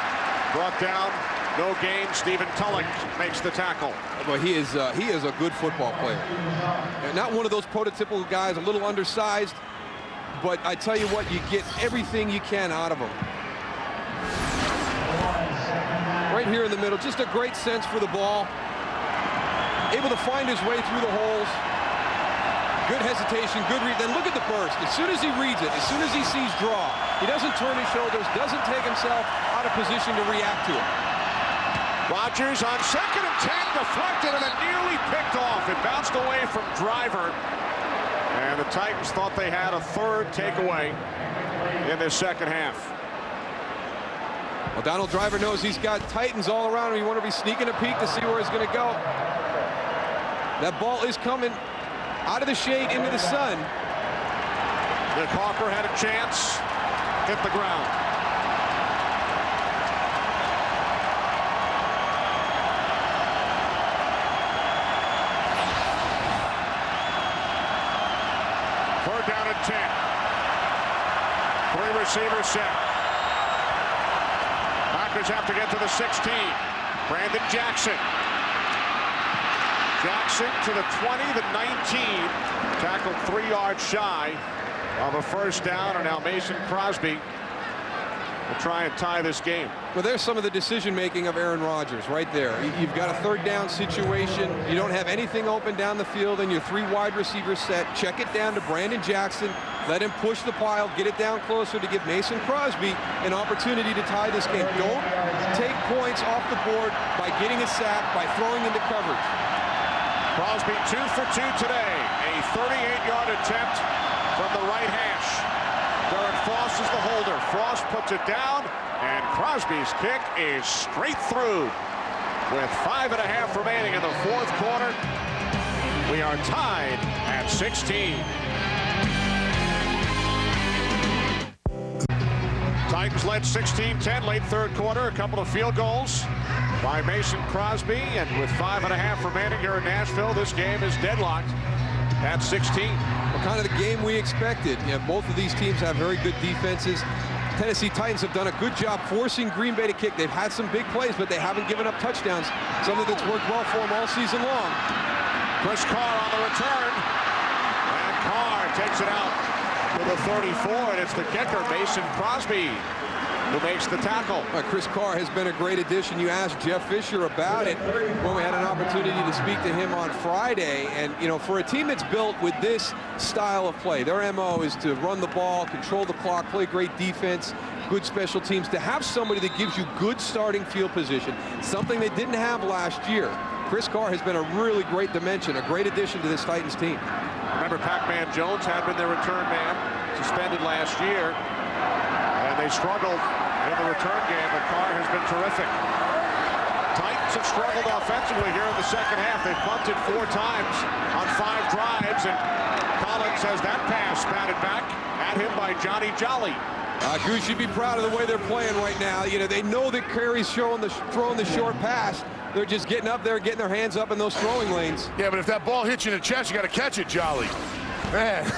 brought down, no gain. Stephen Tulloch makes the tackle. Well, he is a good football player. Not one of those prototypical guys, a little undersized, but I tell you what, you get everything you can out of him. Right here in the middle, just a great sense for the ball. Able to find his way through the holes. Good hesitation, good read. Then look at the burst. As soon as he reads it, as soon as he sees draw, he doesn't turn his shoulders, doesn't take himself out of position to react to it. Rodgers on 2nd and 10, deflected and it nearly picked off. It bounced away from Driver. And the Titans thought they had a 3rd takeaway in this second half. Well, Donald Driver knows he's got Titans all around him. You want to be sneaking a peek to see where he's going to go. That ball is coming out of the shade into the sun. Nick Hawker had a chance, hit the ground. Third down and 10. 3 receivers set. Packers have to get to the 16. Brandon Jackson. Jackson to the 20, the 19. Tackled 3 yards shy of a first down, and now Mason Crosby will try and tie this game. Well, there's some of the decision-making of Aaron Rodgers right there. You've got a 3rd down situation. You don't have anything open down the field, and your 3 wide receivers set. Check it down to Brandon Jackson. Let him push the pile, get it down closer to give Mason Crosby an opportunity to tie this game. Don't take points off the board by getting a sack, by throwing into coverage. Crosby 2 for 2 today. A 38-yard attempt from the right hash. Darren Foss is the holder. Frost puts it down, and Crosby's kick is straight through. With 5.5 remaining in the 4th quarter, we are tied at 16. Titans led 16-10 late 3rd quarter. A couple of field goals by Mason Crosby, and with 5.5 remaining here in Nashville, this game is deadlocked at 16. Well, kind of the game we expected. Both of these teams have very good defenses. Tennessee Titans have done a good job forcing Green Bay to kick. They've had some big plays, but they haven't given up touchdowns. Something that's worked well for them all season long. Chris Carr on the return, and Carr takes it out to the 34, and it's the kicker, Mason Crosby, who makes the tackle. Chris Carr has been a great addition. You asked Jeff Fisher about it when we had an opportunity to speak to him on Friday. And, for a team that's built with this style of play, their MO is to run the ball, control the clock, play great defense, good special teams, to have somebody that gives you good starting field position, something they didn't have last year. Chris Carr has been a really great dimension, a great addition to this Titans team. Remember, Pac-Man Jones had been their return man, suspended last year. And they struggled in the return game, but Carr has been terrific. Titans have struggled offensively here in the second half. They've punted 4 times on 5 drives, and Collins has that pass batted back at him by Johnny Jolly. Goose, you'd be proud of the way they're playing right now. They know that Carey's throwing the short pass. They're just getting up there, getting their hands up in those throwing lanes. Yeah, but if that ball hits you in the chest, you got to catch it, Jolly. Man.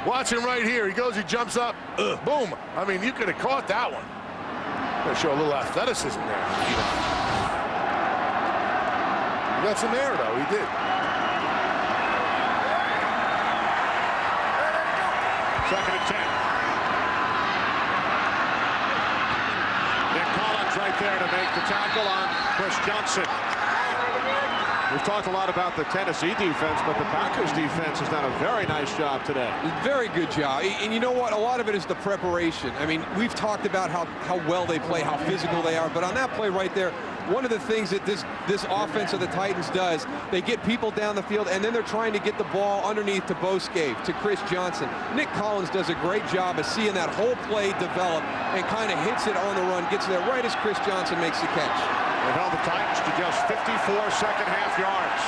Watch him right here. He goes, he jumps up. Boom. I mean, you could have caught that one. Gonna show a little athleticism there. He got some air, though. He did. Second and 10. Nick Collins right there to make the tackle on Chris Johnson. We've talked a lot about the Tennessee defense, but the Packers defense has done a very nice job today. Very good job. And you know what? A lot of it is the preparation. I mean, we've talked about how well they play, how physical they are, but on that play right there, one of the things that this offense of the Titans does, they get people down the field, and then they're trying to get the ball underneath to Boscave, to Chris Johnson. Nick Collins does a great job of seeing that whole play develop and kind of hits it on the run, gets there right as Chris Johnson makes the catch. They held the Titans to just 54 second half yards.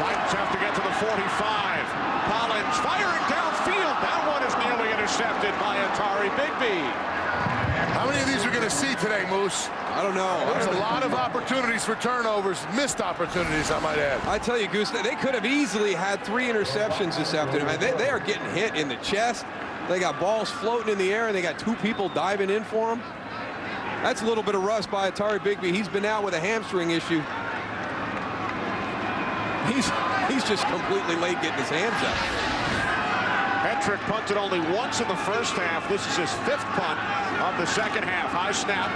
Titans have to get to the 45. Collins firing downfield. That one is nearly intercepted by Atari Bigby. How many of these are going to see today, Moose? I don't know. There's a lot of opportunities for turnovers, missed opportunities, I might add. I tell you, Goose, they could have easily had 3 interceptions this afternoon. They are getting hit in the chest. They got balls floating in the air, and they got 2 people diving in for them. That's a little bit of rust by Atari Bigby. He's been out with a hamstring issue. He's just completely late getting his hands up. Hetrick punted only once in the first half. This is his 5th punt of the second half. High snap.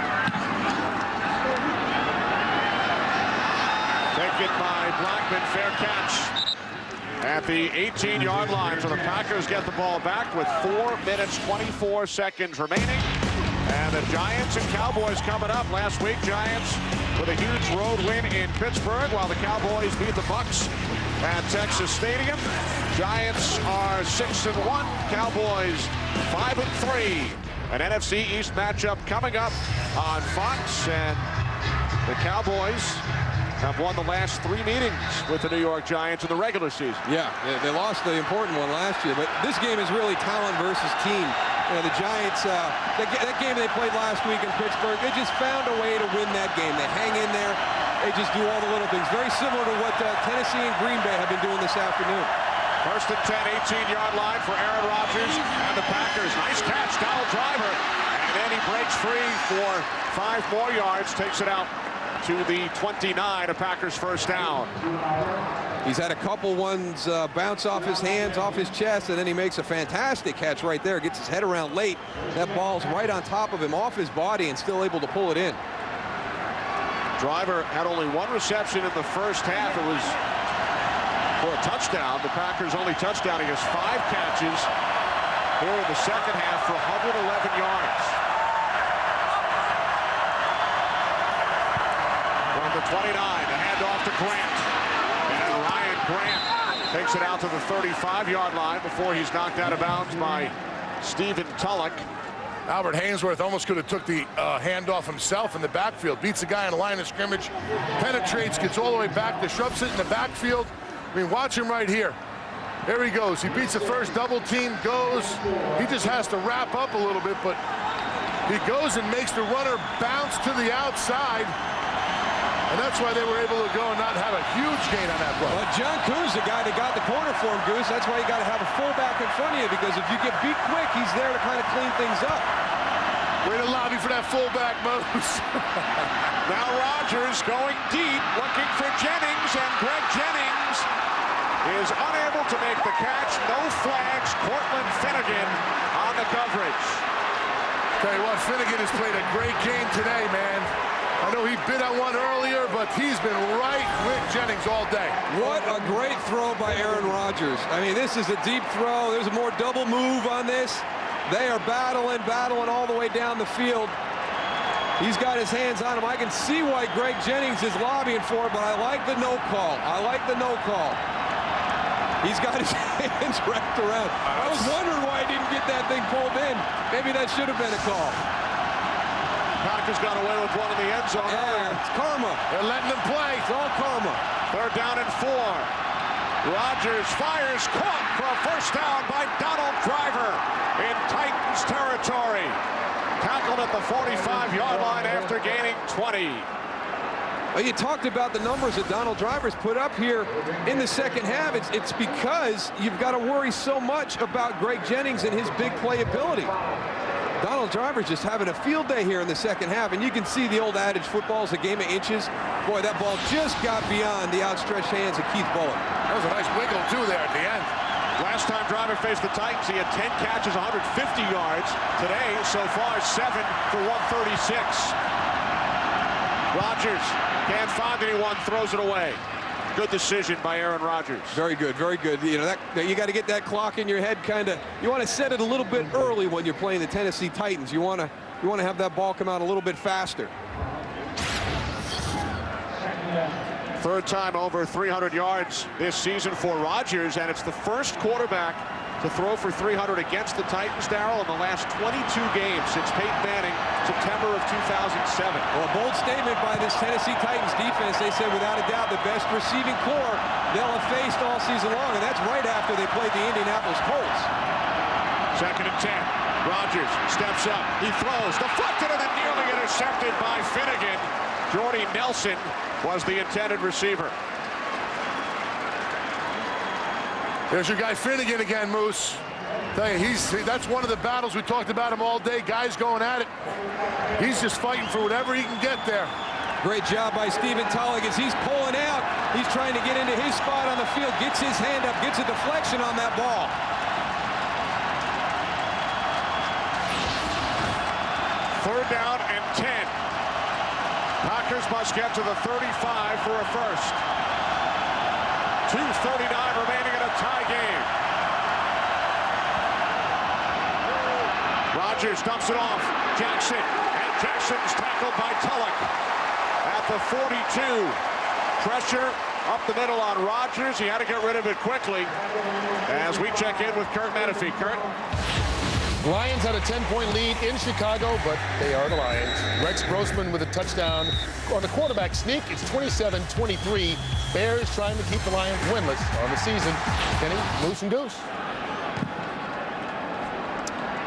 Taken by Blackman, fair catch at the 18-yard line. So the Packers get the ball back with 4 minutes, 24 seconds remaining. And the Giants and Cowboys coming up. Last week, Giants with a huge road win in Pittsburgh, while the Cowboys beat the Bucs at Texas Stadium. Giants are 6-1, Cowboys 5-3. An NFC East matchup coming up on Fox, and the Cowboys have won the last 3 meetings with the New York Giants in the regular season. Yeah, they lost the important one last year, but this game is really talent versus team. You know, the Giants, that game they played last week in Pittsburgh, they just found a way to win that game. They hang in there. They just do all the little things. Very similar to what Tennessee and Green Bay have been doing this afternoon. First and 10, 18-yard line for Aaron Rodgers and the Packers. Nice catch, Donald Driver. And then he breaks free for 5 more yards, takes it out to the 29, a Packers first down. He's had a couple ones bounce off his hands, off his chest, and then he makes a fantastic catch right there. Gets his head around late. That ball's right on top of him, off his body, and still able to pull it in. Driver had only 1 reception in the first half. It was for a touchdown. The Packers' only touchdown. He has 5 catches here in the second half for 111 yards. From the 29, the handoff to Grant. And Ryan Grant takes it out to the 35-yard line before he's knocked out of bounds by Stephen Tulloch. Albert Hainsworth almost could have took the handoff himself in the backfield. Beats the guy in the line of scrimmage. Penetrates, gets all the way back to shoves it in the backfield. I mean, watch him right here. There he goes. He beats the first double team, goes. He just has to wrap up a little bit, but he goes and makes the runner bounce to the outside. And that's why they were able to go and not have a huge gain on that play. Well, John Kuhn's the guy that got the corner for him, Goose. That's why you got to have a fullback in front of you, because if you get beat quick, he's there to kind of clean things up. Way to lobby for that fullback, Moose. Now Rodgers going deep, looking for Jennings, and Greg Jennings is unable to make the catch. No flags. Cortland Finnegan on the coverage. Tell you what, Finnegan has played a great game today, man. I know he bit on one earlier, but he's been right with Jennings all day. What a great throw by Aaron Rodgers. I mean, this is a deep throw. There's a more double move on this. They are battling all the way down the field. He's got his hands on him. I can see why Greg Jennings is lobbying for it, but I like the no call. I like the no call. He's got his hands wrapped around. I was wondering why he didn't get that thing pulled in. Maybe that should have been a call. Packers got away with one in the end zone. Yeah, it's karma. They're letting them play. It's all karma. 3rd down and 4. Rodgers fires, caught for a first down by Donald Driver in Titans territory. Tackled at the 45-yard line after gaining 20. Well, you talked about the numbers that Donald Driver's put up here in the second half. It's because you've got to worry so much about Greg Jennings and his big playability. Donald Driver's just having a field day here in the second half, and you can see the old adage, football's a game of inches. Boy, that ball just got beyond the outstretched hands of Keith Bulluck. That was a nice wiggle, too, there at the end. Last time Driver faced the Titans, he had 10 catches, 150 yards. Today, so far, 7 for 136. Rodgers can't find anyone, throws it away. Good decision by Aaron Rodgers. Very good, very good. You know, that you got to get that clock in your head kind of. You want to set it a little bit early when you're playing the Tennessee Titans. You want to have that ball come out a little bit faster. 3rd time over 300 yards this season for Rodgers, and it's the first quarterback to throw for 300 against the Titans, Darryl, in the last 22 games since Peyton Manning, September of 2007. Well, a bold statement by this Tennessee Titans defense. They said without a doubt the best receiving core they'll have faced all season long, and that's right after they played the Indianapolis Colts. 2nd and 10. Rodgers steps up. He throws. Deflected and then nearly intercepted by Finnegan. Jordy Nelson was the intended receiver. There's your guy Finnegan again, Moose. Tell you, that's one of the battles we talked about him all day. Guys going at it. He's just fighting for whatever he can get there. Great job by Stephen Tulloch as he's pulling out. He's trying to get into his spot on the field. Gets his hand up, gets a deflection on that ball. Third down and 10. Packers must get to the 35 for a first. 2:39 remaining in a tie game. Rodgers dumps it off. Jackson, and Jackson's tackled by Tulloch at the 42. Pressure up the middle on Rodgers. He had to get rid of it quickly. As we check in with Curt Menefee. Curt. Lions had a 10-point lead in Chicago, but they are the Lions. Rex Grossman with a touchdown on the quarterback sneak. It's 27-23. Bears trying to keep the Lions winless on the season. Kenny, Moose and Goose.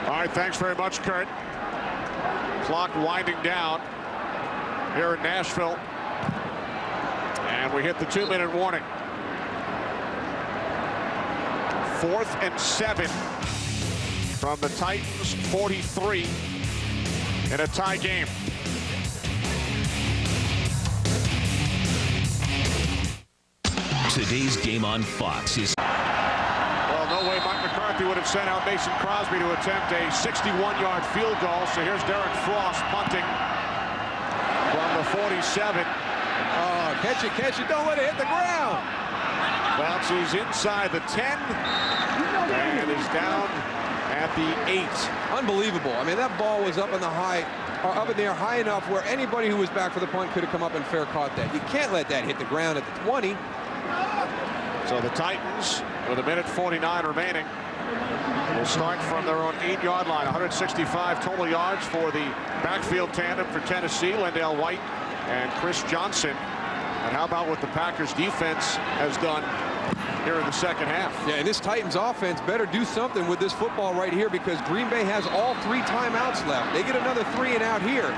All right, thanks very much, Curt. Clock winding down here in Nashville. And we hit the 2-minute warning. 4th and 7 from the Titans, 43 in a tie game. Today's game on Fox is... Well, no way Mike McCarthy would have sent out Mason Crosby to attempt a 61-yard field goal. So here's Derek Frost punting from the 47. Oh, catch it, don't let it hit the ground. Bounces inside the 10 and is down at the 8. Unbelievable. I mean, that ball was up in the air high enough where anybody who was back for the punt could have come up and fair caught that. You can't let that hit the ground at the 20. So the Titans, with 1:49 remaining, will start from their own 8-yard line. 165 total yards for the backfield tandem for Tennessee, LenDale White and Chris Johnson. And how about what the Packers defense has done here in the second half? Yeah, and this Titans offense better do something with this football right here, because Green Bay has all 3 timeouts left. They get another 3 and out here.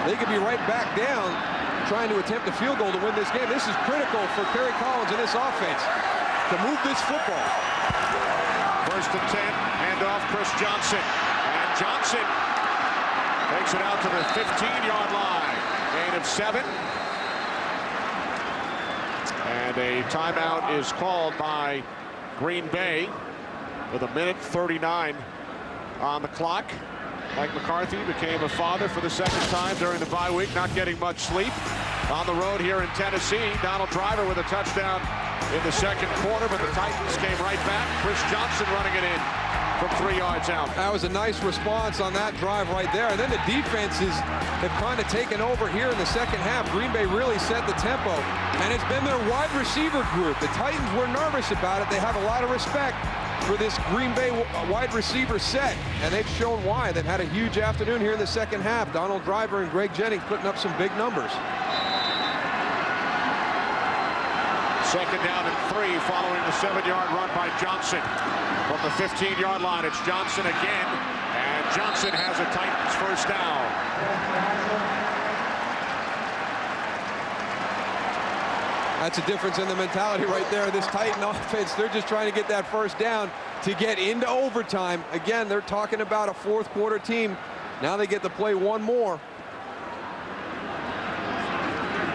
They could be right back down trying to attempt a field goal to win this game. This is critical for Kerry Collins and this offense to move this football. 1st and 10, handoff Chris Johnson. And Johnson takes it out to the 15-yard line. Gain of 7. And a timeout is called by Green Bay with 1:39 on the clock. Mike McCarthy became a father for the 2nd time during the bye week, not getting much sleep. On the road here in Tennessee, Donald Driver with a touchdown in the 2nd quarter, but the Titans came right back. Chris Johnson running it in from 3 yards out. That was a nice response on that drive right there. And then the defenses have kind of taken over here in the second half. Green Bay really set the tempo, and it's been their wide receiver group. The Titans were nervous about it. They have a lot of respect for this Green Bay wide receiver set, and they've shown why. They've had a huge afternoon here in the second half. Donald Driver and Greg Jennings putting up some big numbers. 2nd down and 3 following the 7-yard run by Johnson. From the 15-yard line, it's Johnson again, and Johnson has a Titans first down. That's a difference in the mentality right there. This Titan offense, they're just trying to get that first down to get into overtime. Again, they're talking about a 4th quarter team. Now they get to play one more.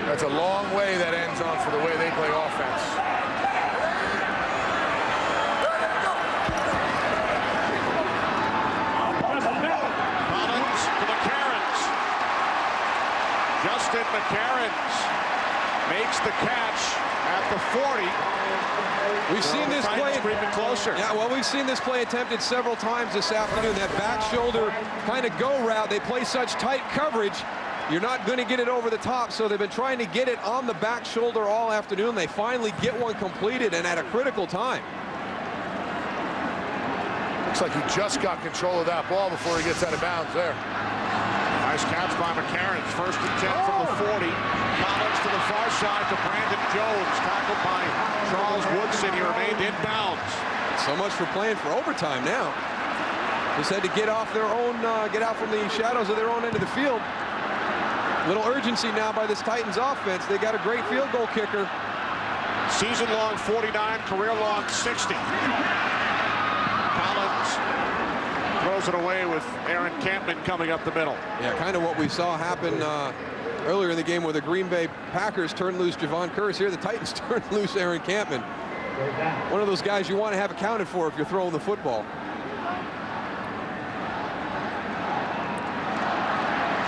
That's a long way that ends on for the way they play offense. Collins to McCarrons. Justin McCarrons makes the catch at the 40. We've seen this play creeping closer. Yeah, well, we've seen this play attempted several times this afternoon. That back shoulder kind of go route. They play such tight coverage. You're not going to get it over the top, so they've been trying to get it on the back shoulder all afternoon. They finally get one completed, and at a critical time. Looks like he just got control of that ball before he gets out of bounds there. Nice catch by McCarrons. 1st and 10 from the 40. Collins to the far side to Brandon Jones. Tackled by Charles Woodson. He remained in bounds. So much for playing for overtime now. Just had to get off their own, get out from the shadows of their own end of the field. Little urgency now by this Titans offense. They got a great field goal kicker. Season-long 49, career-long 60. Collins throws it away with Aaron Campman coming up the middle. Yeah, kind of what we saw happen earlier in the game where the Green Bay Packers turned loose Javon Curtis. Here the Titans turned loose Aaron Campman. One of those guys you want to have accounted for if you're throwing the football.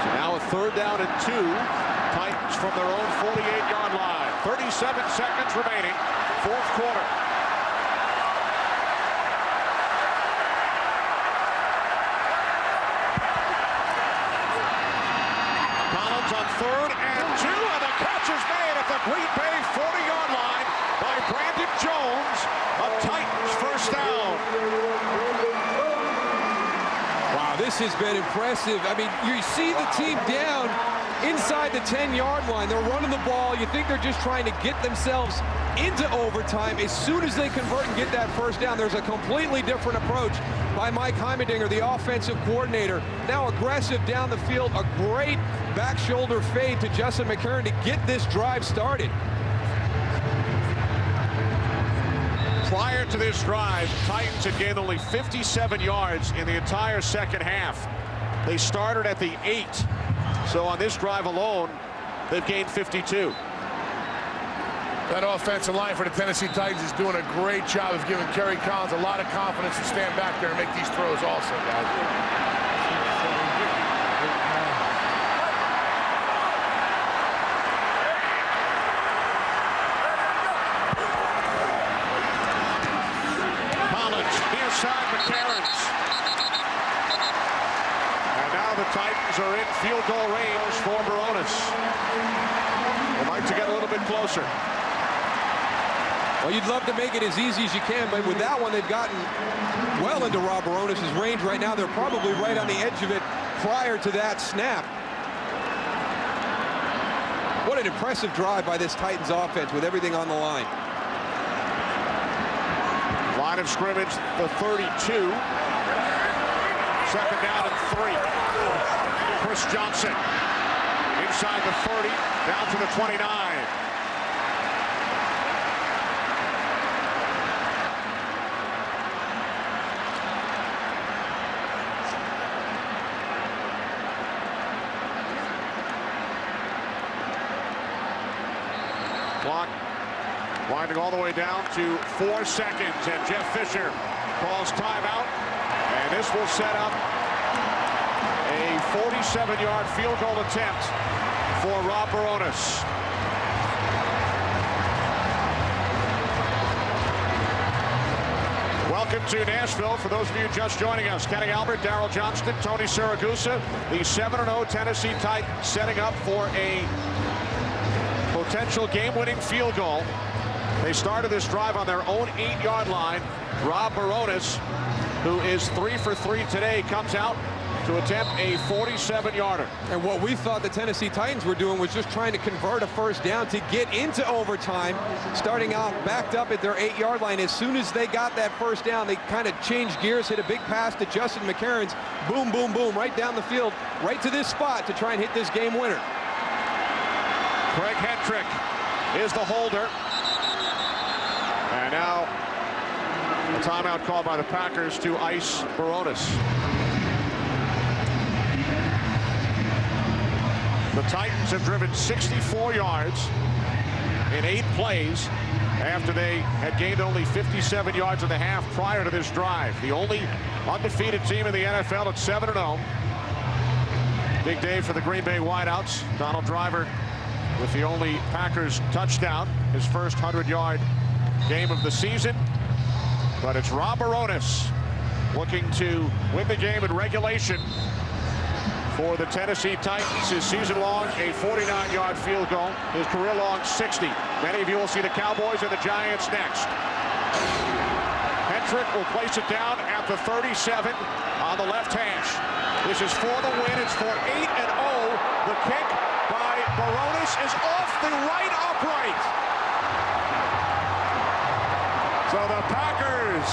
So now a 3rd down and 2. Titans from their own 48-yard line. 37 seconds remaining, fourth quarter. Collins on 3rd and 2, and the catch is made at the Green Bay 40-yard line by Brandon Jones. A Titans first down. Wow, this has been impressive. I mean, you see the team down inside the 10-yard line. They're running the ball. You think they're just trying to get themselves into overtime. As soon as they convert and get that first down, there's a completely different approach by Mike Heimerdinger, the offensive coordinator. Now aggressive down the field. A great back shoulder fade to Justin McCarron to get this drive started. Prior to this drive, Titans had gained only 57 yards in the entire second half. They started at the 8. So on this drive alone, they've gained 52. That offensive line for the Tennessee Titans is doing a great job of giving Kerry Collins a lot of confidence to stand back there and make these throws also, guys. Titans are in field goal range for Baronis. They'd like to get a little bit closer. Well, you'd love to make it as easy as you can, but with that one, they've gotten well into Rob Baronis' range right now. They're probably right on the edge of it prior to that snap. What an impressive drive by this Titans offense with everything on the line. Line of scrimmage, the 32. Second down and 3. Chris Johnson inside the 30, down to the 29. Clock winding all the way down to 4 seconds, and Jeff Fisher calls timeout, and this will set up a 47-yard field goal attempt for Rob Baronis. Welcome to Nashville. For those of you just joining us, Kenny Albert, Darryl Johnston, Tony Siragusa, the 7-0 Tennessee Titans setting up for a potential game-winning field goal. They started this drive on their own 8-yard line. Rob Baronis, who is 3 for 3 today, comes out to attempt a 47-yarder. And what we thought the Tennessee Titans were doing was just trying to convert a first down to get into overtime, starting out backed up at their 8-yard line. As soon as they got that first down, they kind of changed gears, hit a big pass to Justin McCarron's, boom, boom, boom, right down the field, right to this spot to try and hit this game winner. Craig Hentrick is the holder. And now a timeout called by the Packers to ice Baronis. The Titans have driven 64 yards in 8 plays after they had gained only 57 yards in the half prior to this drive. The only undefeated team in the NFL at 7-0. Big day for the Green Bay wideouts. Donald Driver with the only Packers touchdown, his first 100-yard game of the season. But it's Rob Baronis looking to win the game in regulation for the Tennessee Titans. His season-long, a 49-yard field goal. His career-long, 60. Many of you will see the Cowboys and the Giants next. Hentrick will place it down at the 37 on the left hash. This is for the win. It's for 8-0. The kick by Baronis is off the right upright. So the Packers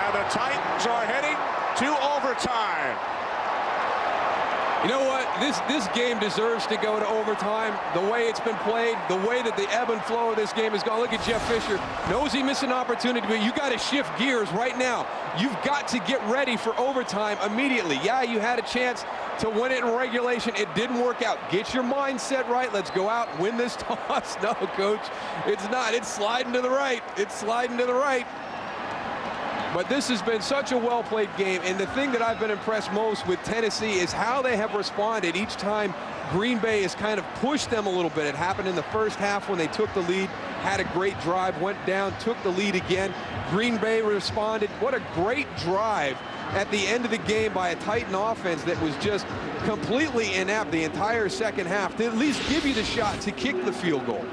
and the Titans are heading to overtime. You know what? This game deserves to go to overtime. The way it's been played, the way that the ebb and flow of this game has gone. Look at Jeff Fisher. Knows he missed an opportunity, but you got to shift gears right now. You've got to get ready for overtime immediately. Yeah, you had a chance to win it in regulation. It didn't work out. Get your mindset right. Let's go out and win this toss. No, coach, it's not. It's sliding to the right. It's sliding to the right. But this has been such a well-played game, and the thing that I've been impressed most with Tennessee is how they have responded each time Green Bay has kind of pushed them a little bit. It happened in the first half when they took the lead, had a great drive, went down, took the lead again. Green Bay responded. What a great drive at the end of the game by a Titan offense that was just completely inept the entire second half to at least give you the shot to kick the field goal.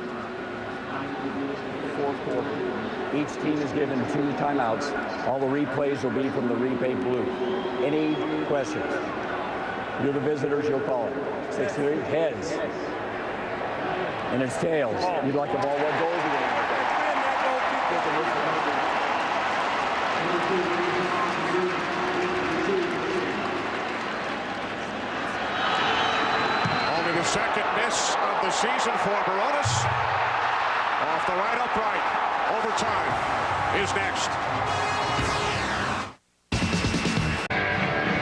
Fourth quarter. Each team is given 2 timeouts. All the replays will be from the replay blue. Any questions? You're the visitors, you'll call it. 6-3, heads. And it's tails. You'd like the ball, what goal do you want? Only the second miss of the season for Baronis. Off the right upright. Overtime is next.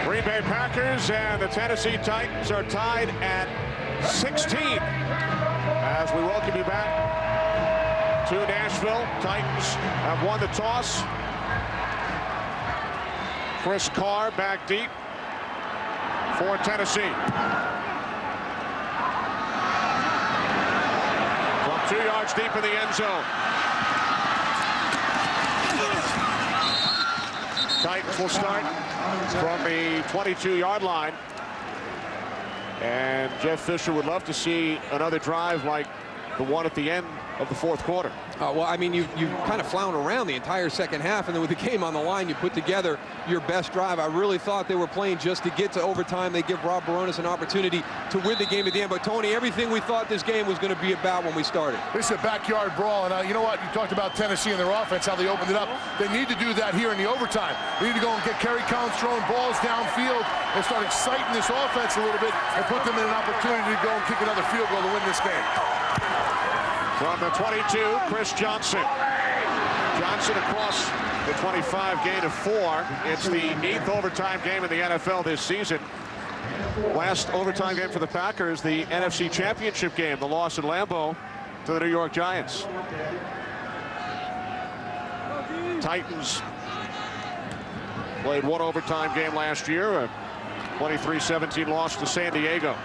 Green Bay Packers and the Tennessee Titans are tied at 16 as we welcome you back to Nashville. Titans have won the toss. Chris Carr back deep for Tennessee. From 2 yards deep in the end zone. Titans will start from the 22-yard line. And Jeff Fisher would love to see another drive like the one at the end of the fourth quarter. Well, I mean, you kind of floundered around the entire second half, and then with the game on the line, you put together your best drive. I really thought they were playing just to get to overtime. They give Rob Baronis an opportunity to win the game at the end. But, Tony, everything we thought this game was going to be about when we started. This is a backyard brawl, and you know what? You talked about Tennessee and their offense, how they opened it up. They need to do that here in the overtime. They need to go and get Kerry Collins throwing balls downfield and start exciting this offense a little bit and put them in an opportunity to go and kick another field goal to win this game. From the 22, Chris Johnson. Johnson across the 25, gain of 4. It's the 8th overtime game in the NFL this season. Last overtime game for the Packers, the NFC Championship game, the loss in Lambeau to the New York Giants. Titans played 1 overtime game last year, a 23-17 loss to San Diego.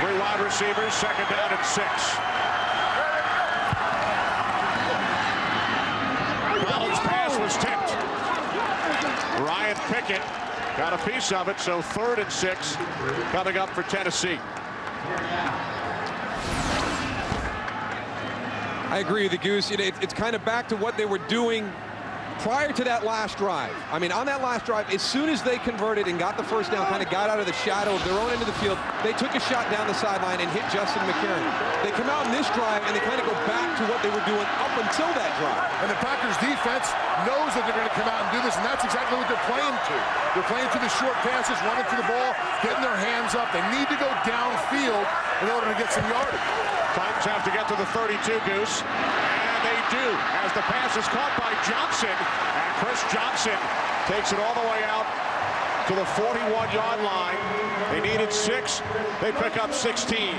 Three wide receivers, second down and 6. Collins' pass was tipped. Ryan Pickett got a piece of it, so 3rd and 6 coming up for Tennessee. I agree with you, Goose. It's kind of back to what they were doing prior to that last drive. I mean, on that last drive, as soon as they converted and got the first down, kind of got out of the shadow of their own end of the field, they took a shot down the sideline and hit Justin McCarron. They come out in this drive, and they kind of go back to what they were doing up until that drive. And the Packers defense knows that they're going to come out and do this, and that's exactly what they're playing to. They're playing to the short passes, running to the ball, getting their hands up. They need to go downfield in order to get some yardage. Titans have to get to the 32, Goose. And they do, as the pass is caught by Johnson. And Chris Johnson takes it all the way out to the 41-yard line. They needed 6. They pick up 16.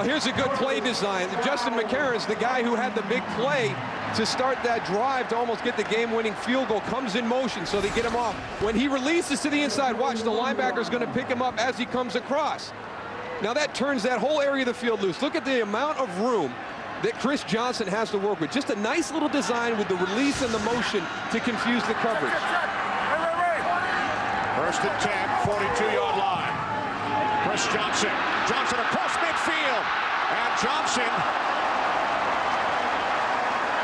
Here's a good play design. Justin McCarron's the guy who had the big play to start that drive to almost get the game-winning field goal. Comes in motion, so they get him off. When he releases to the inside, watch, the linebacker's going to pick him up as he comes across. Now that turns that whole area of the field loose. Look at the amount of room that Chris Johnson has to work with. Just a nice little design with the release and the motion to confuse the coverage. 1st and 10, 42-yard line. Chris Johnson. Johnson across midfield. And Johnson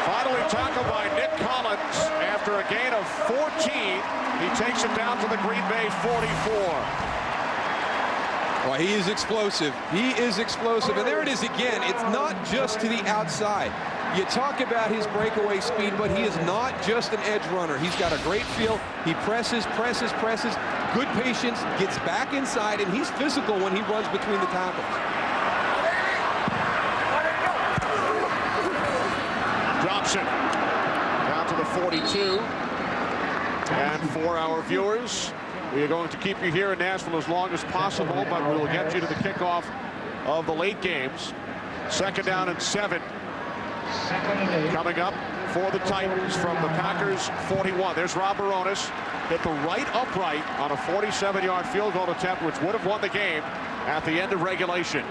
finally tackled by Nick Collins after a gain of 14. He takes it down to the Green Bay 44. Well, he is explosive. He is explosive. And there it is again. It's not just to the outside. You talk about his breakaway speed, but he is not just an edge runner. He's got a great feel. He presses, presses, presses. Good patience, gets back inside, and he's physical when he runs between the tackles. Johnson down to the 42. And for our viewers, we are going to keep you here in Nashville as long as possible, but we'll get you to the kickoff of the late games. 2nd down and 7. Coming up for the Titans from the Packers 41. There's Rob Bironas. Hit the right upright on a 47-yard field goal attempt, which would have won the game at the end of regulation.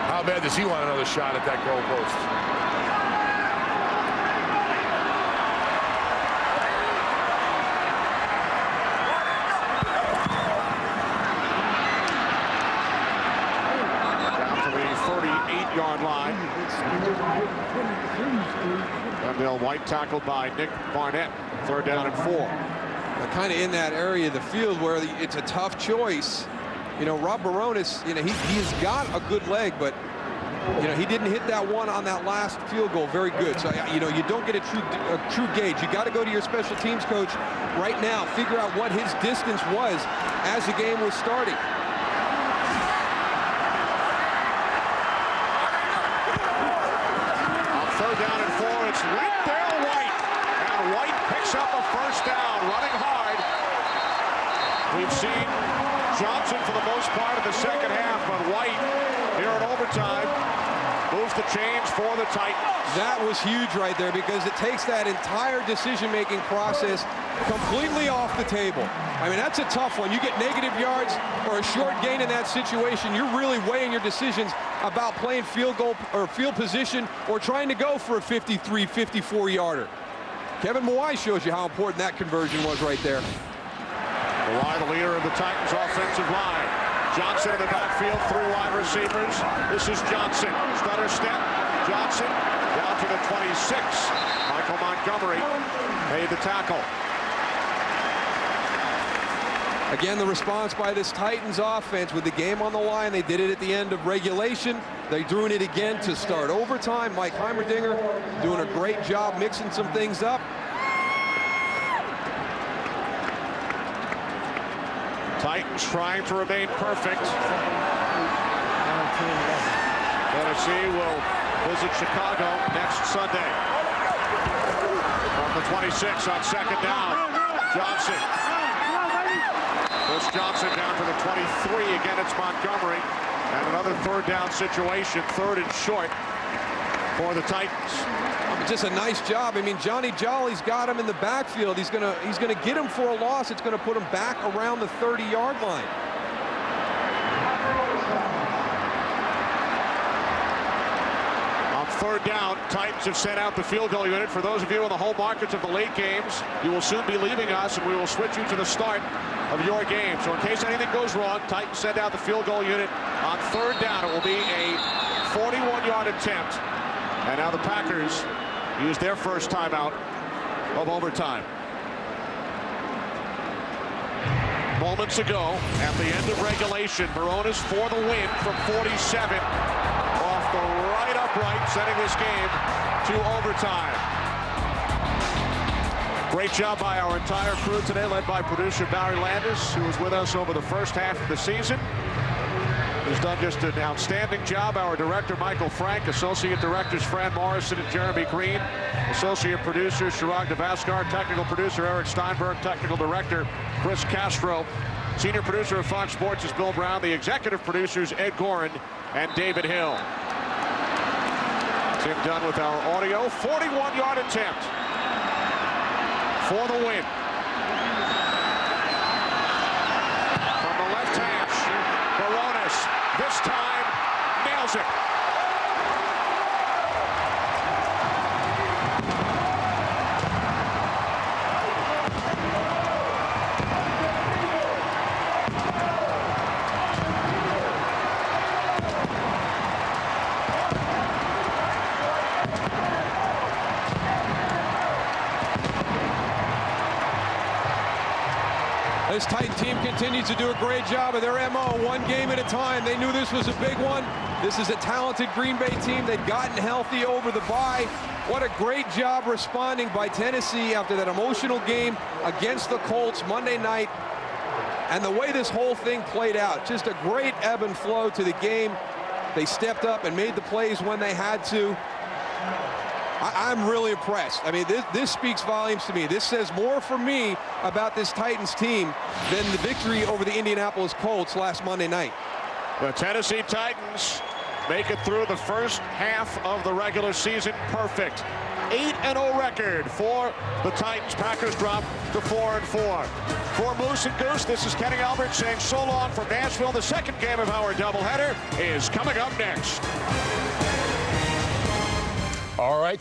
How bad does he want another shot at that goal post? Yard line. Wendell White tackled by Nick Barnett. 3rd down and 4. They're kind of in that area of the field where it's a tough choice. You know, Rob Bironas, you know, he's got a good leg, but you know, he didn't hit that one on that last field goal very good. So, you know, you don't get a true gauge. You got to go to your special teams coach right now, figure out what his distance was as the game was starting. Down and 4, it's Wendell White, and White picks up a 1st down, running hard. We've seen Johnson for the most part of the 2nd half, but White here in overtime moves the chains for the Titans. That was huge right there, because it takes that entire decision-making process completely off the table. I mean, that's a tough one. You get negative yards or a short gain in that situation, you're really weighing your decisions about playing field goal or field position or trying to go for a 53, 54-yarder. Kevin Mawae shows you how important that conversion was right there. Mawae, the leader of the Titans offensive line. Johnson in the backfield, 3 wide receivers. This is Johnson. Stutter step. Johnson down to the 26. Michael Montgomery made the tackle. Again, the response by this Titans offense with the game on the line. They did it at the end of regulation. They're doing it again to start overtime. Mike Heimerdinger doing a great job mixing some things up. Titans trying to remain perfect. Tennessee will visit Chicago next Sunday. From the 26 on 2nd down. Johnson. Chris Johnson down to the 23. Again, it's Montgomery. And another 3rd down situation, 3rd and short for the Titans. Just a nice job. I mean, Johnny Jolly's got him in the backfield. He's gonna get him for a loss. It's gonna put him back around the 30-yard line. On 3rd down, Titans have sent out the field goal unit. For those of you in the home markets of the late games, you will soon be leaving us, and we will switch you to the start of your game. So in case anything goes wrong, Titans send out the field goal unit on 3rd down. It will be a 41-yard attempt. And now the Packers use their first timeout of overtime. Moments ago, at the end of regulation, Bironas for the win from 47. Off the right upright, sending this game to overtime. Great job by our entire crew today, led by producer Barry Landis, who was with us over the first half of the season. He's done just an outstanding job. Our director, Michael Frank, associate directors, Fran Morrison and Jeremy Green, associate producer, Chirag Navaskar, technical producer, Eric Steinberg, technical director, Chris Castro, senior producer of Fox Sports is Bill Brown, the executive producers, Ed Gorin and David Hill. Tim Dunn with our audio. 41-yard attempt for the win. From the left hash, Bironas this time nails it. This Titan team continues to do a great job of their MO, one game at a time. They knew this was a big one. This is a talented Green Bay team. They'd gotten healthy over the bye. What a great job responding by Tennessee after that emotional game against the Colts Monday night. And the way this whole thing played out, just a great ebb and flow to the game. They stepped up and made the plays when they had to. I'm really impressed. I mean, this speaks volumes to me. This says more for me about this Titans team than the victory over the Indianapolis Colts last Monday night. The Tennessee Titans make it through the first half of the regular season perfect. 8-0 record for the Titans. Packers drop to 4-4. For Moose and Goose, this is Kenny Albert saying so long from Nashville. The second game of our doubleheader is coming up next. All right. So